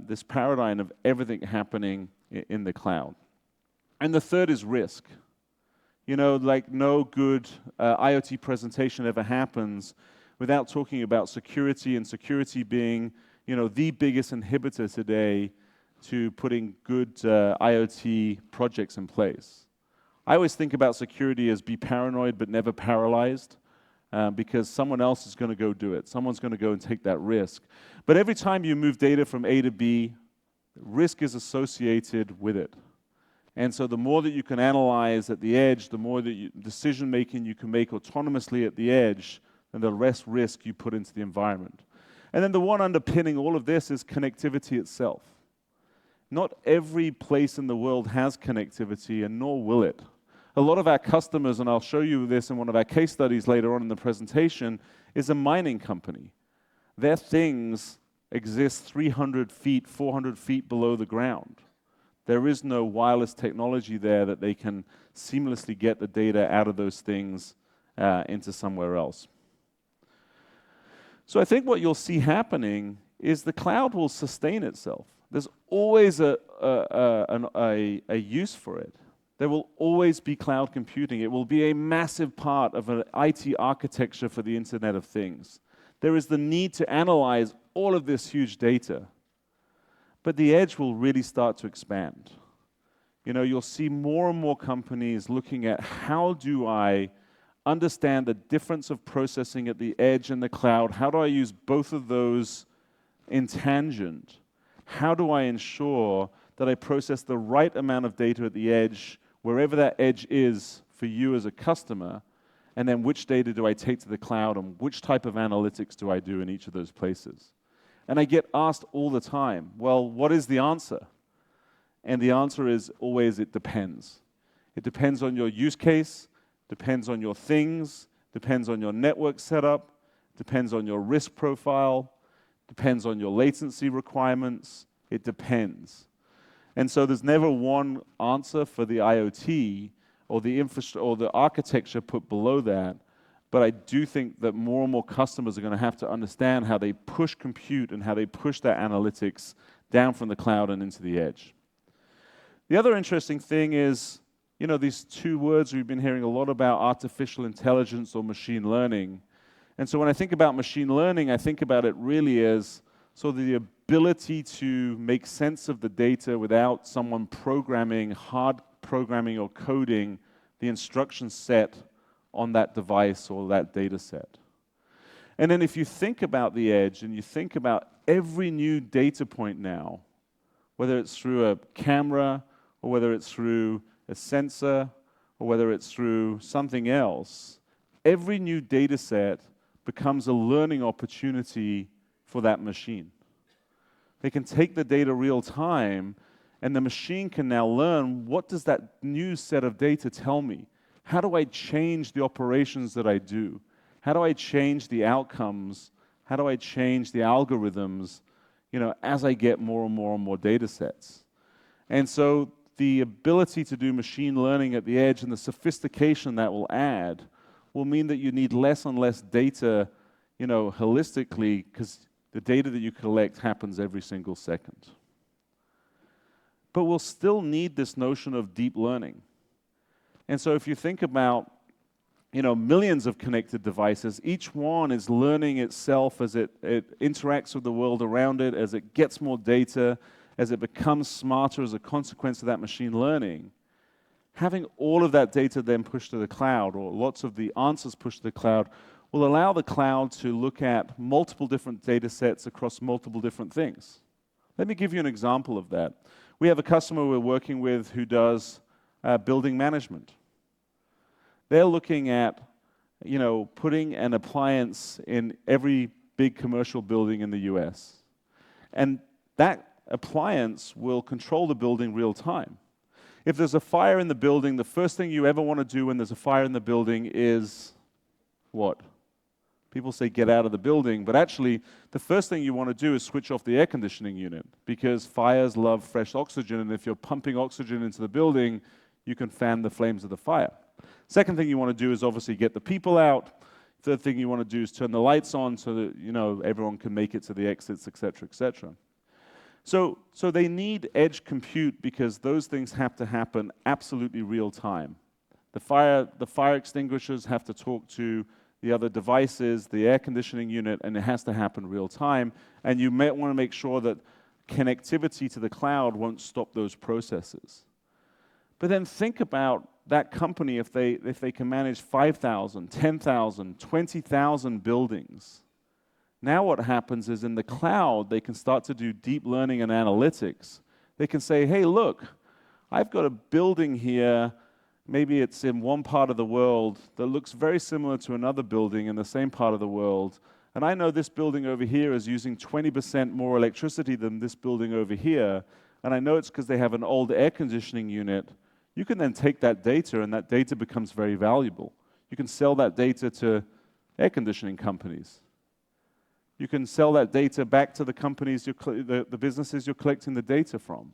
this paradigm of everything happening in the cloud. And the third is risk. You know, like no good IoT presentation ever happens without talking about security, and security being, you know, the biggest inhibitor today to putting good IoT projects in place. I always think about security as be paranoid but never paralyzed, because someone else is going to go do it. Someone's going to go and take that risk. But every time you move data from A to B, risk is associated with it. And so the more that you can analyze at the edge, the more that decision-making you can make autonomously at the edge, and the less risk you put into the environment. And then the one underpinning all of this is connectivity itself. Not every place in the world has connectivity, and nor will it. A lot of our customers, and I'll show you this in one of our case studies later on in the presentation, is a mining company. Their things exist 300 feet, 400 feet below the ground. There is no wireless technology there that they can seamlessly get the data out of those things into somewhere else. So I think what you'll see happening is the cloud will sustain itself. There's always a use for it. There will always be cloud computing. It will be a massive part of an IT architecture for the Internet of Things. There is the need to analyze all of this huge data. But the edge will really start to expand. You know, you'll see more and more companies looking at how do I understand the difference of processing at the edge and the cloud? How do I use both of those in tangent? How do I ensure that I process the right amount of data at the edge, wherever that edge is for you as a customer, and then which data do I take to the cloud, and which type of analytics do I do in each of those places? And I get asked all the time, well, what is the answer? And the answer is always, it depends. It depends on your use case, depends on your things, depends on your network setup, depends on your risk profile, depends on your latency requirements. It depends. And so there's never one answer for the IoT or the infrastructure or the architecture put below that. But I do think that more and more customers are going to have to understand how they push compute and how they push their analytics down from the cloud and into the edge. The other interesting thing is, you know, these two words we've been hearing a lot about, artificial intelligence or machine learning. And so when I think about machine learning, I think about it really as sort of the ability to make sense of the data without someone programming, hard programming or coding the instruction set on that device or that data set. And then if you think about the edge and you think about every new data point now, whether it's through a camera or whether it's through a sensor or whether it's through something else, every new data set becomes a learning opportunity for that machine. They can take the data real time, and the machine can now learn, what does that new set of data tell me? How do I change the operations that I do? How do I change the outcomes? How do I change the algorithms, you know, as I get more and more and more data sets? And so the ability to do machine learning at the edge and the sophistication that will add will mean that you need less and less data, you know, holistically, because the data that you collect happens every single second. But we'll still need this notion of deep learning. And so if you think about, you know, millions of connected devices, each one is learning itself as it interacts with the world around it, as it gets more data, as it becomes smarter as a consequence of that machine learning. Having all of that data then pushed to the cloud, or lots of the answers pushed to the cloud, will allow the cloud to look at multiple different data sets across multiple different things. Let me give you an example of that. We have a customer we're working with who does building management. They're looking at, you know, putting an appliance in every big commercial building in the US. And that appliance will control the building real time. If there's a fire in the building, the first thing you ever want to do when there's a fire in the building is what? People say get out of the building, but actually the first thing you want to do is switch off the air conditioning unit, because fires love fresh oxygen, and if you're pumping oxygen into the building, you can fan the flames of the fire. Second thing you want to do is obviously get the people out. Third thing you want to do is turn the lights on so that, you know, everyone can make it to the exits, et cetera, et cetera. So they need edge compute because those things have to happen absolutely real time. The fire extinguishers have to talk to the other devices, the air conditioning unit, and it has to happen real time. And you may want to make sure that connectivity to the cloud won't stop those processes. But then think about that company if they can manage 5,000, 10,000, 20,000 buildings. Now what happens is in the cloud, they can start to do deep learning and analytics. They can say, hey, look, I've got a building here, maybe it's in one part of the world that looks very similar to another building in the same part of the world, and I know this building over here is using 20% more electricity than this building over here, and I know it's because they have an old air conditioning unit. You can then take that data, and that data becomes very valuable. You can sell that data to air conditioning companies. You can sell that data back to the companies, the businesses you're collecting the data from.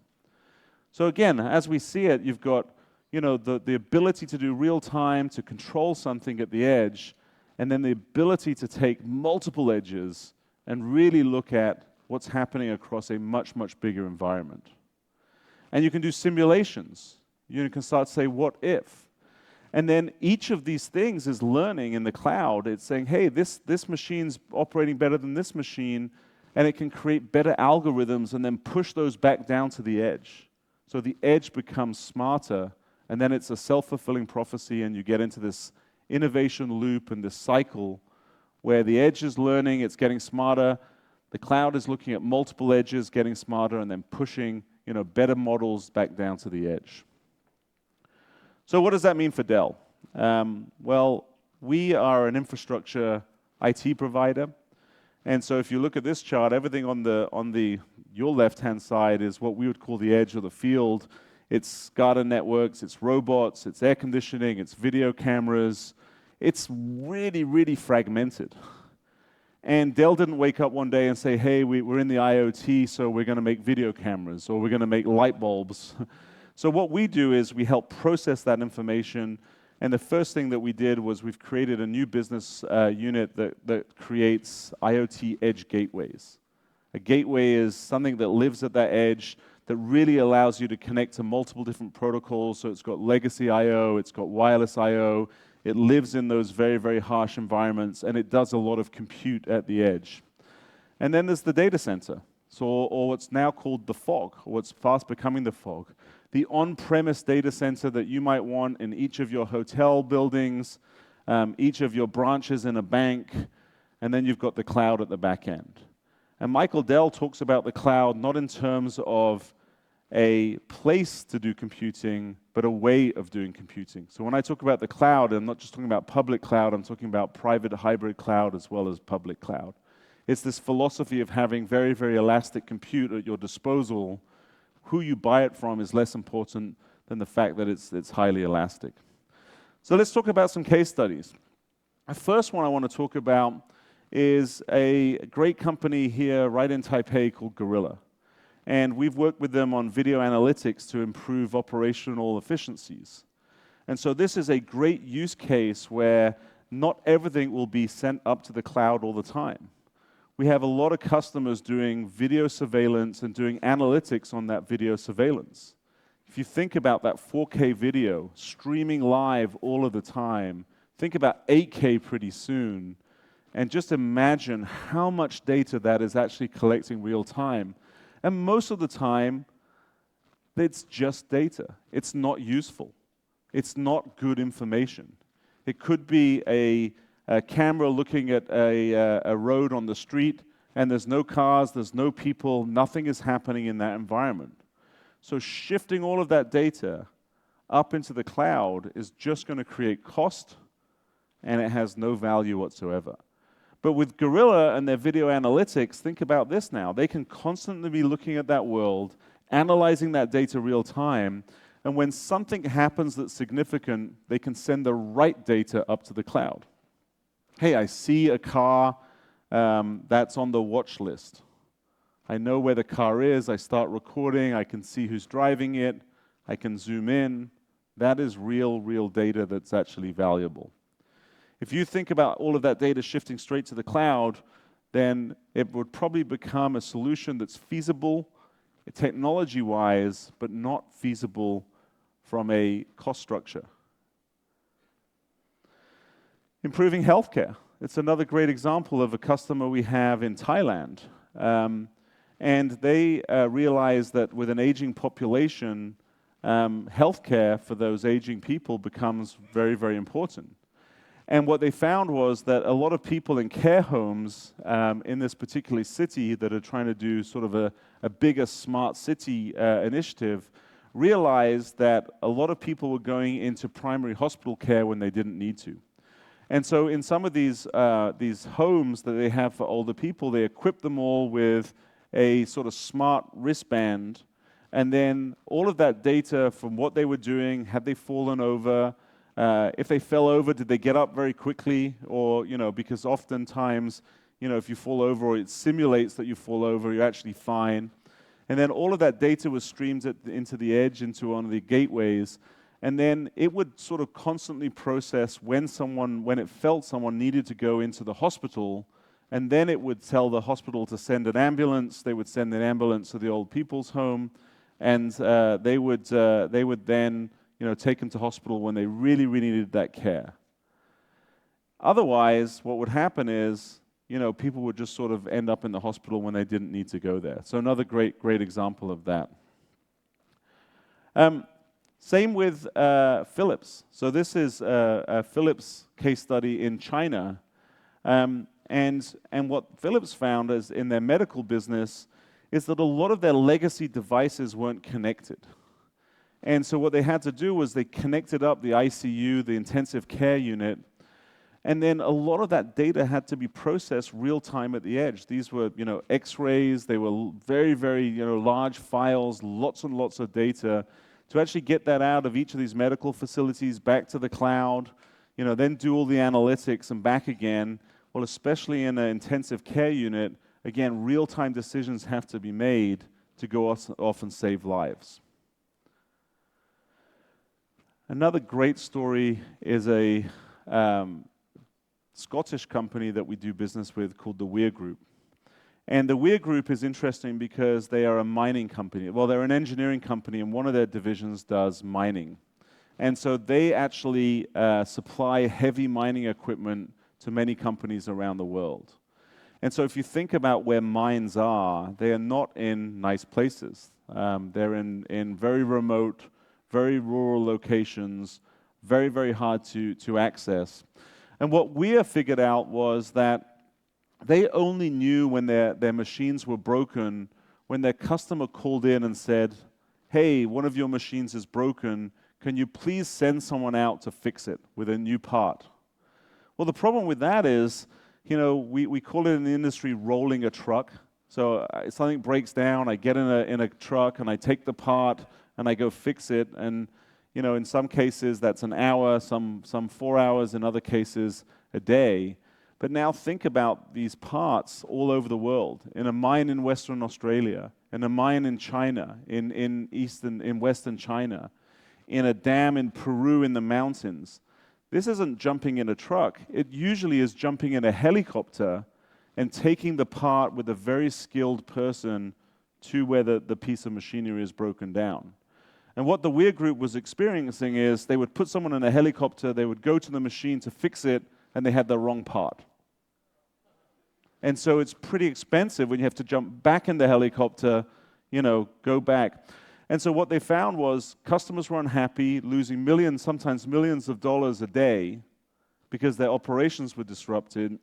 So again, as we see it, you've got, you know, the ability to do real time, to control something at the edge, and then the ability to take multiple edges and really look at what's happening across a much, much bigger environment. And you can do simulations. You can start to say, what if? And then each of these things is learning in the cloud. It's saying, hey, this machine's operating better than this machine, and it can create better algorithms and then push those back down to the edge. So the edge becomes smarter, and then it's a self-fulfilling prophecy, and you get into this innovation loop and this cycle where the edge is learning, it's getting smarter, the cloud is looking at multiple edges, getting smarter, and then pushing better models back down to the edge. So what does that mean for Dell? Well, we are an infrastructure IT provider. And so if you look at this chart, everything on your left-hand side is what we would call the edge or the field. It's SCADA networks, it's robots, it's air conditioning, it's video cameras. It's really, really fragmented. And Dell didn't wake up one day and say, hey, we're in the IoT, so we're going to make video cameras, or we're going to make light bulbs. So what we do is we help process that information, and the first thing that we did was we've created a new business unit that creates IoT edge gateways. A gateway is something that lives at that edge that really allows you to connect to multiple different protocols. So it's got legacy I/O, it's got wireless I/O. It lives in those very, very harsh environments, and it does a lot of compute at the edge. And then there's the data center, or what's now called the fog, or what's fast becoming the fog. The on-premise data center that you might want in each of your hotel buildings, each of your branches in a bank, and then you've got the cloud at the back end. And Michael Dell talks about the cloud not in terms of a place to do computing, but a way of doing computing. So when I talk about the cloud, I'm not just talking about public cloud, I'm talking about private hybrid cloud as well as public cloud. It's this philosophy of having very, very elastic compute at your disposal. Who you buy it from is less important than the fact that it's highly elastic. So let's talk about some case studies. The first one I want to talk about is a great company here right in Taipei called Gorilla. And we've worked with them on video analytics to improve operational efficiencies. And so this is a great use case where not everything will be sent up to the cloud all the time. We have a lot of customers doing video surveillance and doing analytics on that video surveillance. If you think about that 4K video streaming live all of the time, think about 8K pretty soon, and just imagine how much data that is actually collecting real time. And most of the time, it's just data. It's not useful. It's not good information. It could be a camera looking at a road on the street, and there's no cars, there's no people, nothing is happening in that environment. So shifting all of that data up into the cloud is just going to create cost, and it has no value whatsoever. But with Gorilla and their video analytics, think about this now. They can constantly be looking at that world, analyzing that data real time, and when something happens that's significant, they can send the right data up to the cloud. Hey, I see a car that's on the watch list. I know where the car is, I start recording, I can see who's driving it, I can zoom in. That is real data that's actually valuable. If you think about all of that data shifting straight to the cloud, then it would probably become a solution that's feasible technology-wise, but not feasible from a cost structure. Improving healthcare. It's another great example of a customer we have in Thailand. And they realize that with an aging population, healthcare for those aging people becomes very, very important. And what they found was that a lot of people in care homes in this particular city that are trying to do sort of a bigger smart city initiative realized that a lot of people were going into primary hospital care when they didn't need to. And so in some of these homes that they have for older people, they equip them all with a sort of smart wristband, and then all of that data from what they were doing, had they fallen over, if they fell over, did they get up very quickly? Or, because oftentimes, if you fall over or it simulates that you fall over, you're actually fine. And then all of that data was streamed into the edge, into one of the gateways. And then it would sort of constantly process when it felt someone needed to go into the hospital. And then it would tell the hospital to send an ambulance. They would send an ambulance to the old people's home. and they would then take them to hospital when they really, really needed that care. Otherwise, what would happen is, people would just sort of end up in the hospital when they didn't need to go there. So another great example of that. Same with Philips. So this is a Philips case study in China. And what Philips found is in their medical business is that a lot of their legacy devices weren't connected. And so what they had to do was they connected up the ICU, the intensive care unit, and then a lot of that data had to be processed real time at the edge. These were, X-rays. They were very, very, large files, lots and lots of data. To actually get that out of each of these medical facilities back to the cloud, then do all the analytics and back again. Well, especially in an intensive care unit, again, real-time decisions have to be made to go off and save lives. Another great story is a Scottish company that we do business with called the Weir Group. And the Weir Group is interesting because they are a mining company. Well, they're an engineering company, and one of their divisions does mining. And so they actually supply heavy mining equipment to many companies around the world. And so if you think about where mines are, they are not in nice places. They're in very remote, very rural locations, very, very hard to access. And what Weir figured out was that they only knew when their machines were broken when their customer called in and said, hey, one of your machines is broken. Can you please send someone out to fix it with a new part? Well, the problem with that is, we call it in the industry rolling a truck. So something breaks down, I get in a truck and I take the part and I go fix it. And in some cases that's an hour, some 4 hours, in other cases a day. But now think about these parts all over the world, in a mine in Western Australia, in a mine in China, in Western China, in a dam in Peru in the mountains. This isn't jumping in a truck. It usually is jumping in a helicopter and taking the part with a very skilled person to where the piece of machinery is broken down. And what the Weir Group was experiencing is they would put someone in a helicopter, they would go to the machine to fix it, and they had the wrong part. And so it's pretty expensive when you have to jump back in the helicopter, go back. And so what they found was customers were unhappy, losing millions, sometimes millions of dollars a day because their operations were disrupted.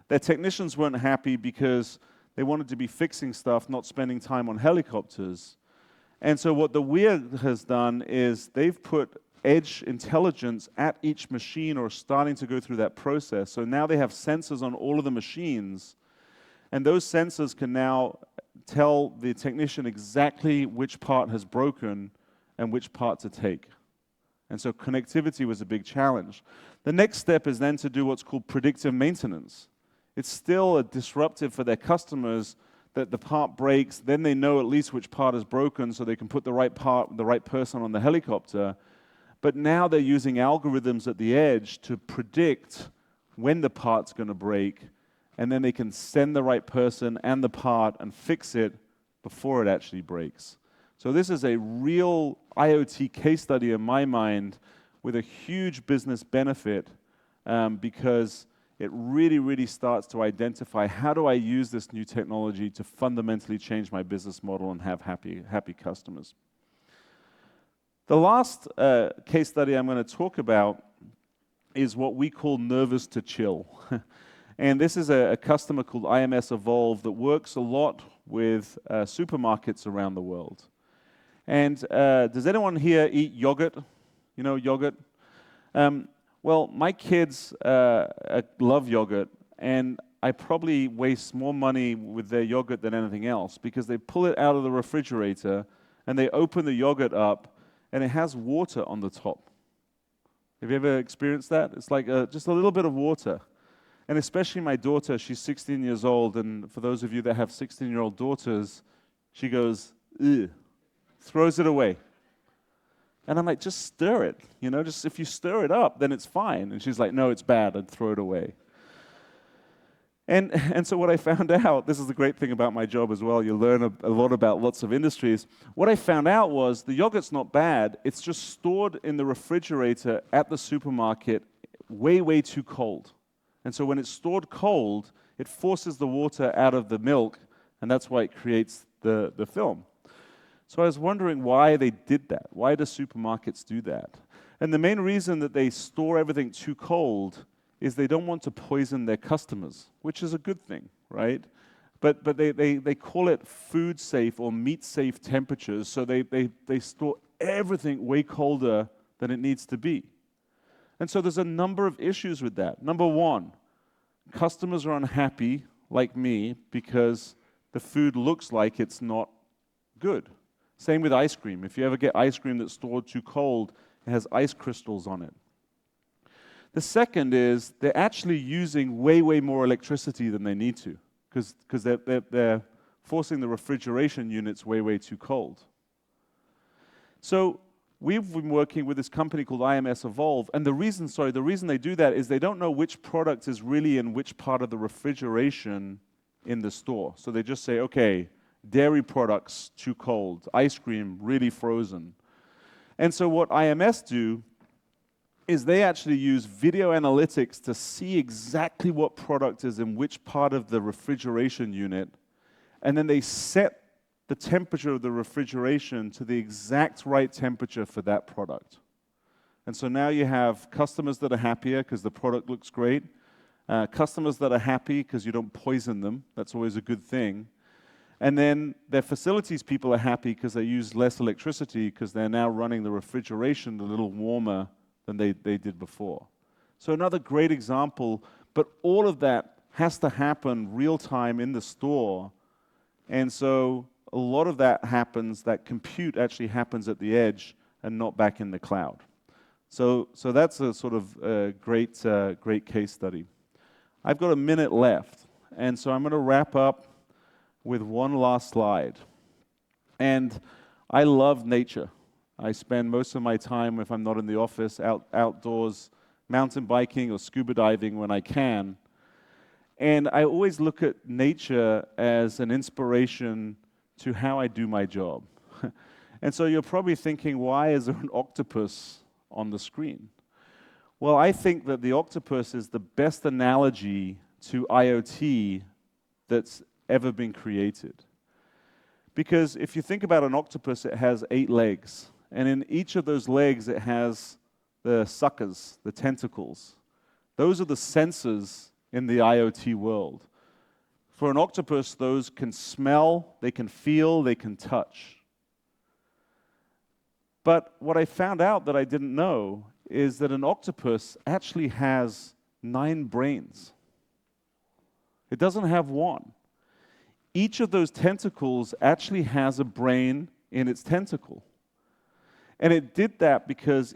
Their technicians weren't happy because they wanted to be fixing stuff, not spending time on helicopters. And so what the Weir has done is they've put edge intelligence at each machine or starting to go through that process. So now they have sensors on all of the machines, and those sensors can now tell the technician exactly which part has broken and which part to take. And so connectivity was a big challenge. The next step is then to do what's called predictive maintenance. It's still a disruptive for their customers that the part breaks, then they know at least which part is broken so they can put the right part, the right person on the helicopter. But now they're using algorithms at the edge to predict when the part's going to break, and then they can send the right person and the part and fix it before it actually breaks. So this is a real IoT case study in my mind with a huge business benefit because it really, really starts to identify how do I use this new technology to fundamentally change my business model and have happy customers. The last case study I'm going to talk about is what we call nervous to chill. And this is a customer called IMS Evolve that works a lot with supermarkets around the world. And does anyone here eat yogurt? Yogurt? Well, my kids love yogurt, and I probably waste more money with their yogurt than anything else because they pull it out of the refrigerator and they open the yogurt up and it has water on the top. Have you ever experienced that? It's like just a little bit of water. And especially my daughter, she's 16 years old, and for those of you that have 16-year-old daughters, she goes, ugh, throws it away. And I'm like, just stir it. Just if you stir it up, then it's fine. And she's like, no, it's bad, I'd throw it away. And so what I found out, this is the great thing about my job as well, you learn a lot about lots of industries. What I found out was the yogurt's not bad, it's just stored in the refrigerator at the supermarket way, way too cold. And so when it's stored cold, it forces the water out of the milk, and that's why it creates the film. So I was wondering why they did that. Why do supermarkets do that? And the main reason that they store everything too cold is they don't want to poison their customers, which is a good thing, right? But they call it food safe or meat safe temperatures, so they store everything way colder than it needs to be. And so there's a number of issues with that. Number one, customers are unhappy, like me, because the food looks like it's not good. Same with ice cream. If you ever get ice cream that's stored too cold, it has ice crystals on it. The second is they're actually using way, way more electricity than they need to, because they're forcing the refrigeration units way, way too cold. So we've been working with this company called IMS Evolve, and the reason they do that is they don't know which product is really in which part of the refrigeration in the store. So they just say, okay, dairy products too cold, ice cream really frozen. And so what IMS do is they actually use video analytics to see exactly what product is in which part of the refrigeration unit, and then they set the temperature of the refrigeration to the exact right temperature for that product. And so now you have customers that are happier because the product looks great, customers that are happy because you don't poison them, that's always a good thing, and then their facilities people are happy because they use less electricity because they're now running the refrigeration a little warmer than they did before. So another great example, but all of that has to happen real time in the store. And so a lot of that happens, that compute actually happens at the edge and not back in the cloud. So that's a sort of great case study. I've got a minute left, and so I'm going to wrap up with one last slide. And I love nature. I spend most of my time, if I'm not in the office, outdoors, mountain biking or scuba diving when I can. And I always look at nature as an inspiration to how I do my job. And so you're probably thinking, why is there an octopus on the screen? Well, I think that the octopus is the best analogy to IoT that's ever been created. Because if you think about an octopus, it has 8 legs. And in each of those legs, it has the suckers, the tentacles. Those are the sensors in the IoT world. For an octopus, those can smell, they can feel, they can touch. But what I found out that I didn't know is that an octopus actually has 9 brains. It doesn't have one. Each of those tentacles actually has a brain in its tentacle. And it did that because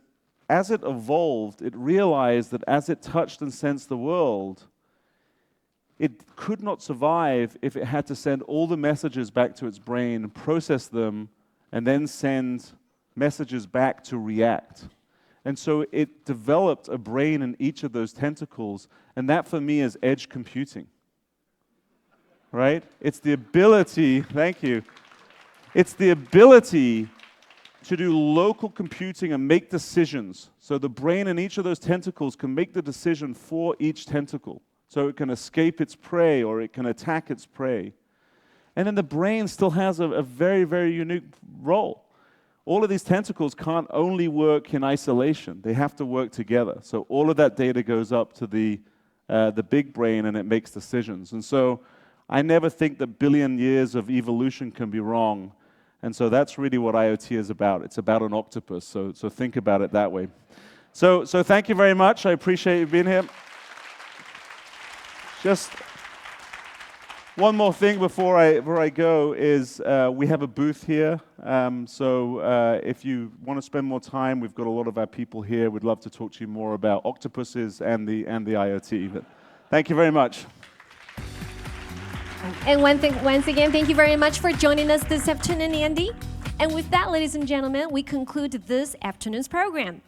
as it evolved, it realized that as it touched and sensed the world, it could not survive if it had to send all the messages back to its brain, process them, and then send messages back to react. And so it developed a brain in each of those tentacles, and that for me is edge computing. Right? It's the ability, thank you, it's the ability to do local computing and make decisions. So the brain in each of those tentacles can make the decision for each tentacle. So it can escape its prey or it can attack its prey. And then the brain still has a very, very unique role. All of these tentacles can't only work in isolation. They have to work together. So all of that data goes up to the big brain and it makes decisions. And so I never think that billion years of evolution can be wrong. And so that's really what IoT is about. It's about an octopus. So think about it that way. So thank you very much. I appreciate you being here. Just one more thing before I go is we have a booth here. So if you want to spend more time, we've got a lot of our people here. We'd love to talk to you more about octopuses and the IoT. But thank you very much. And once again, thank you very much for joining us this afternoon, Andy. And with that, ladies and gentlemen, we conclude this afternoon's program.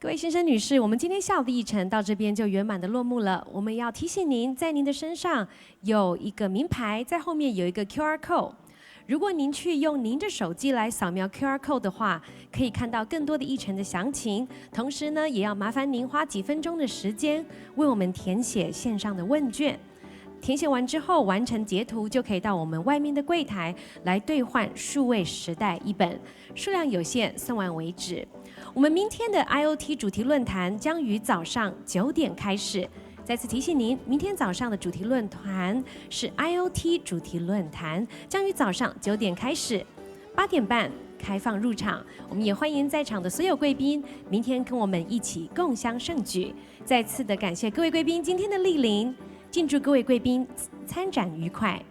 各位先生、女士，我们今天下午的议程到这边就圆满的落幕了。我们要提醒您，在您的身上有一个名牌，在后面有一个 QR code。如果您去用您的手机来扫描 QR code 的话，可以看到更多的议程的详情。同时呢，也要麻烦您花几分钟的时间为我们填写线上的问卷。填写完之后，完成截图就可以到我们外面的柜台来兑换数位时代1本，数量有限，送完为止。我们明天的 IoT 主题论坛将于早上9点开始。再次提醒您，明天早上的主题论坛是 IoT 主题论坛，将于早上9点开始，8点半开放入场。我们也欢迎在场的所有贵宾，明天跟我们一起共襄盛举。再次的感谢各位贵宾今天的莅临，敬祝各位贵宾参展愉快。